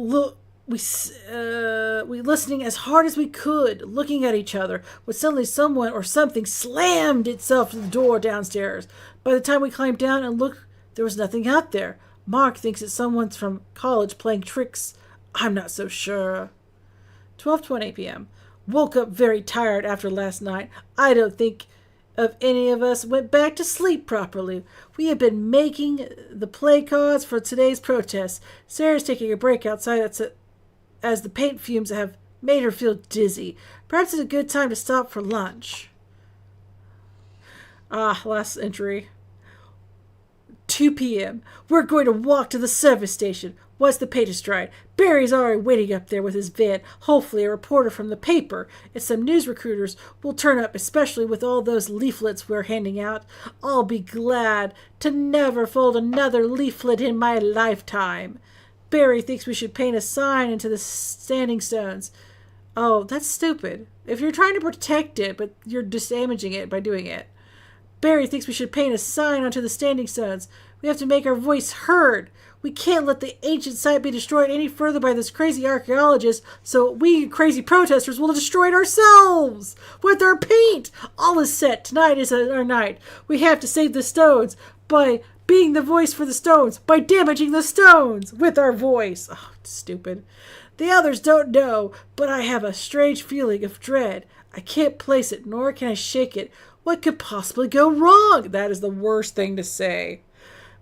listening as hard as we could, looking at each other, when suddenly someone or something slammed itself to the door downstairs. By the time we climbed down and looked, there was nothing out there. Mark thinks it's someone from college playing tricks. I'm not so sure. 12:20 p.m. Woke up very tired after last night. I don't think of any of us went back to sleep properly. We have been making the play cards for today's protest. Sarah's taking a break outside as the paint fumes have made her feel dizzy. Perhaps it's a good time to stop for lunch. Last entry. 2 p.m. We're going to walk to the service station. Once the paint is dried, Barry's already waiting up there with his van. Hopefully a reporter from the paper and some news recruiters will turn up, especially with all those leaflets we're handing out. I'll be glad to never fold another leaflet in my lifetime. Barry thinks we should paint a sign into the standing stones. Oh, that's stupid. If you're trying to protect it, but you're damaging it by doing it. Barry thinks we should paint a sign onto the standing stones. We have to make our voice heard. We can't let the ancient site be destroyed any further by this crazy archaeologist, so we crazy protesters will destroy it ourselves with our paint. All is set. Tonight is our night. We have to save the stones by being the voice for the stones, by damaging the stones with our voice. Oh, stupid. The others don't know, but I have a strange feeling of dread. I can't place it, nor can I shake it. What could possibly go wrong? That is the worst thing to say.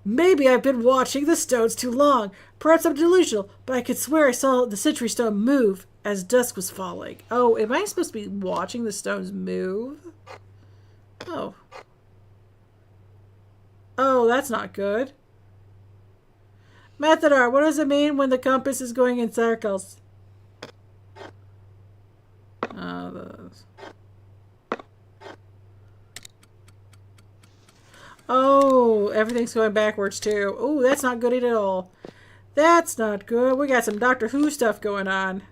Maybe I've been watching the stones too long. Perhaps I'm delusional, but I could swear I saw the sentry stone move as dusk was falling. Oh, am I supposed to be watching the stones move? Oh. Oh, that's not good. Methodar, what does it mean when the compass is going in circles? Oh, everything's going backwards too. Oh, that's not good at all. That's not good. We got some Doctor Who stuff going on.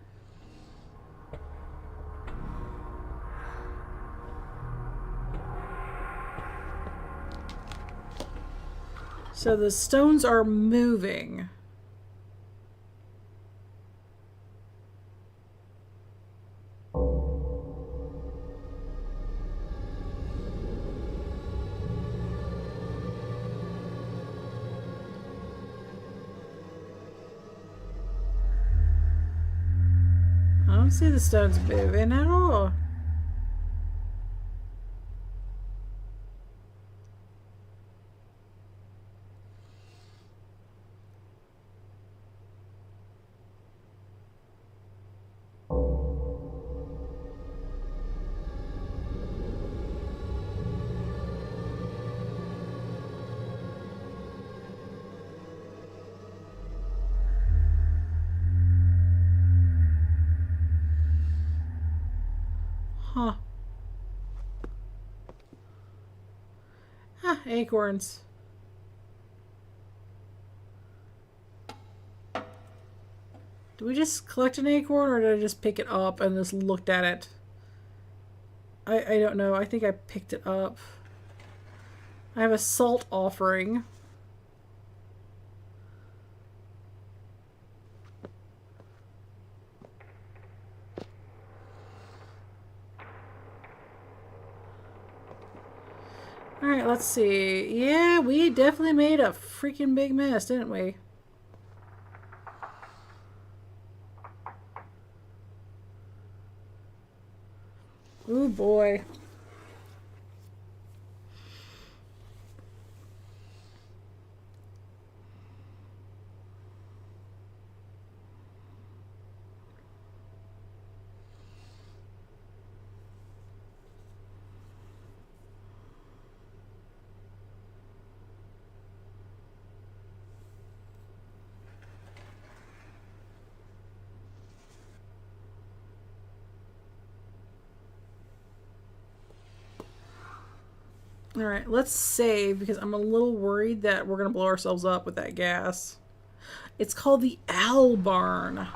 So the stones are moving. I don't see the stones moving at all. Huh. Ah, acorns. Do we just collect an acorn, or did I just pick it up and just looked at it? I don't know. I think I picked it up. I have a salt offering. Alright, let's see. Yeah, we definitely made a freaking big mess, didn't we? Ooh, boy. Alright, let's save because I'm a little worried that we're going to blow ourselves up with that gas. It's called the Owl Barn.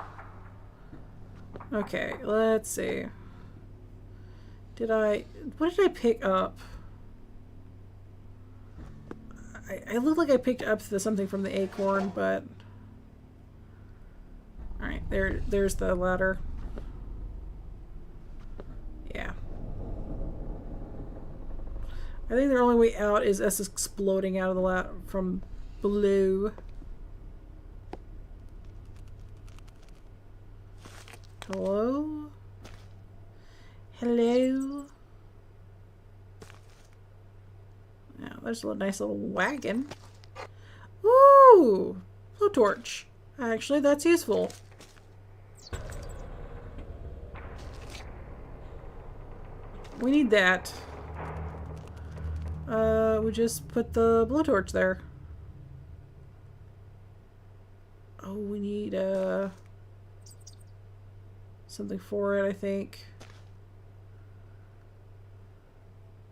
Okay, let's see. What did I pick up? I look like I picked up something from the acorn, but... Alright, there's the ladder. Yeah. I think their only way out is us exploding out of the ladder from below. Hello? Hello? Yeah, there's a nice little wagon. Ooh! Blowtorch. Actually, that's useful. We need that. We just put the blowtorch there. Oh, we need, something for it, I think.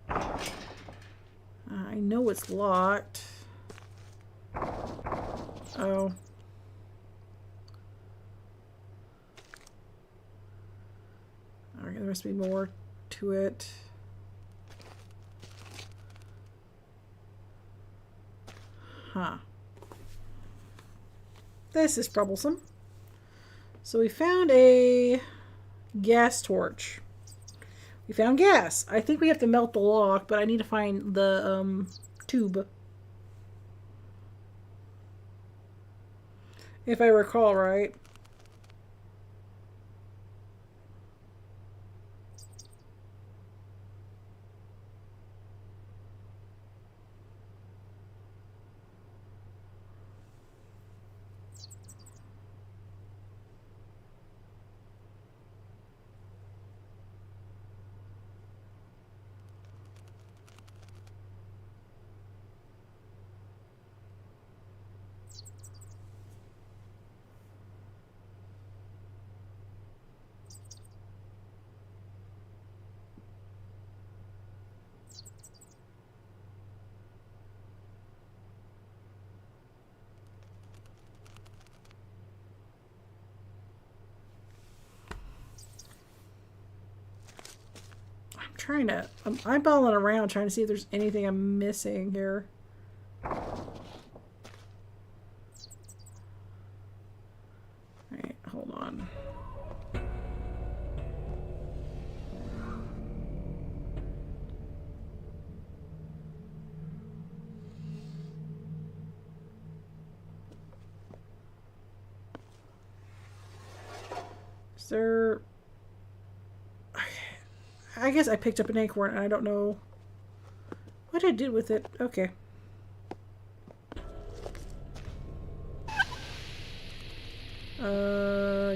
I know it's locked. Oh. Alright, there must be more to it. Huh. This is troublesome. So we found a gas torch. We found gas. I think we have to melt the lock, but I need to find the tube. If I recall right. I'm eyeballing around trying to see if there's anything I'm missing here. Alright, hold on. Is there... I guess I picked up an acorn and I don't know what I did with it. Okay.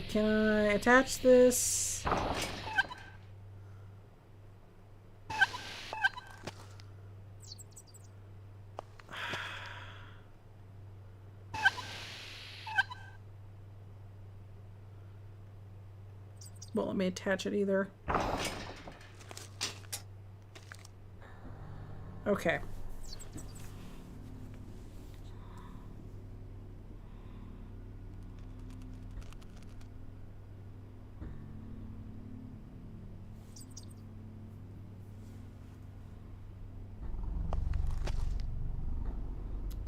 Can I attach this? Won't let me attach it either. Okay.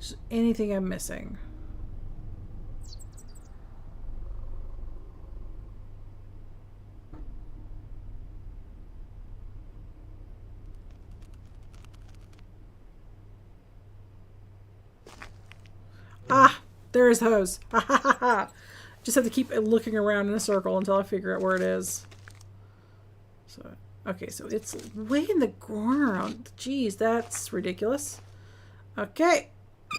Is anything I'm missing? There is the hose. Ha ha ha ha. Just have to keep looking around in a circle until I figure out where it is. So, okay, so it's way in the ground. Jeez, that's ridiculous. Okay.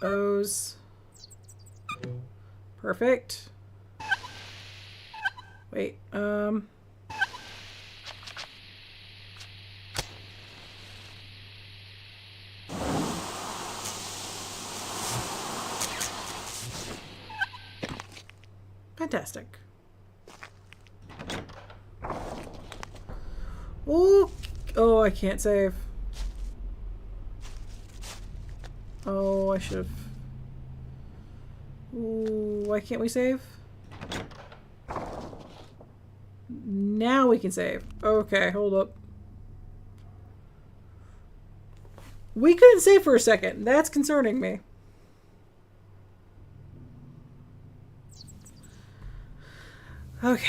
Hose. Perfect. Wait, fantastic. Oh, oh, I can't save. Oh, I should have. Ooh, why can't we save? Now we can save. Okay, hold up. We couldn't save for a second. That's concerning me. Okay.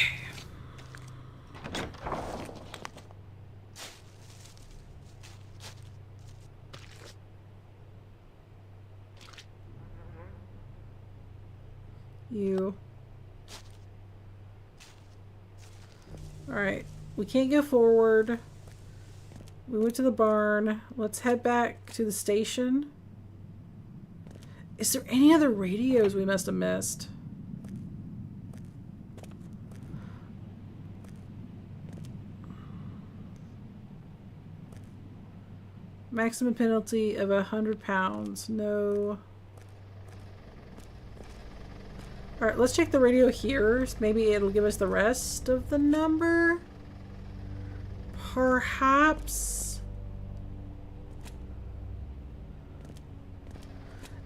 You. Alright. We can't go forward. We went to the barn. Let's head back to the station. Is there any other radios we must have missed? Maximum penalty of 100 pounds. No. Alright, let's check the radio here. Maybe it'll give us the rest of the number. Perhaps.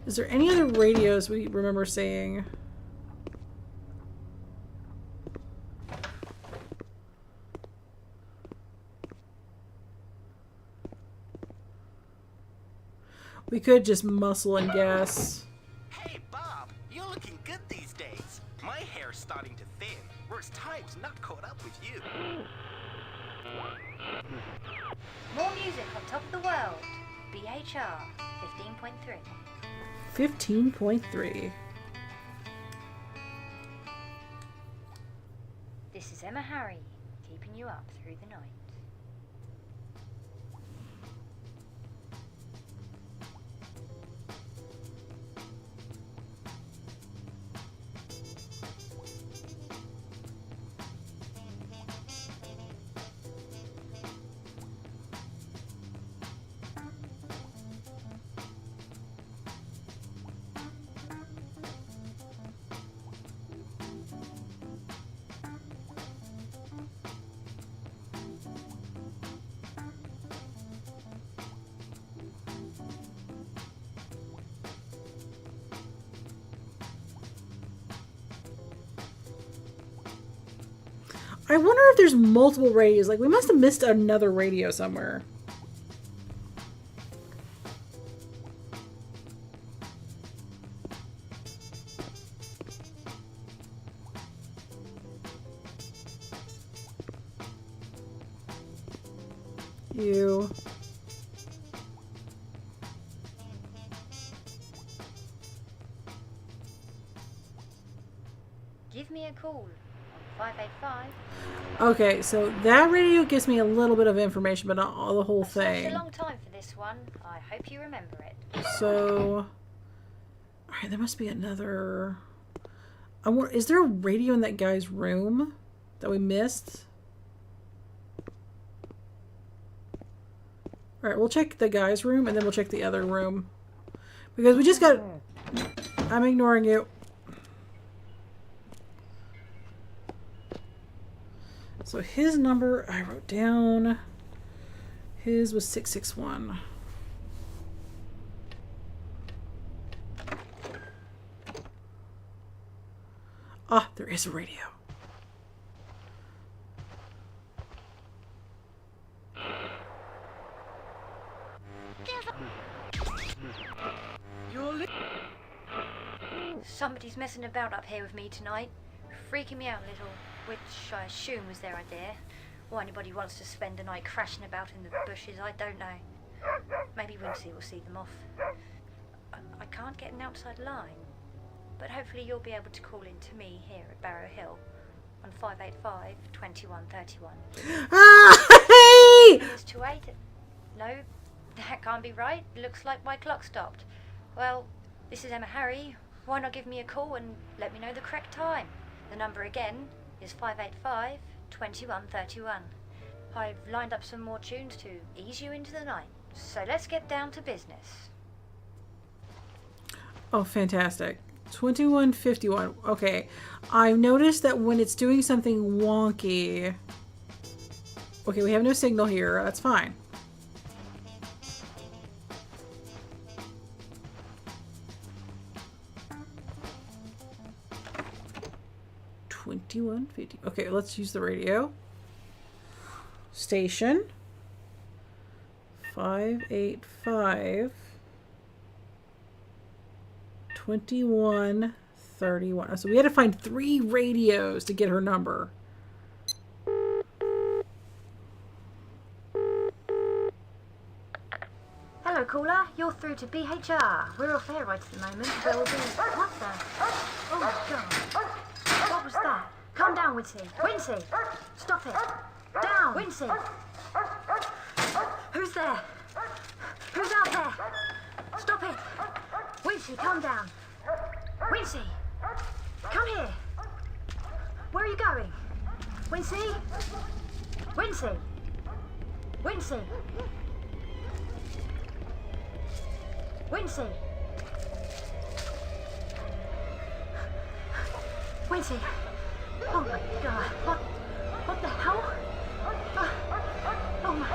Is there any other radios we remember seeing? We could just muscle and guess. Hey, Bob, you're looking good these days. My hair's starting to thin, whereas time's not caught up with you. More music on top of the world. BHR 15.3. 15.3. This is Emma Harry, keeping you up through the night. I wonder if there's multiple radios. Like, we must have missed another radio somewhere. You. Give me a call on 585. Okay, so that radio gives me a little bit of information, but not all the whole I've searched thing. a long time for this one. I hope you remember it. So, alright, there must be another. Is there a radio in that guy's room that we missed? Alright, we'll check the guy's room and then we'll check the other room. Because we just got. I'm ignoring you. So his number I wrote down. His was 661. Ah, there is a radio. Somebody's messing about up here with me tonight. Freaking me out a little, which I assume was their idea. Or anybody wants to spend a night crashing about in the bushes, I don't know. Maybe Wincy will see them off. I can't get an outside line. but hopefully you'll be able to call in to me here at Barrow Hill on 585-2131. Ah, hey! Minutes to 8. No, that can't be right. Looks like my clock stopped. Well, this is Emma Harry. Why not give me a call and let me know the correct time? The number again is 585-2131. I've lined up some more tunes to ease you into the night. So let's get down to business. Oh, fantastic. 2151. Okay. I've noticed that when it's doing something wonky... Okay, we have no signal here. That's fine. Okay, let's use the radio. Station 585 2131. So we had to find 3 radios to get her number. Hello, caller. You're through to BHR. We're off air right at the moment, but we'll be... What the? Oh, God. What was that? Calm down, Wincy. Wincy! Stop it. Down! Wincy! Who's there? Who's out there? Stop it! Wincy, calm down. Wincy! Come here! Where are you going? Wincy? Wincy! Wincy! Wincy! Wincy! Oh my God! What the hell? Oh my!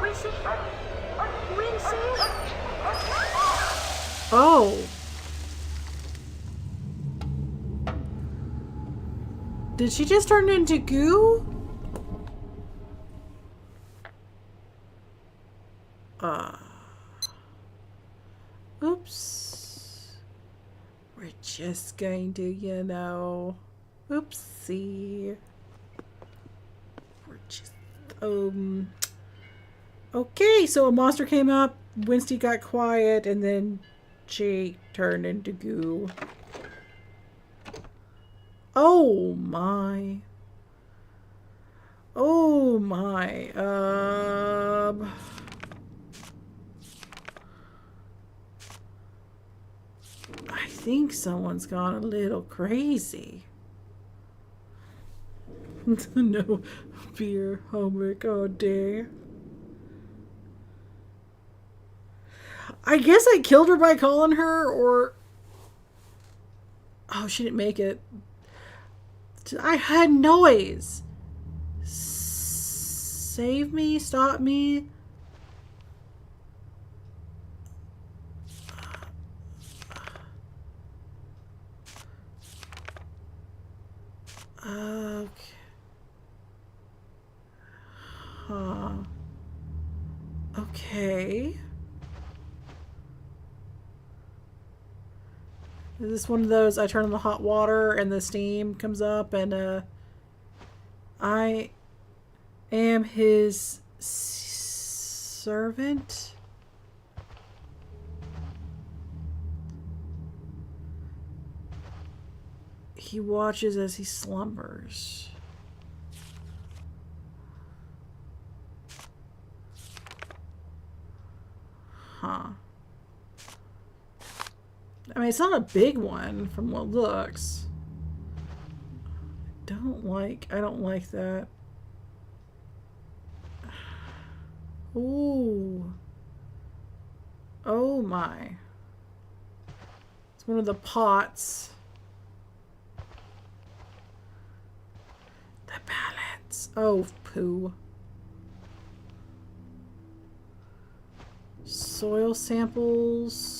Wincy! Wincy! Oh! Did she just turn into goo? Oops. We're just going to, you know... Oopsie. We're just... Okay, so a monster came up, Winsty got quiet, and then she turned into goo. Oh my. Oh my. I think someone's gone a little crazy. No beer homework all day. I guess I killed her by calling her, or... Oh, she didn't make it. I had noise. Save me, stop me. Okay. Okay. Is this one of those, I turn on the hot water and the steam comes up and I am his servant? He watches as he slumbers. Huh. I mean, it's not a big one from what looks. I don't like that. Ooh. Oh my. It's one of the pots. The balance. Oh, poo. Soil samples.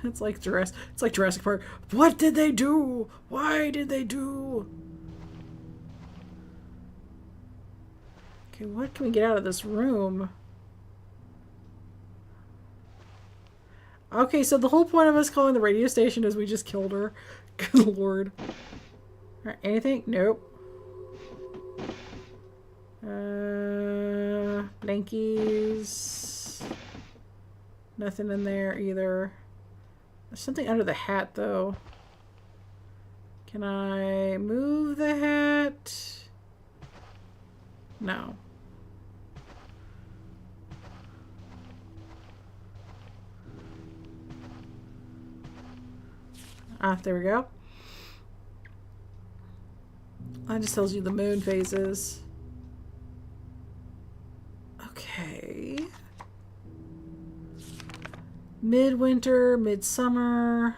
It's like Jurassic Park. What did they do? Why did they do? Okay, what can we get out of this room? Okay, so the whole point of us calling the radio station is we just killed her. Good lord. Alright, anything? Nope. Hankies. Nothing in there either. There's something under the hat, though. Can I move the hat? No. Ah, there we go. That just tells you the moon phases. Okay. Midwinter, midsummer.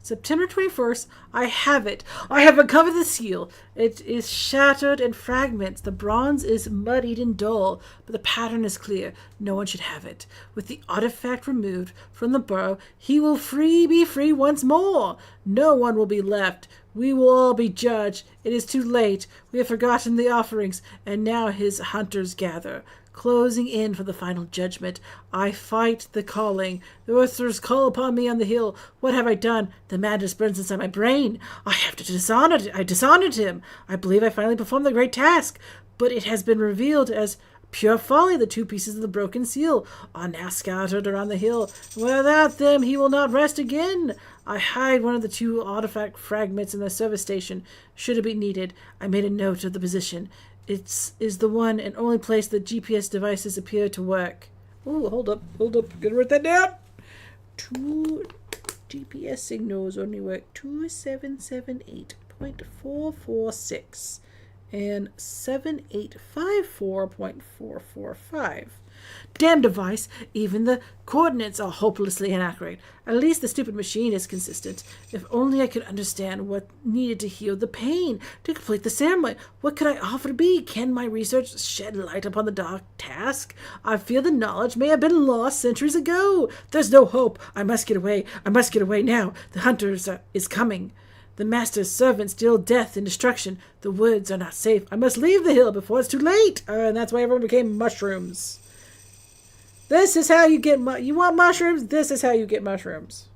September 21st. I have it. I have uncovered the seal. It is shattered in fragments. The bronze is muddied and dull, but the pattern is clear. No one should have it. With the artifact removed from the burrow, he will be free once more. No one will be left. We will all be judged. It is too late. We have forgotten the offerings, and now his hunters gather. Closing in for the final judgment, I fight the calling. The Earthers call upon me on the hill. What have I done? The madness burns inside my brain. I have to dishonor. I dishonored him. I believe I finally performed the great task, but it has been revealed as pure folly. The 2 pieces of the broken seal are now scattered around the hill. Without them, he will not rest again. I hide one of the 2 artifact fragments in the service station, should it be needed. I made a note of the position. It is the one and only place that GPS devices appear to work. Oh, hold up. Gonna write that down. 2 GPS signals only work 2778.446 and 7854.445. Damn device, even the coordinates are hopelessly inaccurate. At least the stupid machine is consistent. If only I could understand what needed to heal the pain, to complete the ceremony. What could I offer to be? Can my research shed light upon the dark task? I fear the knowledge may have been lost centuries ago. There's no hope. I must get away. I must get away now. The hunter is coming. The master's servants deal death and destruction. The woods are not safe. I must leave the hill before it's too late. And that's why everyone became mushrooms. This is how you get you want mushrooms? This is how you get mushrooms.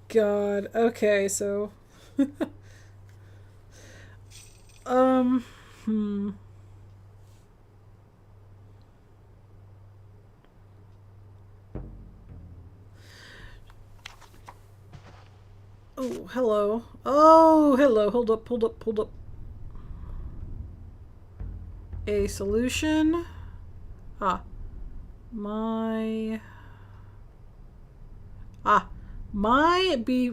God. Okay, so Oh, hello. Oh, hello. Hold up. A solution. My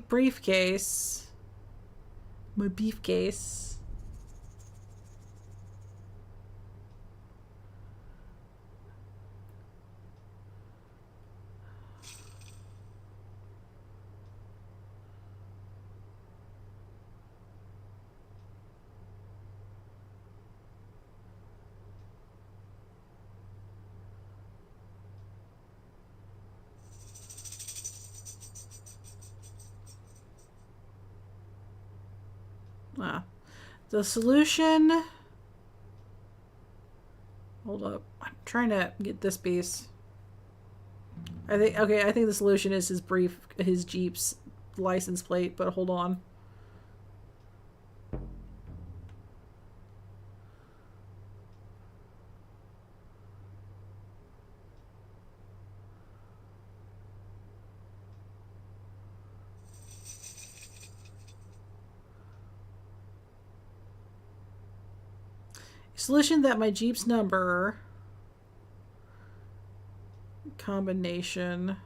briefcase. My briefcase. The solution. Hold up. I'm trying to get this piece. I think the solution is his Jeep's license plate, but hold on. Solution that my Jeep's number combination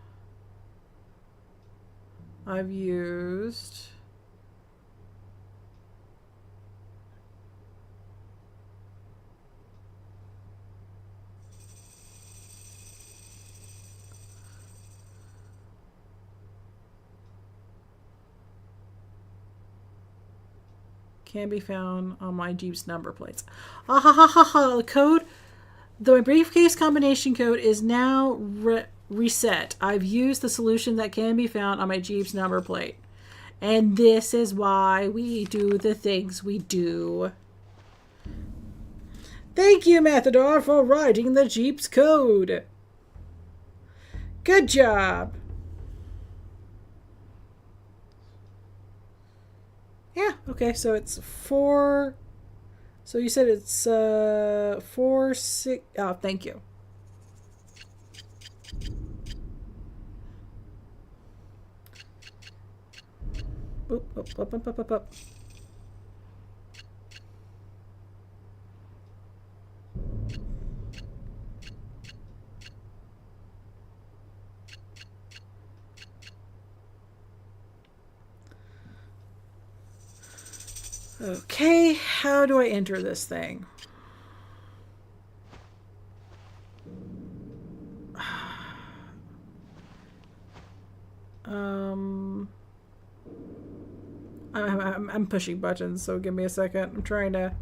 I've used. Can be found on my Jeep's number plates. The code, the briefcase combination code is now reset. I've used the solution that can be found on my Jeep's number plate. And this is why we do the things we do. Thank you, Matador, for writing the Jeep's code. Good job. Yeah, okay, so it's 4. So you said it's 4, 6. Oh, thank you. Oop, up. Okay, how do I enter this thing? I'm pushing buttons, so give me a second. I'm trying to.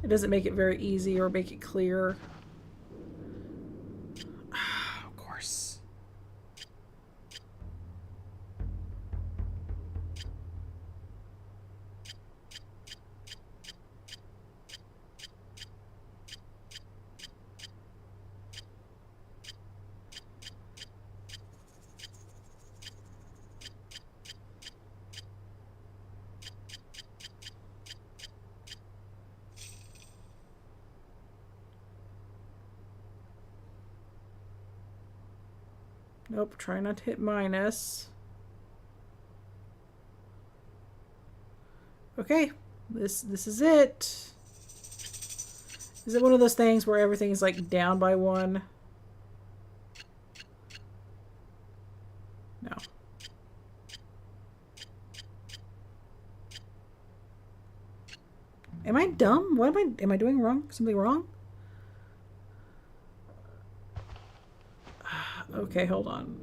It doesn't make it very easy or make it clear. Of course. Nope, try not to hit minus. Okay, this is it. Is it one of those things where everything is like down by 1? No. Am I dumb? What am I doing wrong? Something wrong? Okay, hold on.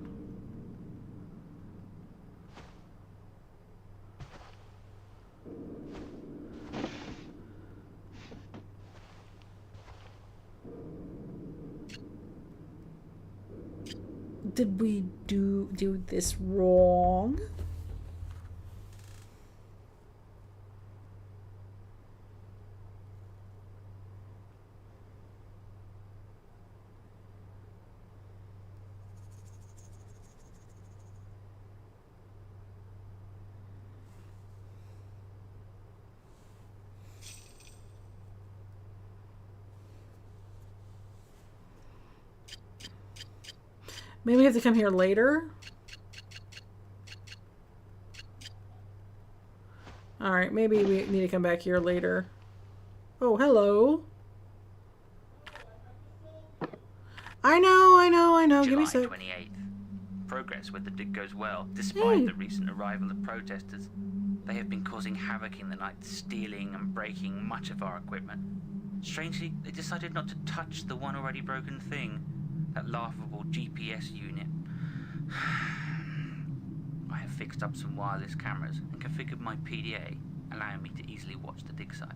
Did we do this wrong? Maybe we have to come here later. Alright, maybe we need to come back here later. Oh, hello. I know. Give me a July sec. 28th. Progress with the dig goes well, despite the recent arrival of protesters. They have been causing havoc in the night, stealing and breaking much of our equipment. Strangely, they decided not to touch the one already broken thing, that laughable GPS unit. I have fixed up some wireless cameras and configured my PDA, allowing me to easily watch the dig site.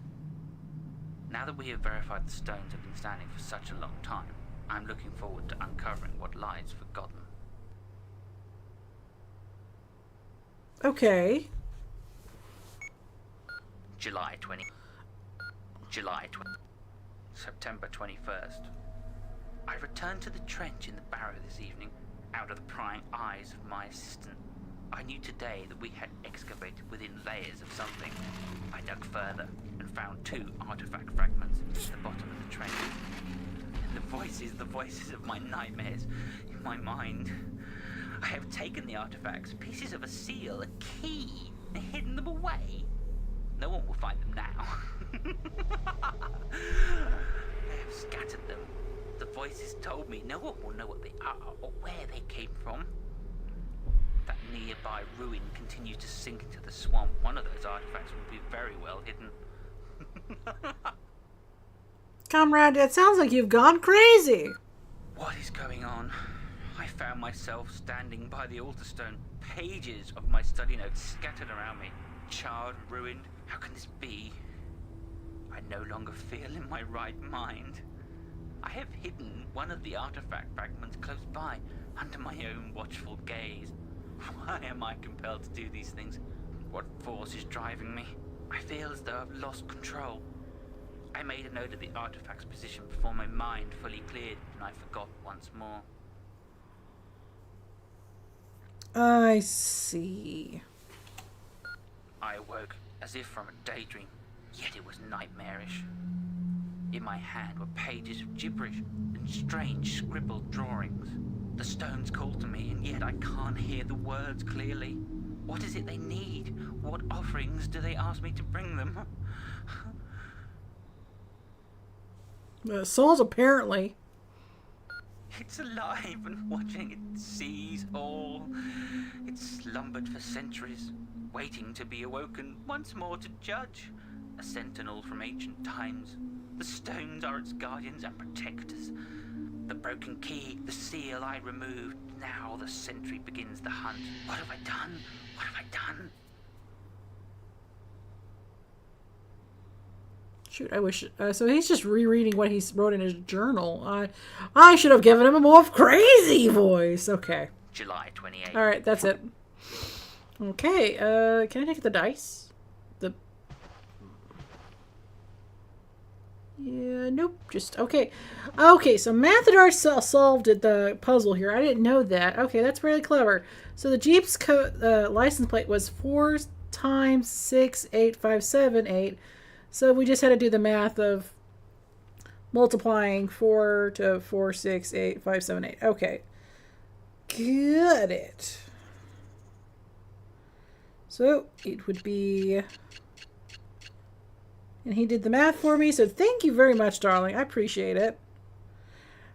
Now that we have verified the stones have been standing for such a long time, I'm looking forward to uncovering what lies forgotten. Okay. September 21st. I returned to the trench in the Barrow this evening, out of the prying eyes of my assistant. I knew today that we had excavated within layers of something. I dug further and found 2 artifact fragments at the bottom of the trench. And the voices of my nightmares in my mind. I have taken the artifacts, pieces of a seal, a key, and hidden them away. No one will find them now. I have scattered them. The voices told me no one will know what they are or where they came from. That nearby ruin continues to sink into the swamp. One of those artifacts will be very well hidden. Comrade, it sounds like you've gone crazy. What is going on? I found myself standing by the altar stone. Pages of my study notes scattered around me. Charred, ruined. How can this be? I no longer feel in my right mind. I have hidden one of the artifact fragments close by, under my own watchful gaze. Why am I compelled to do these things? What force is driving me? I feel as though I've lost control. I made a note of the artifact's position before my mind fully cleared, and I forgot once more. I see. I awoke as if from a daydream, yet it was nightmarish. In my hand were pages of gibberish and strange scribbled drawings. The stones call to me, and yet I can't hear the words clearly. What is it they need? What offerings do they ask me to bring them? Souls, apparently. It's alive and watching. It sees all. It's slumbered for centuries, waiting to be awoken once more to judge. A sentinel from ancient times. The stones are its guardians and protectors. The broken key, the seal I removed. Now the sentry begins the hunt. What have I done? What have I done? Shoot, I wish... so he's just rereading what he wrote in his journal. I should have given him a more crazy voice. Okay. July 28th. All right, that's it. Okay, can I take the dice? Yeah, nope, just... Okay. Okay, so Mathadar solved the puzzle here. I didn't know that. Okay, that's really clever. So the Jeep's license plate was 4 times 6, 8, 5, 7, 8. So we just had to do the math of multiplying 4 to 4, 6, 8, 5, 7, 8. Okay. Got it. So it would be... And he did the math for me, so thank you very much, darling. I appreciate it.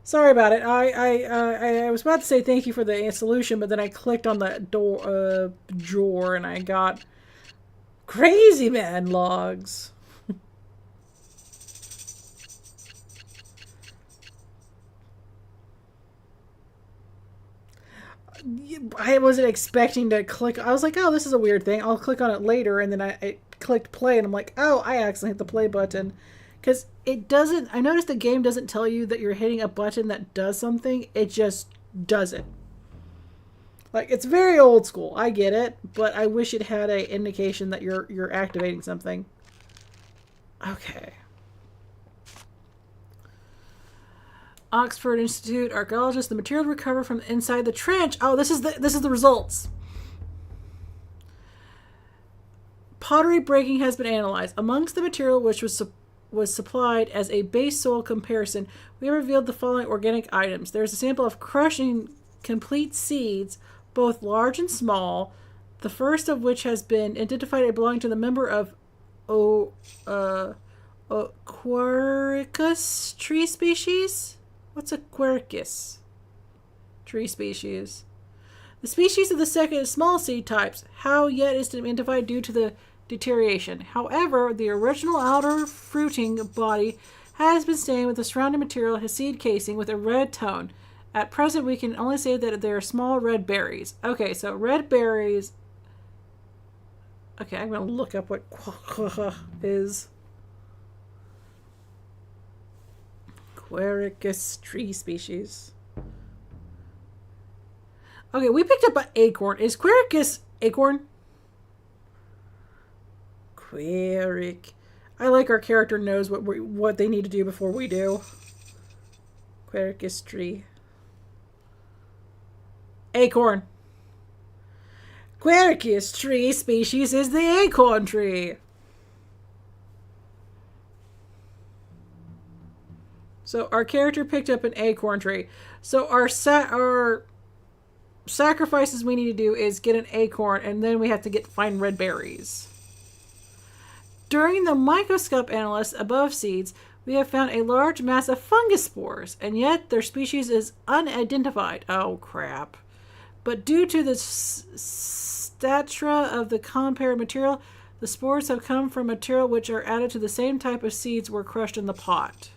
Sorry about it. I was about to say thank you for the solution, but then I clicked on the drawer and I got crazy man logs. I wasn't expecting to click. I was like, oh, this is a weird thing. I'll click on it later, and then I clicked play, and I'm like, oh, I accidentally hit the play button. Because it doesn't... I noticed the game doesn't tell you that you're hitting a button that does something. It just does it. Like, it's very old school. I get it, but I wish it had a indication that you're activating something. Okay. Oxford Institute archaeologist, the material recovered from inside the trench. Oh, this is the results. Pottery breaking has been analyzed. Amongst the material which was supplied as a base soil comparison, we revealed the following organic items. There's a sample of crushed complete seeds, both large and small, the first of which has been identified as belonging to the member of Quercus tree species. What's a Quercus tree species? The species of the second is small seed types. How yet is identified due to the deterioration. However, the original outer fruiting body has been stained with the surrounding material, his seed casing, with a red tone. At present, we can only say that they are small red berries. Okay, so red berries... Okay, I'm going to look up what is. Quercus tree species. Okay, we picked up an acorn. Is Quercus acorn? Queric. I like our character knows what they need to do before we do. Quercus tree. Acorn. Quercus tree species is the acorn tree. So our character picked up an acorn tree. So our sacrifices we need to do is get an acorn, and then we have to find red berries. During the microscope analysis above seeds, we have found a large mass of fungus spores, and yet their species is unidentified. Oh, crap. But due to the stature of the compared material, the spores have come from material which are added to the same type of seeds were crushed in the pot.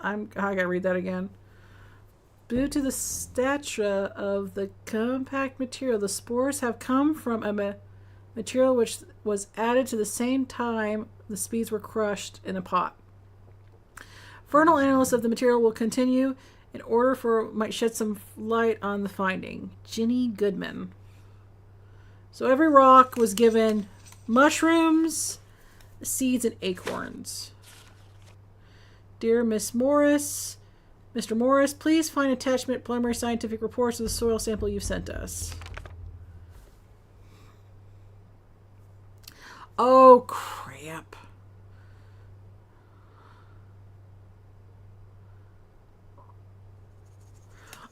I gotta read that again. Due to the stature of the compact material, the spores have come from a material which was added to the same time the seeds were crushed in a pot. Further analysis of the material will continue in order might shed some light on the finding. Ginny Goodman. So every rock was given mushrooms, seeds, and acorns. Dear Miss Morris, Mr. Morris, please find attachment preliminary scientific reports of the soil sample you've sent us. Oh, crap.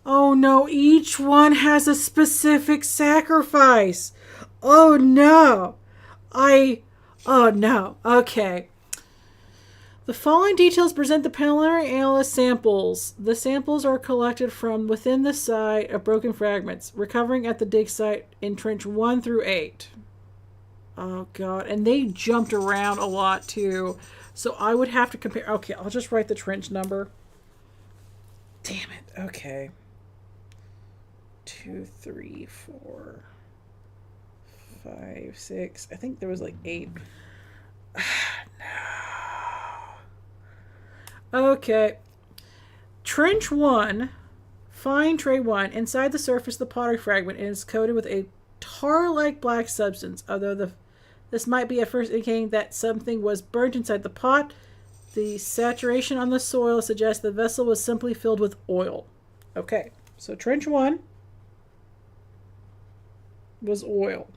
Oh no, each one has a specific sacrifice. Oh no. Oh no. Okay. The following details present the preliminary analyst samples. The samples are collected from within the site of broken fragments, recovering at the dig site in trench 1 through 8. Oh god, and they jumped around a lot too. So I would have to compare. Okay, I'll just write the trench number. Damn it. Okay. 2, 3, 4, 5, 6. I think there was like 8. No. Okay. Trench 1, fine tray 1. Inside the surface, the pottery fragment is coated with a tar-like black substance. Although this might be at first indicating that something was burnt inside the pot, the saturation on the soil suggests the vessel was simply filled with oil. Okay, so trench 1 was oil.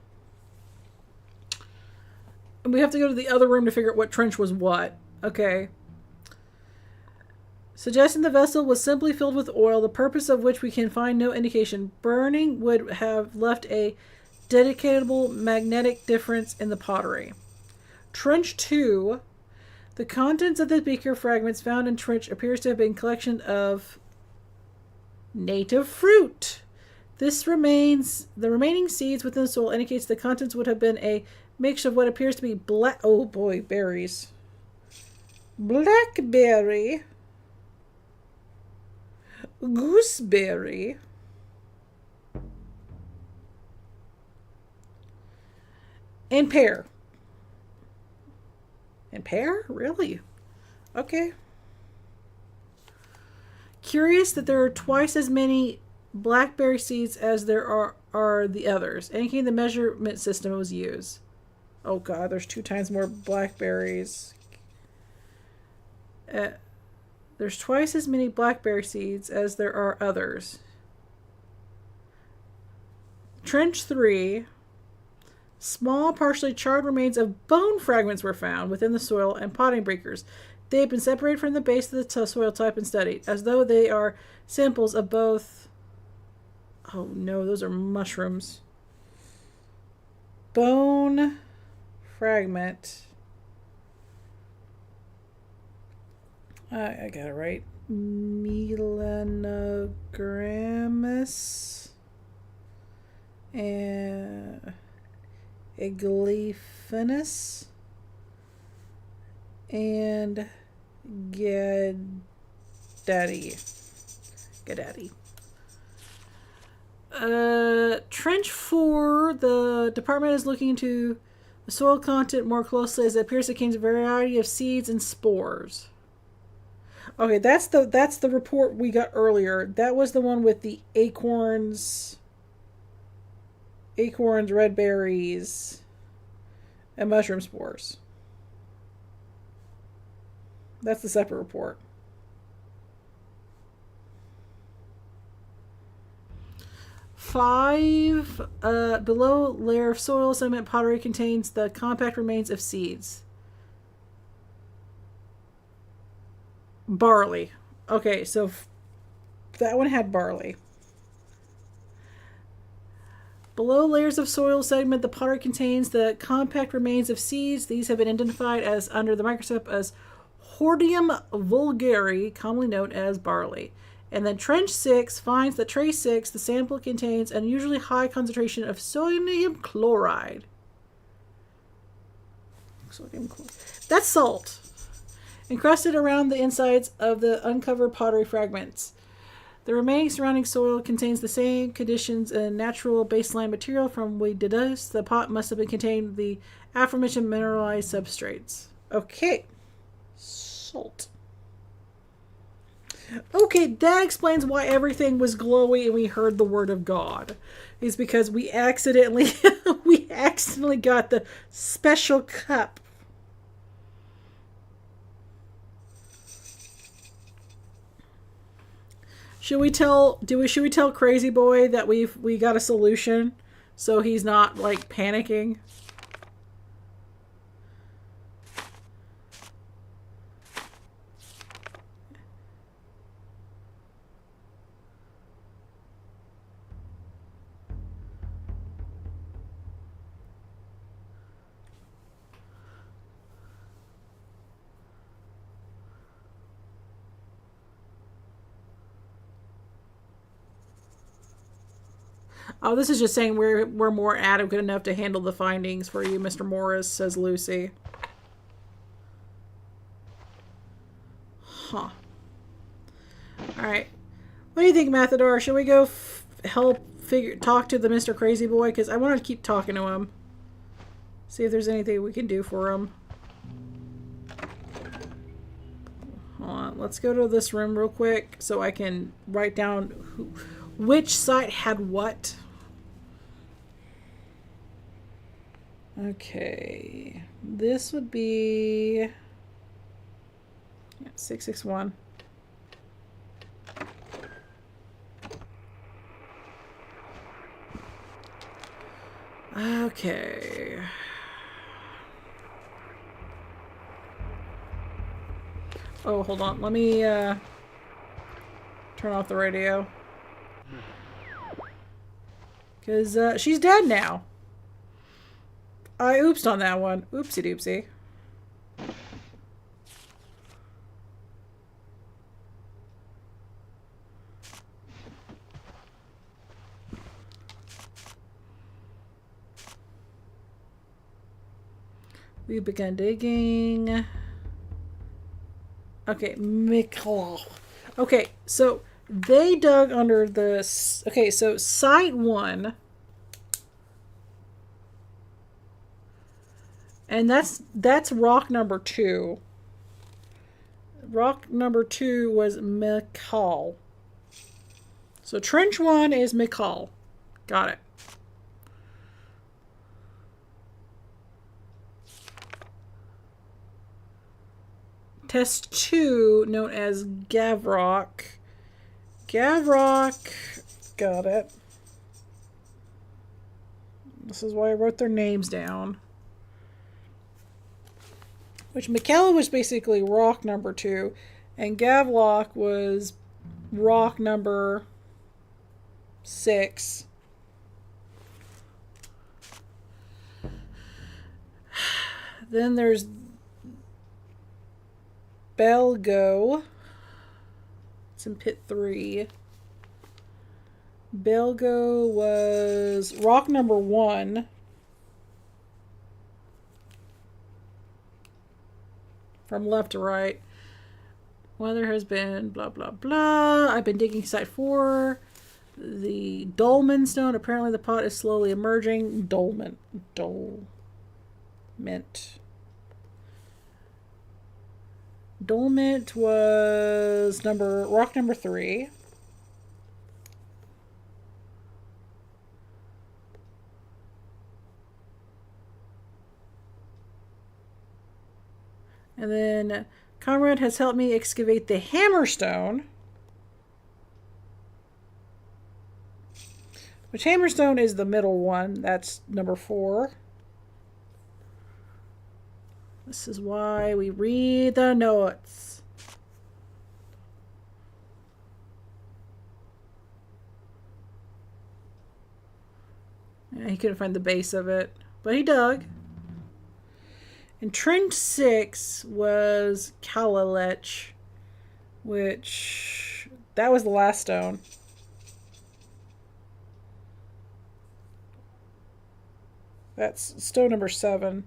And we have to go to the other room to figure out what trench was what. Okay. Suggesting the vessel was simply filled with oil, the purpose of which we can find no indication. Burning would have left a detectable magnetic difference in the pottery. Trench 2. The contents of the beaker fragments found in trench appears to have been a collection of native fruit. The remaining seeds within the soil indicates the contents would have been a mixture of what appears to be berries. Blackberry, gooseberry, and pear. And pear? Really? Okay. Curious that there are twice as many blackberry seeds as there are the others, indicating the measurement system was used. Oh god, there's 2 times more blackberries. There's twice as many blackberry seeds as there are others. Trench 3. Small, partially charred remains of bone fragments were found within the soil and potting breakers. They have been separated from the base of the soil type and studied, as though they are samples of both. Oh no, those are mushrooms. Bone fragment. I got it right. Melanogramus and Iglyphinus and Gadaddy. Trench 4, the department is looking into the soil content more closely as it appears it contains a variety of seeds and spores. Okay, that's the report we got earlier. That was the one with the acorns, red berries, and mushroom spores. That's the separate report. Below layer of soil sediment pottery contains the compact remains of seeds. Barley. Okay, so that one had barley. Below layers of soil sediment, the pottery contains the compact remains of seeds. These have been identified as under the microscope as Hordeum vulgare, commonly known as barley. And then trench 6 finds that tray 6, the sample contains an unusually high concentration of sodium chloride. That's salt. Encrusted around the insides of the uncovered pottery fragments. The remaining surrounding soil contains the same conditions and natural baseline material from we deduce the pot must have been contained the aforementioned mineralized substrates. Okay. Salt. Okay, that explains why everything was glowy and we heard the word of God. It's because we accidentally got the special cup. Should we tell Crazy Boy that we got a solution so he's not like panicking? Oh, this is just saying we're more adequate enough to handle the findings for you, Mr. Morris, says Lucy. Huh. Alright. What do you think, Matador? Should we go help talk to the Mr. Crazy Boy? Because I want to keep talking to him. See if there's anything we can do for him. Hold on. Let's go to this room real quick so I can write down which site had what. Okay. This would be 661. Okay. Oh, hold on. Let me turn off the radio. Because she's dead now. I oopsed on that one. Oopsie doopsie. We began digging. Okay, Mikkel. Okay, so they dug under the... Okay, so site 1. And that's rock number 2. Rock number 2 was Mikkel. So trench 1 is Mikkel. Got it. Test 2, known as Gavrock. Gavrock. Got it. This is why I wrote their names down. Which Mikkel was basically rock number 2. And Gavlock was rock number 6. Then there's Belgo. It's in pit 3. Belgo was rock number 1. From left to right. Weather has been blah, blah, blah. I've been digging site 4. The dolmen stone. Apparently the pot is slowly emerging. Dolmen. Dolment was rock number 3. And then Conrad has helped me excavate the hammerstone. Which hammerstone is the middle one. That's number 4. This is why we read the notes. Yeah, he couldn't find the base of it, but he dug. And trench 6 was Kalalech, which that was the last stone. That's stone number 7.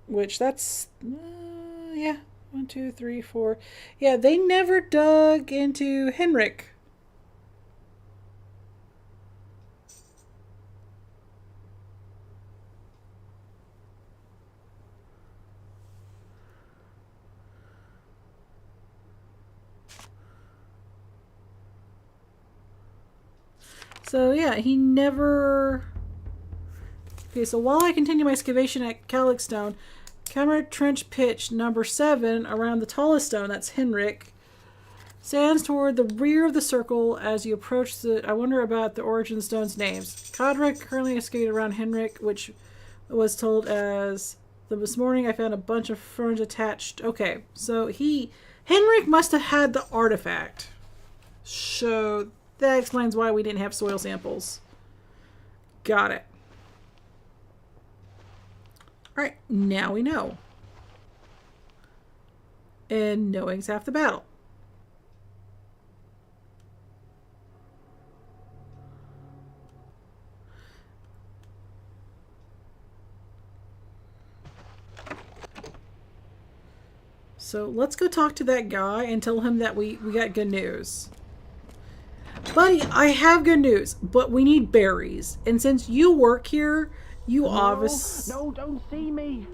Which that's, yeah, 1, 2, 3, 4. Yeah, they never dug into Henrik. So yeah, he never... Okay, so while I continue my excavation at Calyxstone, camera trench pitch number 7 around the tallest stone, that's Henrik, stands toward the rear of the circle as you approach the... I wonder about the origin stone's names. Kodrick currently excavated around Henrik, which was told as... This morning I found a bunch of ferns attached. Okay, so Henrik must have had the artifact. So that explains why we didn't have soil samples. Got it. Alright, now we know. And knowing's half the battle. So let's go talk to that guy and tell him that we got good news. Buddy, I have good news, but we need berries. And since you work here, you obviously... No, don't see me.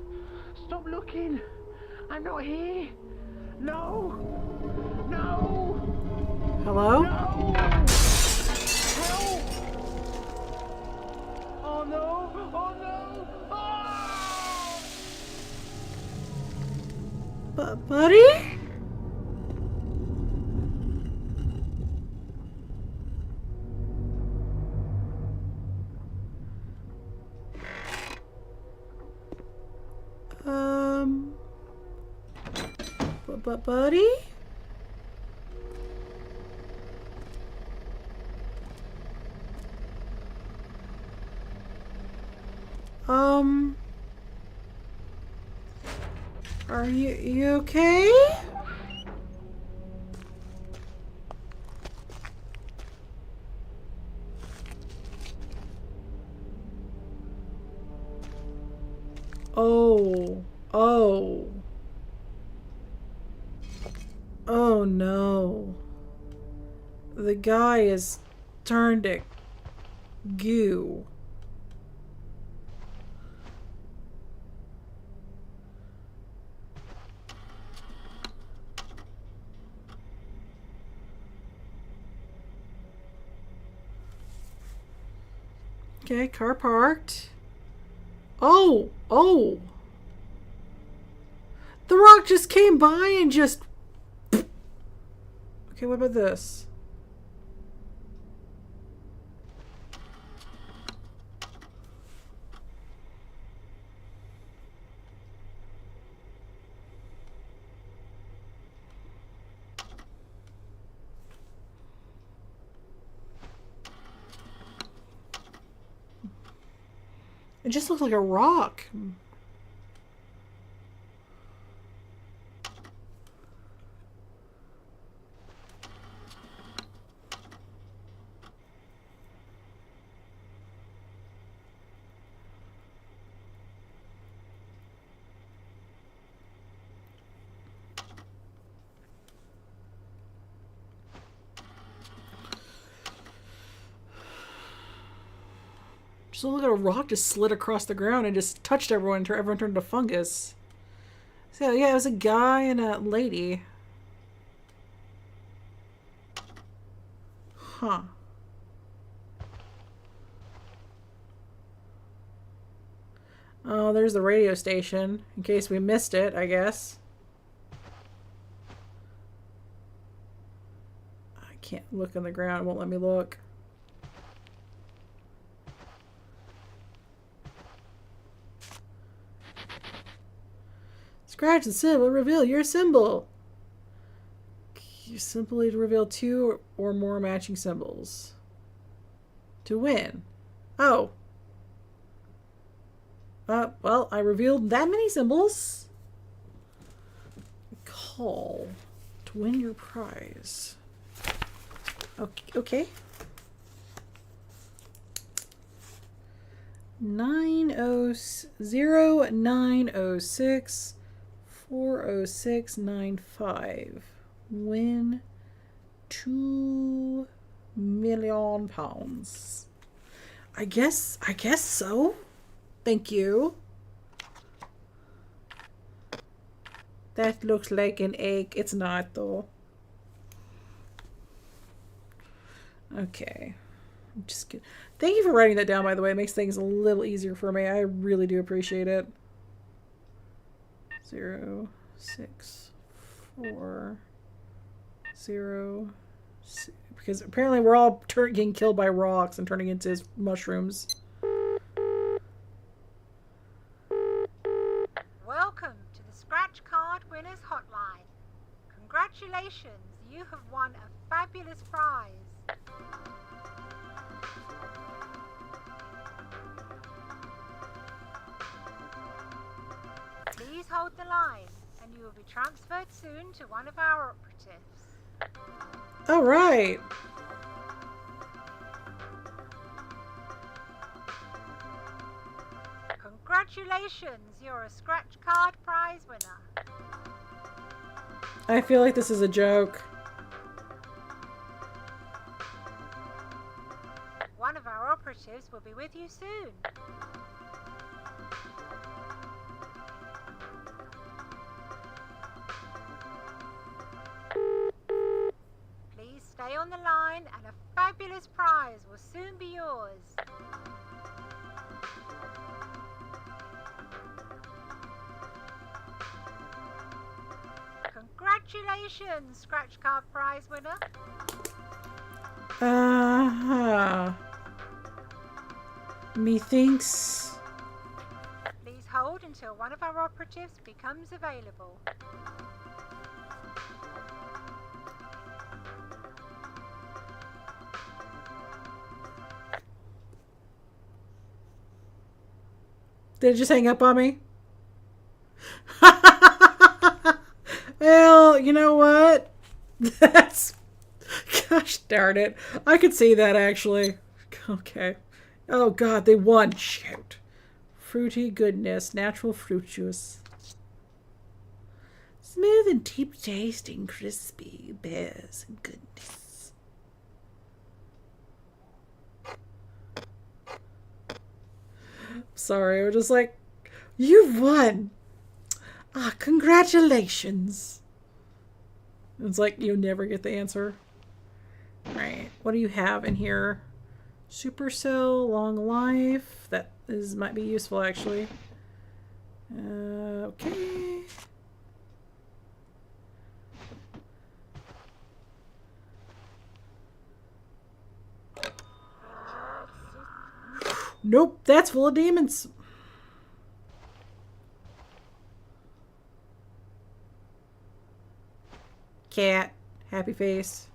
Stop looking. I'm not here. No. No. Hello? No. Help. Oh no. Oh no. Oh! Buddy? Buddy? Are you okay? Oh. Oh no. The guy is turned to goo. Okay, car parked. Oh! The rock just came by and just... Okay, what about this? It just looks like a rock. Just look at a rock just slid across the ground and just touched everyone until everyone turned to fungus. So yeah, it was a guy and a lady. Huh. Oh, there's the radio station, in case we missed it, I guess. I can't look on the ground, it won't let me look. Scratch the symbol, reveal your symbol. You simply reveal 2 or more matching symbols to win. Oh. Well, I revealed that many symbols. Call to win your prize. Okay. 0906 40695. Win £2 million. I guess so. Thank you. That looks like an egg. It's not though. Okay. I'm just kidding. Thank you for writing that down, by the way. It makes things a little easier for me. I really do appreciate it. 0, 6, 4, 0, 6. Because apparently we're all getting killed by rocks and turning into mushrooms. Welcome to the Scratch Card Winners Hotline. Congratulations, you have won a fabulous prize. Please hold the line, and you will be transferred soon to one of our operatives. All right. Congratulations, you're a Scratch Card Prize winner. I feel like this is a joke. One of our operatives will be with you soon. Please stay on the line and a fabulous prize will soon be yours. Congratulations, scratch card prize winner. Methinks. Please hold until one of our operatives becomes available. Did it just hang up on me? Well, you know what? That's... Gosh darn it. I could see that, actually. Okay. Oh, God, they won. Shoot. Fruity goodness. Natural fruit juice. Smooth and deep tasting, crispy. Bears and goodness. Sorry, I was just like, you won! Ah, congratulations! It's like, you never get the answer. Right, what do you have in here? Supercell, long life. That is might be useful, actually. Okay. Nope, that's full of demons. Cat. Happy face.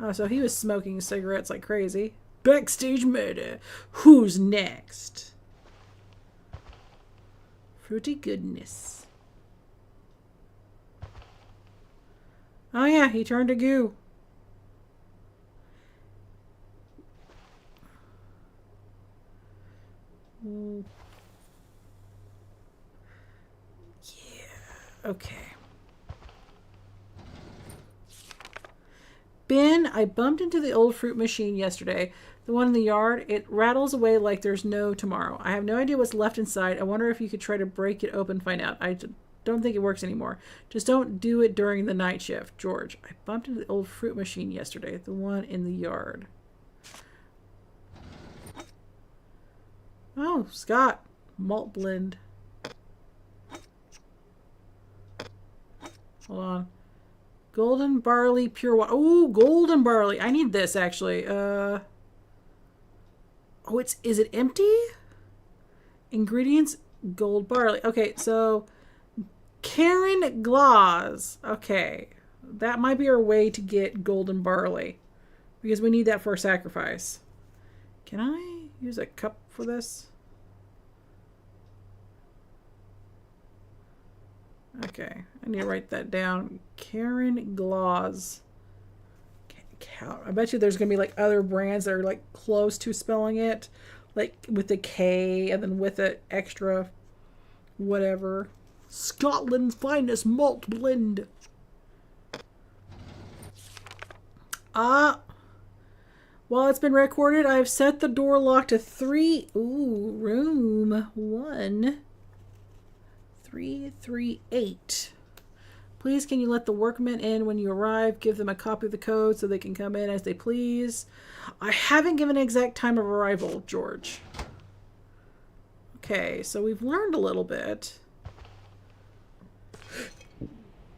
Oh, so he was smoking cigarettes like crazy. Backstage murder. Who's next? Fruity goodness. Oh yeah, he turned to goo. Yeah, okay. Ben, I bumped into the old fruit machine yesterday. The one in the yard. It rattles away like there's no tomorrow. I have no idea what's left inside. I wonder if you could try to break it open and find out. I don't think it works anymore. Just don't do it during the night shift. George, I bumped into the old fruit machine yesterday. The one in the yard. Oh, Scott. Malt blend. Hold on. Golden barley pure water. Oh, golden barley. I need this, actually. Oh, is it empty? Ingredients, gold barley. Okay, so Karen Glass. Okay, that might be our way to get golden barley because we need that for a sacrifice. Can I use a cup for this? Okay, I need to write that down. Karen Glass. I bet you there's going to be like other brands that are like close to spelling it. Like with a K and then with an extra whatever. Scotland's finest malt blend. While it's been recorded, I've set the door lock to 3. Ooh, room 1338. Please, can you let the workmen in when you arrive? Give them a copy of the code so they can come in as they please. I haven't given an exact time of arrival, George. Okay, so we've learned a little bit.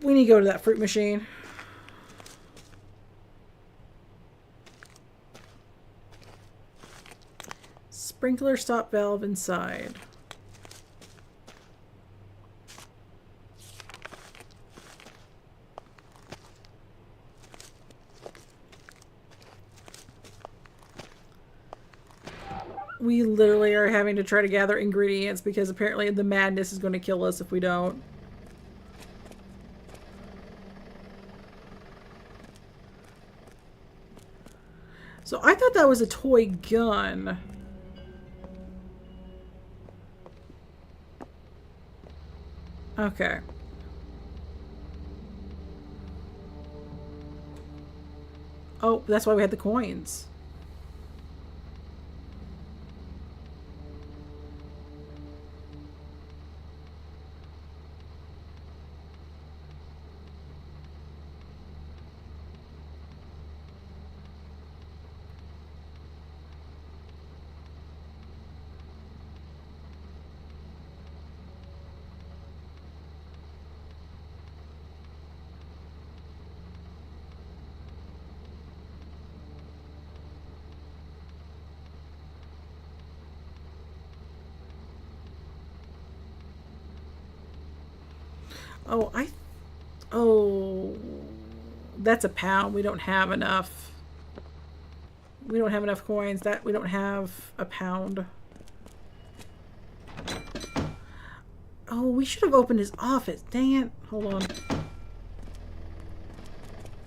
We need to go to that fruit machine. Sprinkler stop valve inside. We literally are having to try to gather ingredients because apparently the madness is going to kill us if we don't. So I thought that was a toy gun. Okay. Oh, that's why we had the coins. Oh, oh, that's a pound. We don't have enough. We don't have enough coins. We don't have a pound. Oh, we should have opened his office. Dang it. Hold on.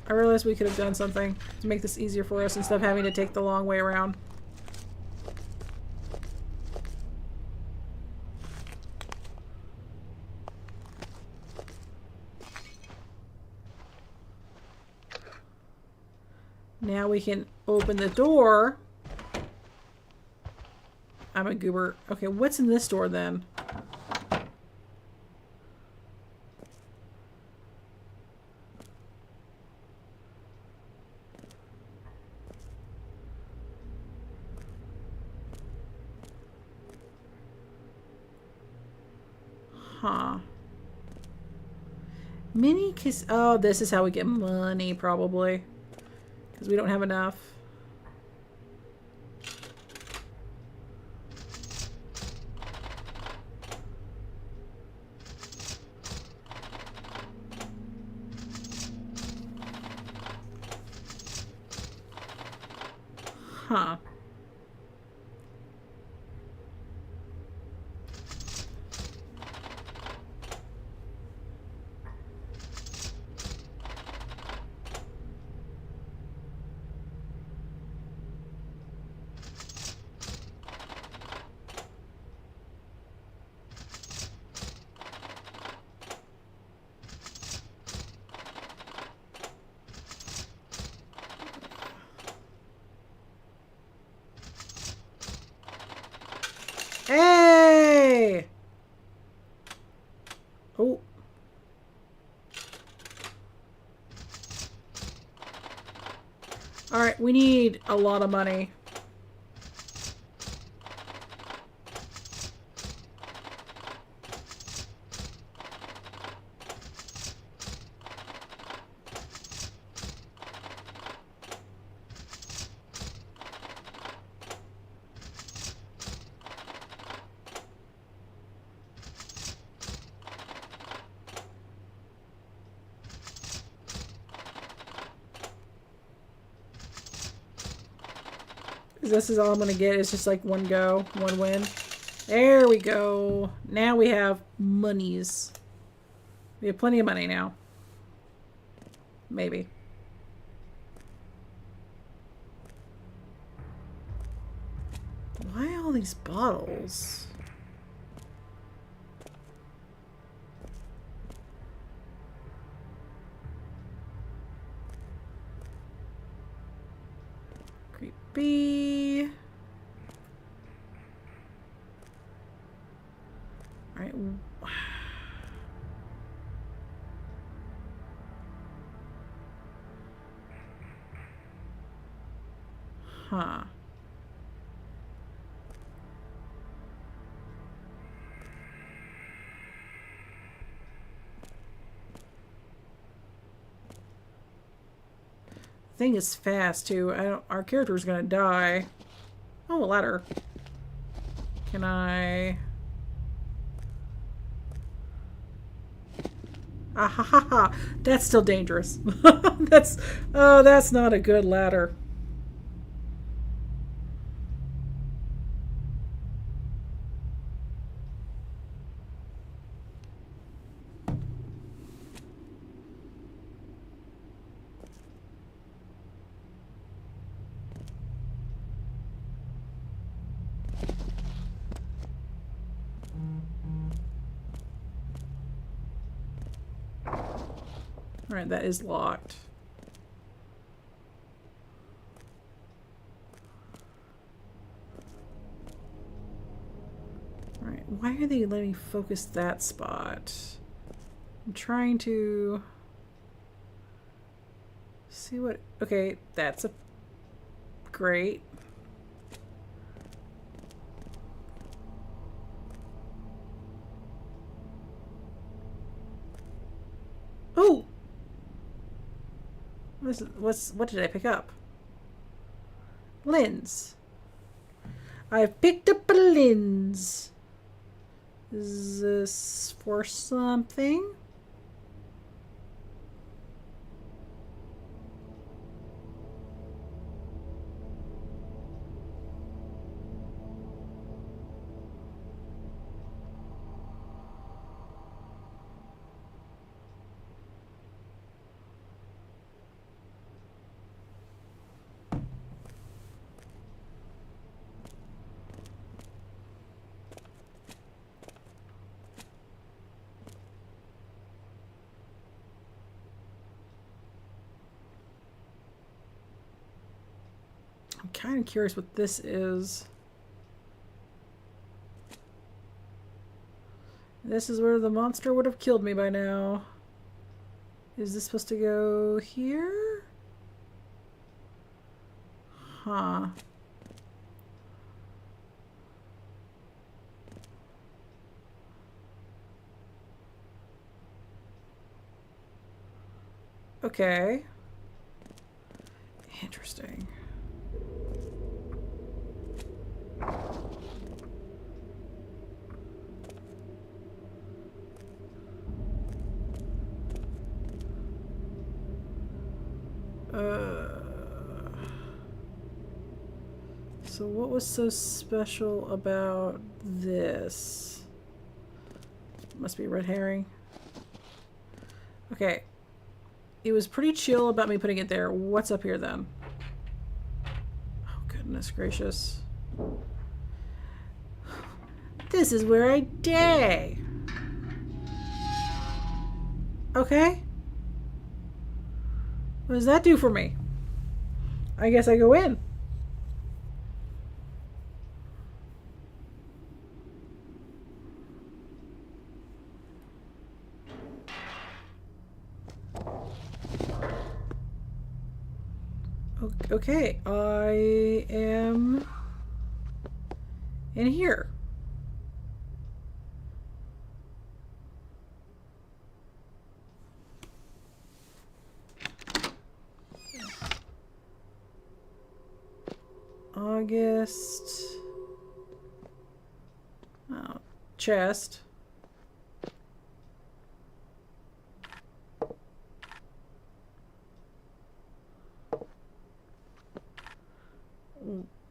I realized we could have done something to make this easier for us instead of having to take the long way around. Now we can open the door. I'm a goober. Okay, what's in this door then? Huh. Mini kiss. Oh, this is how we get money, probably. Because we don't have enough. Huh. Hey! Oh. Alright, we need a lot of money. This is all I'm gonna get. It's just like one go, one win. There we go. Now we have monies. We have plenty of money now. Maybe. Why all these bottles? Creepy. All right. Huh. Thing is fast too. Our character's gonna die. Oh, a ladder. Can I? Ah ha ha ha! That's still dangerous. That's not a good ladder. Alright, that is locked. Why are they letting me focus that spot? I'm trying to see what... Okay, that's a... Great. Oh! What did I pick up? Lens. I've picked up a lens. Is this for something? I'm kind of curious what this is. This is where the monster would have killed me by now. Is this supposed to go here? Huh. Okay. Interesting. So what was so special about this? Must be a red herring. Okay. It was pretty chill about me putting it there. What's up here then? Oh, goodness gracious. This is where I die. Okay. What does that do for me? I guess I go in. Okay, I am in here. August. Oh, chest.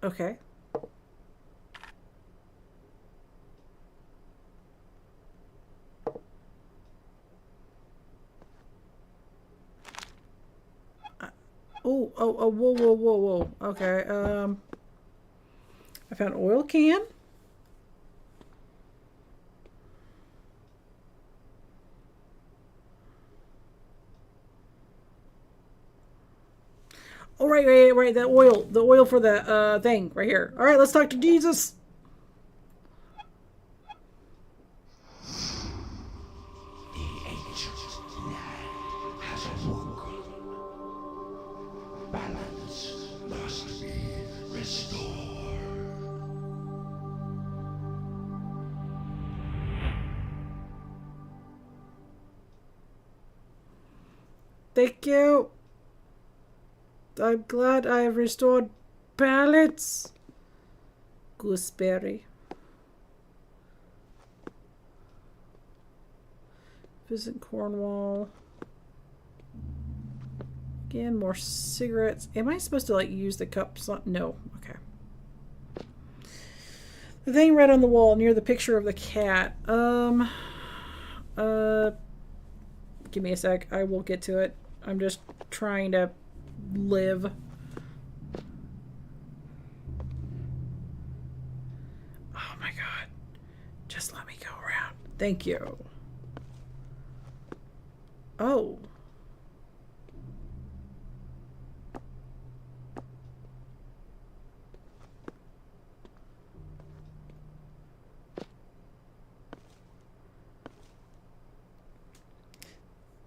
Okay. Whoa. Okay, I found an oil can. Oh, right. The oil for the thing right here. All right, let's talk to Jesus. The ancient land has awoken. Balance must be restored. Thank you. I'm glad I have restored balance. Gooseberry. Visit Cornwall. Again, more cigarettes. Am I supposed to like use the cups? No. Okay. The thing right on the wall near the picture of the cat. Give me a sec. I will get to it. I'm just trying to live. Oh my god. Just let me go around. Thank you. Oh.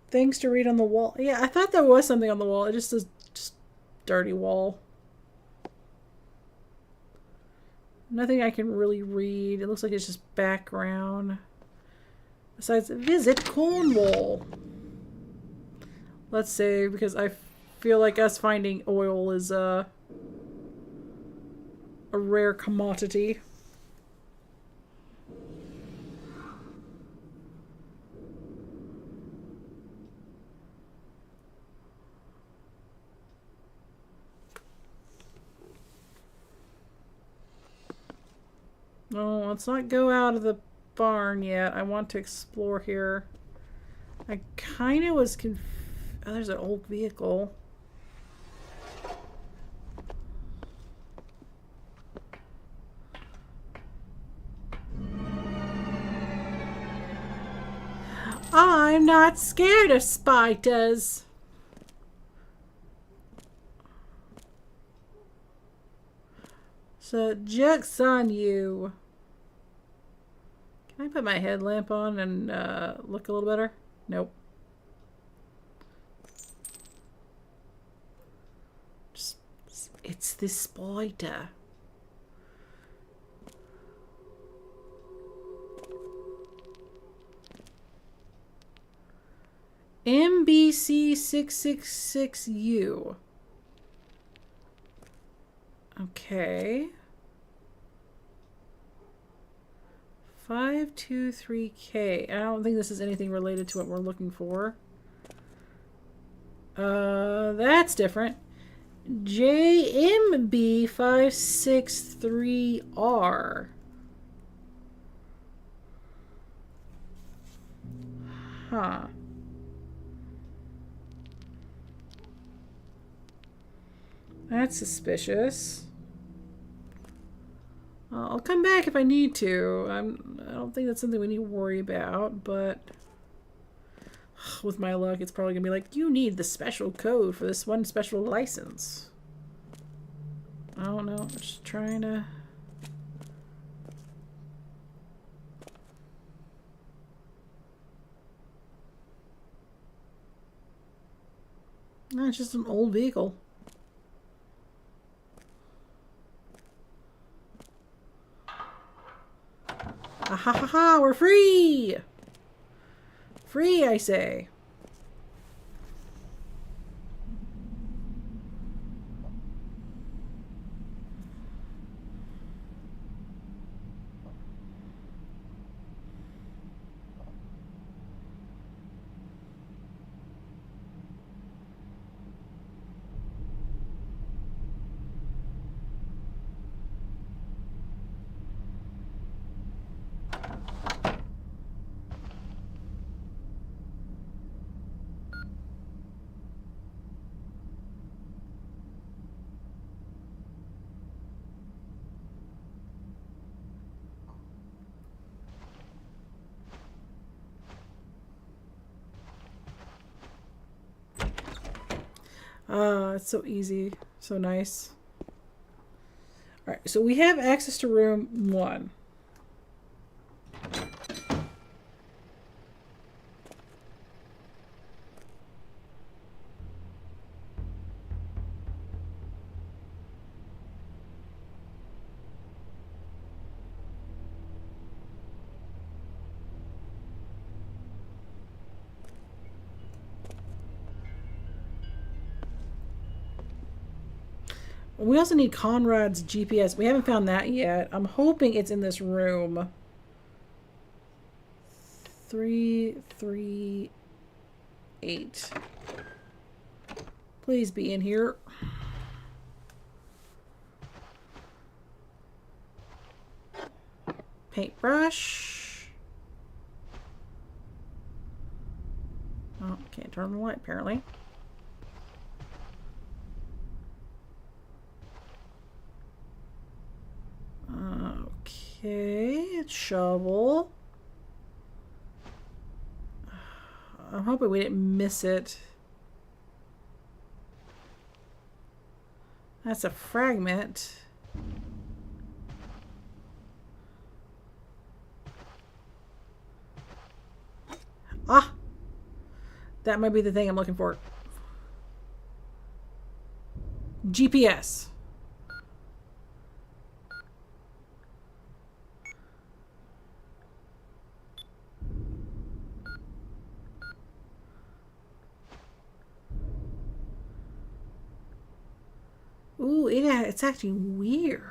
things to read on the wall. Yeah, I thought there was something on the wall. It just is just dirty wall. Nothing I can really read. It looks like it's just background. Besides, visit Cornwall. Let's save, because I feel like us finding oil is a rare commodity. No, let's not go out of the barn yet. I want to explore here. I kind of was oh, there's an old vehicle. I'm not scared of spiders. So, joke's on you. Can I put my headlamp on and look a little better? Nope. It's this spider. MBC666U. Okay. 523K. I don't think this is anything related to what we're looking for. That's different. JMB563R. Huh. That's suspicious. I'll come back if I need to. I don't think that's something we need to worry about, but with my luck, it's probably going to be like, you need the special code for this one special license. I don't know. I'm just trying to... No, it's just an old vehicle. Ah ha ha ha, we're free! Free, I say. It's so easy. So nice. Alright, so we have access to room 1. We also need Conrad's GPS. We haven't found that yet. I'm hoping it's in this room. 338. Please be in here. Paintbrush. Oh, can't turn on the light apparently. Okay, shovel. I'm hoping we didn't miss it. That's a fragment. Ah! That might be the thing I'm looking for. GPS. Ooh, it's acting weird.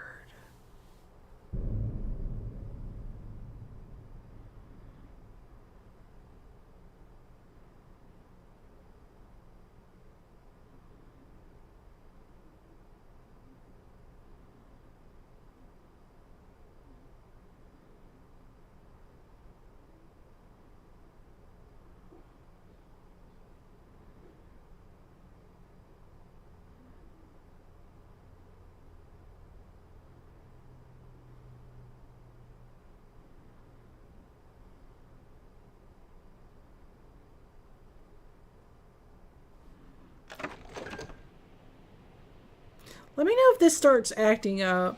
Let me know if this starts acting up.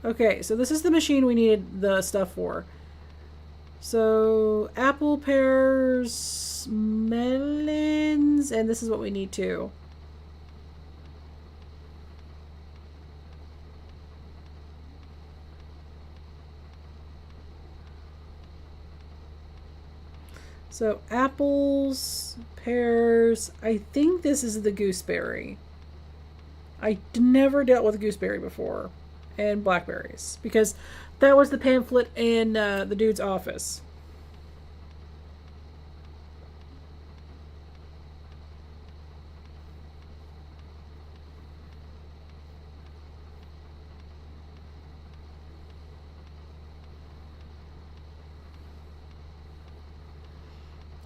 Okay, so this is the machine we needed the stuff for. So, apple, pears, melons, and this is what we need too. So, apples, pears, I think this is the gooseberry. I never dealt with a gooseberry before. And blackberries. Because that was the pamphlet in the dude's office.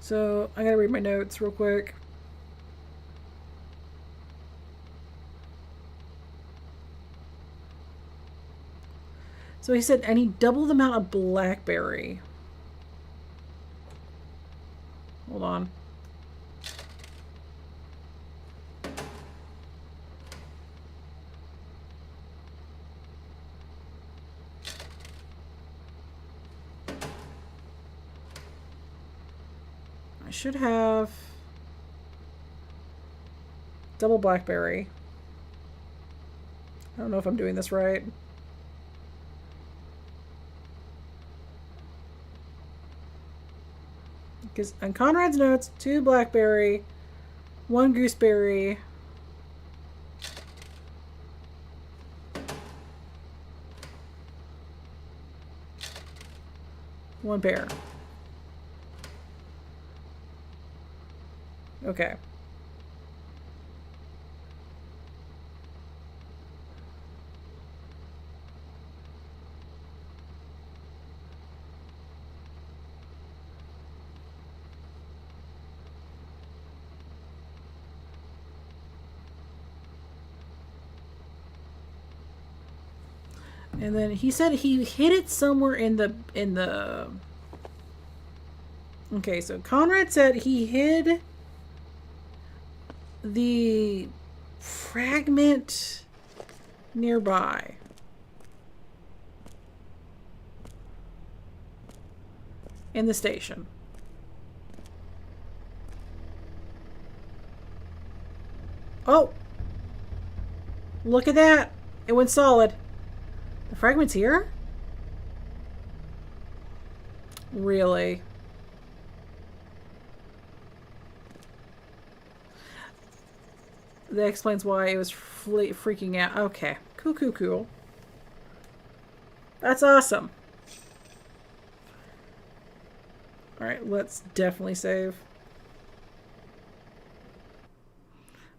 So, I gotta read my notes real quick. So he said, I need double the amount of blackberry. Hold on. I should have double blackberry. I don't know if I'm doing this right. Because on Conrad's notes, 2 blackberry, 1 gooseberry, 1 pear. Okay. And then he said he hid it somewhere in the Okay, so Conrad said he hid the fragment nearby. In the station. Oh! Look at that! It went solid. The fragment's here? Really? That explains why it was freaking out. Okay. Cool, cool, cool. That's awesome. Alright, let's definitely save.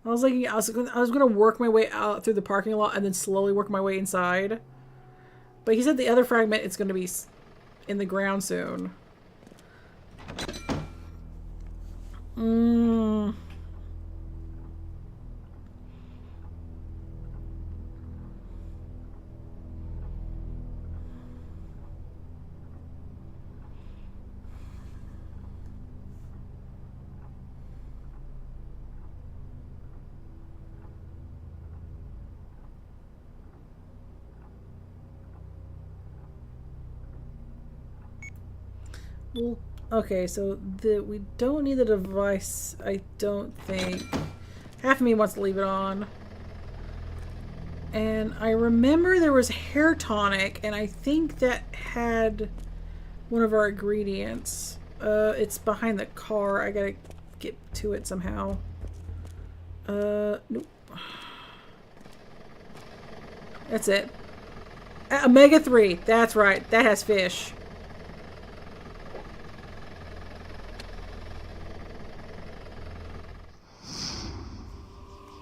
I was like, I was gonna work my way out through the parking lot and then slowly work my way inside. But he said the other fragment is gonna be in the ground soon. Well, okay, so we don't need the device, I don't think. Half of me wants to leave it on. And I remember there was hair tonic, and I think that had one of our ingredients. It's behind the car. I gotta get to it somehow. Nope. That's it. Omega-3. That's right. That has fish.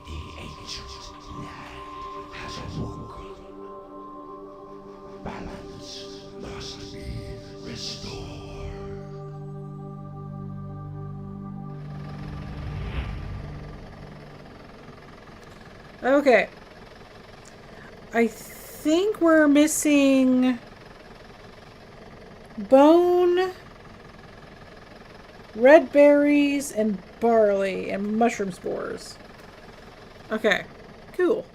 The ancient land has awoken. Balance must be restored. Okay. I think we're missing bone, red berries, and barley, and mushroom spores. Okay, cool.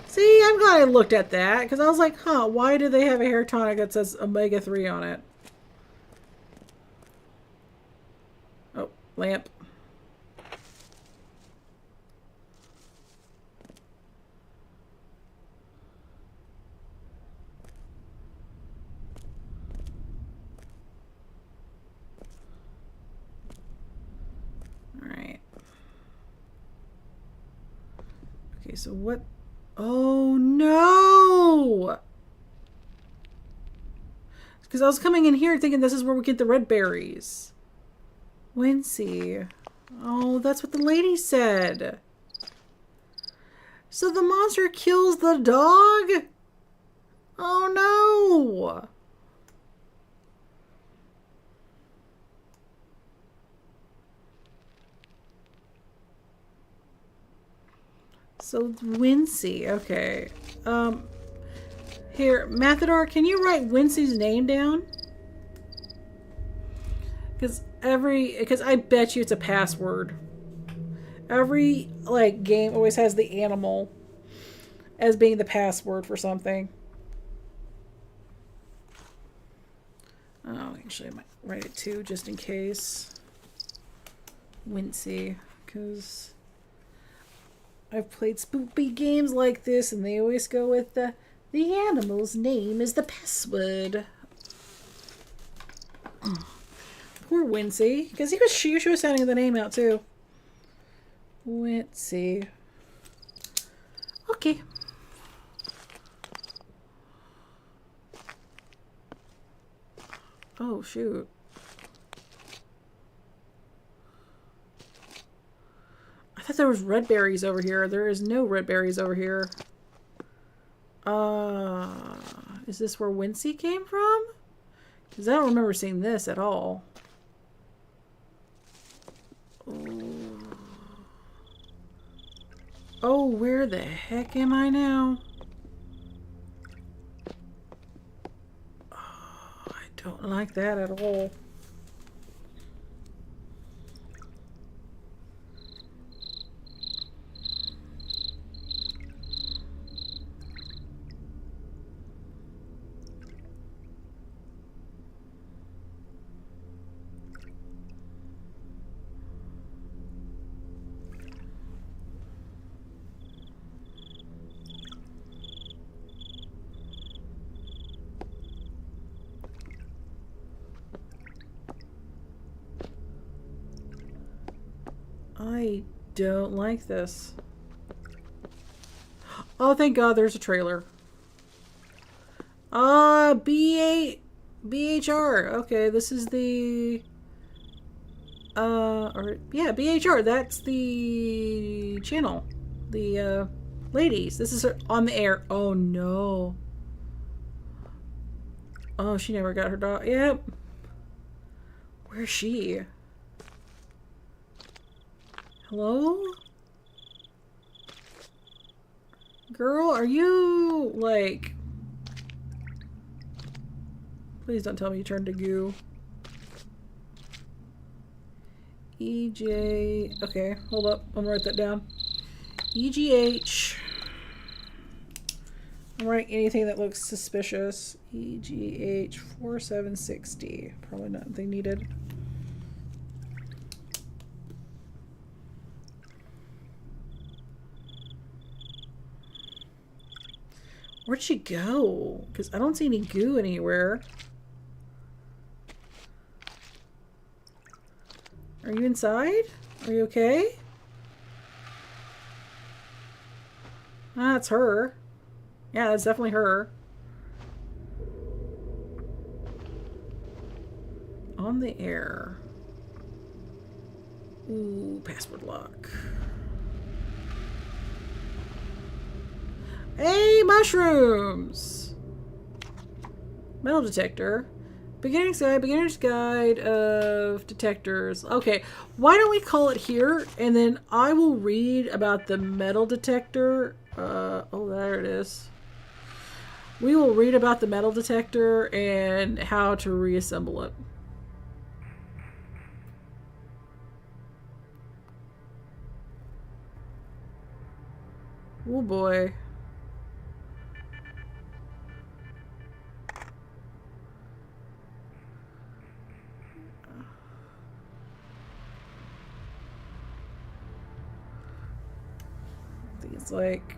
See, I'm glad I looked at that, because I was like, huh, why do they have a hair tonic that says omega-3 on it? Oh, lamp. Alright. Okay, so what? Oh no! Because I was coming in here thinking this is where we get the red berries. Wincy. Oh, that's what the lady said. So the monster kills the dog? Oh no! So Wincy, okay. Here, Mathador, can you write Wincy's name down? Because I bet you it's a password. Every, like, game always has the animal as being the password for something. Oh, actually I might write it too, just in case. Wincy, because I've played spoopy games like this, and they always go with the animal's name is the password. Poor Wincy, because she was sounding the name out too. Wincy. Okay. Oh shoot. I thought there was red berries over here. There is no red berries over here. Is this where Wincy came from? Because I don't remember seeing this at all. Oh, where the heck am I now? Oh, I don't like that at all. I don't like this. Oh, thank God there's a trailer. BHR. Okay, this is the... yeah, BHR. That's the channel. The, ladies. This is her on the air. Oh, no. Oh, she never got her dog. Yep. Where's she? Hello? Girl, are you, like... Please don't tell me you turned to goo. EJ... Okay, hold up. I'm gonna write that down. EGH... I'm writing anything that looks suspicious. EGH 4760. Probably nothing needed. Where'd she go? Because I don't see any goo anywhere. Are you inside? Are you okay? Ah, that's her. Yeah, that's definitely her. On the air. Ooh, password lock. Hey, mushrooms! Metal detector. Beginner's guide of detectors. Okay, why don't we call it here, and then I will read about the metal detector. Oh, there it is. We will read about the metal detector and how to reassemble it. Oh boy. I think it's like...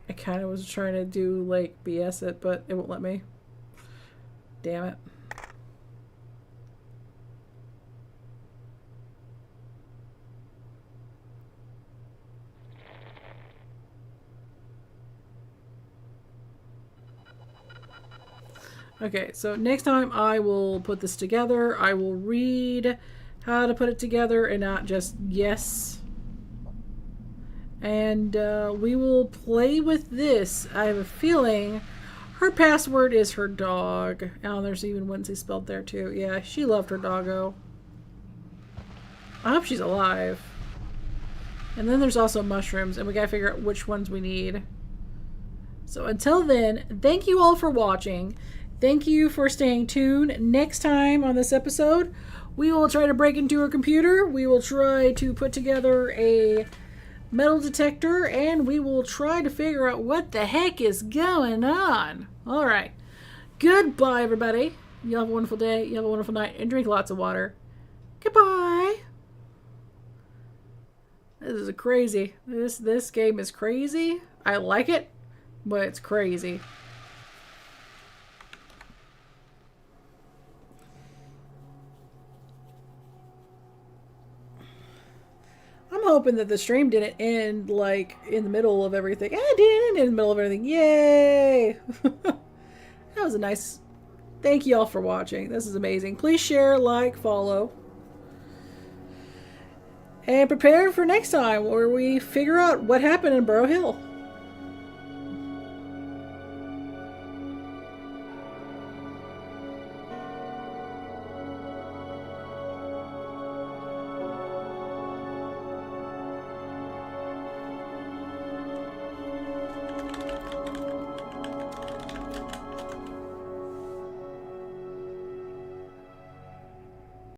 I kind of was trying to do, like, BS it, but it won't let me. Damn it. Okay, so next time I will put this together. I will read how to put it together and not just yes. And we will play with this. I have a feeling her password is her dog. Oh, there's even Wednesday spelled there too. Yeah, she loved her doggo. I hope she's alive. And then there's also mushrooms, and we gotta figure out which ones we need. So until then, thank you all for watching. Thank you for staying tuned. Next time on this episode, we will try to break into her computer. We will try to put together a metal detector, and we will try to figure out what the heck is going on. All right. Goodbye, everybody. You have a wonderful day. You have a wonderful night, and drink lots of water. Goodbye. This is crazy. This game is crazy. I like it, but it's crazy. I'm hoping that the stream didn't end, like, in the middle of everything. It didn't end in the middle of everything. Yay! That was a nice... Thank you all for watching. This is amazing. Please share, like, follow. And prepare for next time where we figure out what happened in Barrow Hill.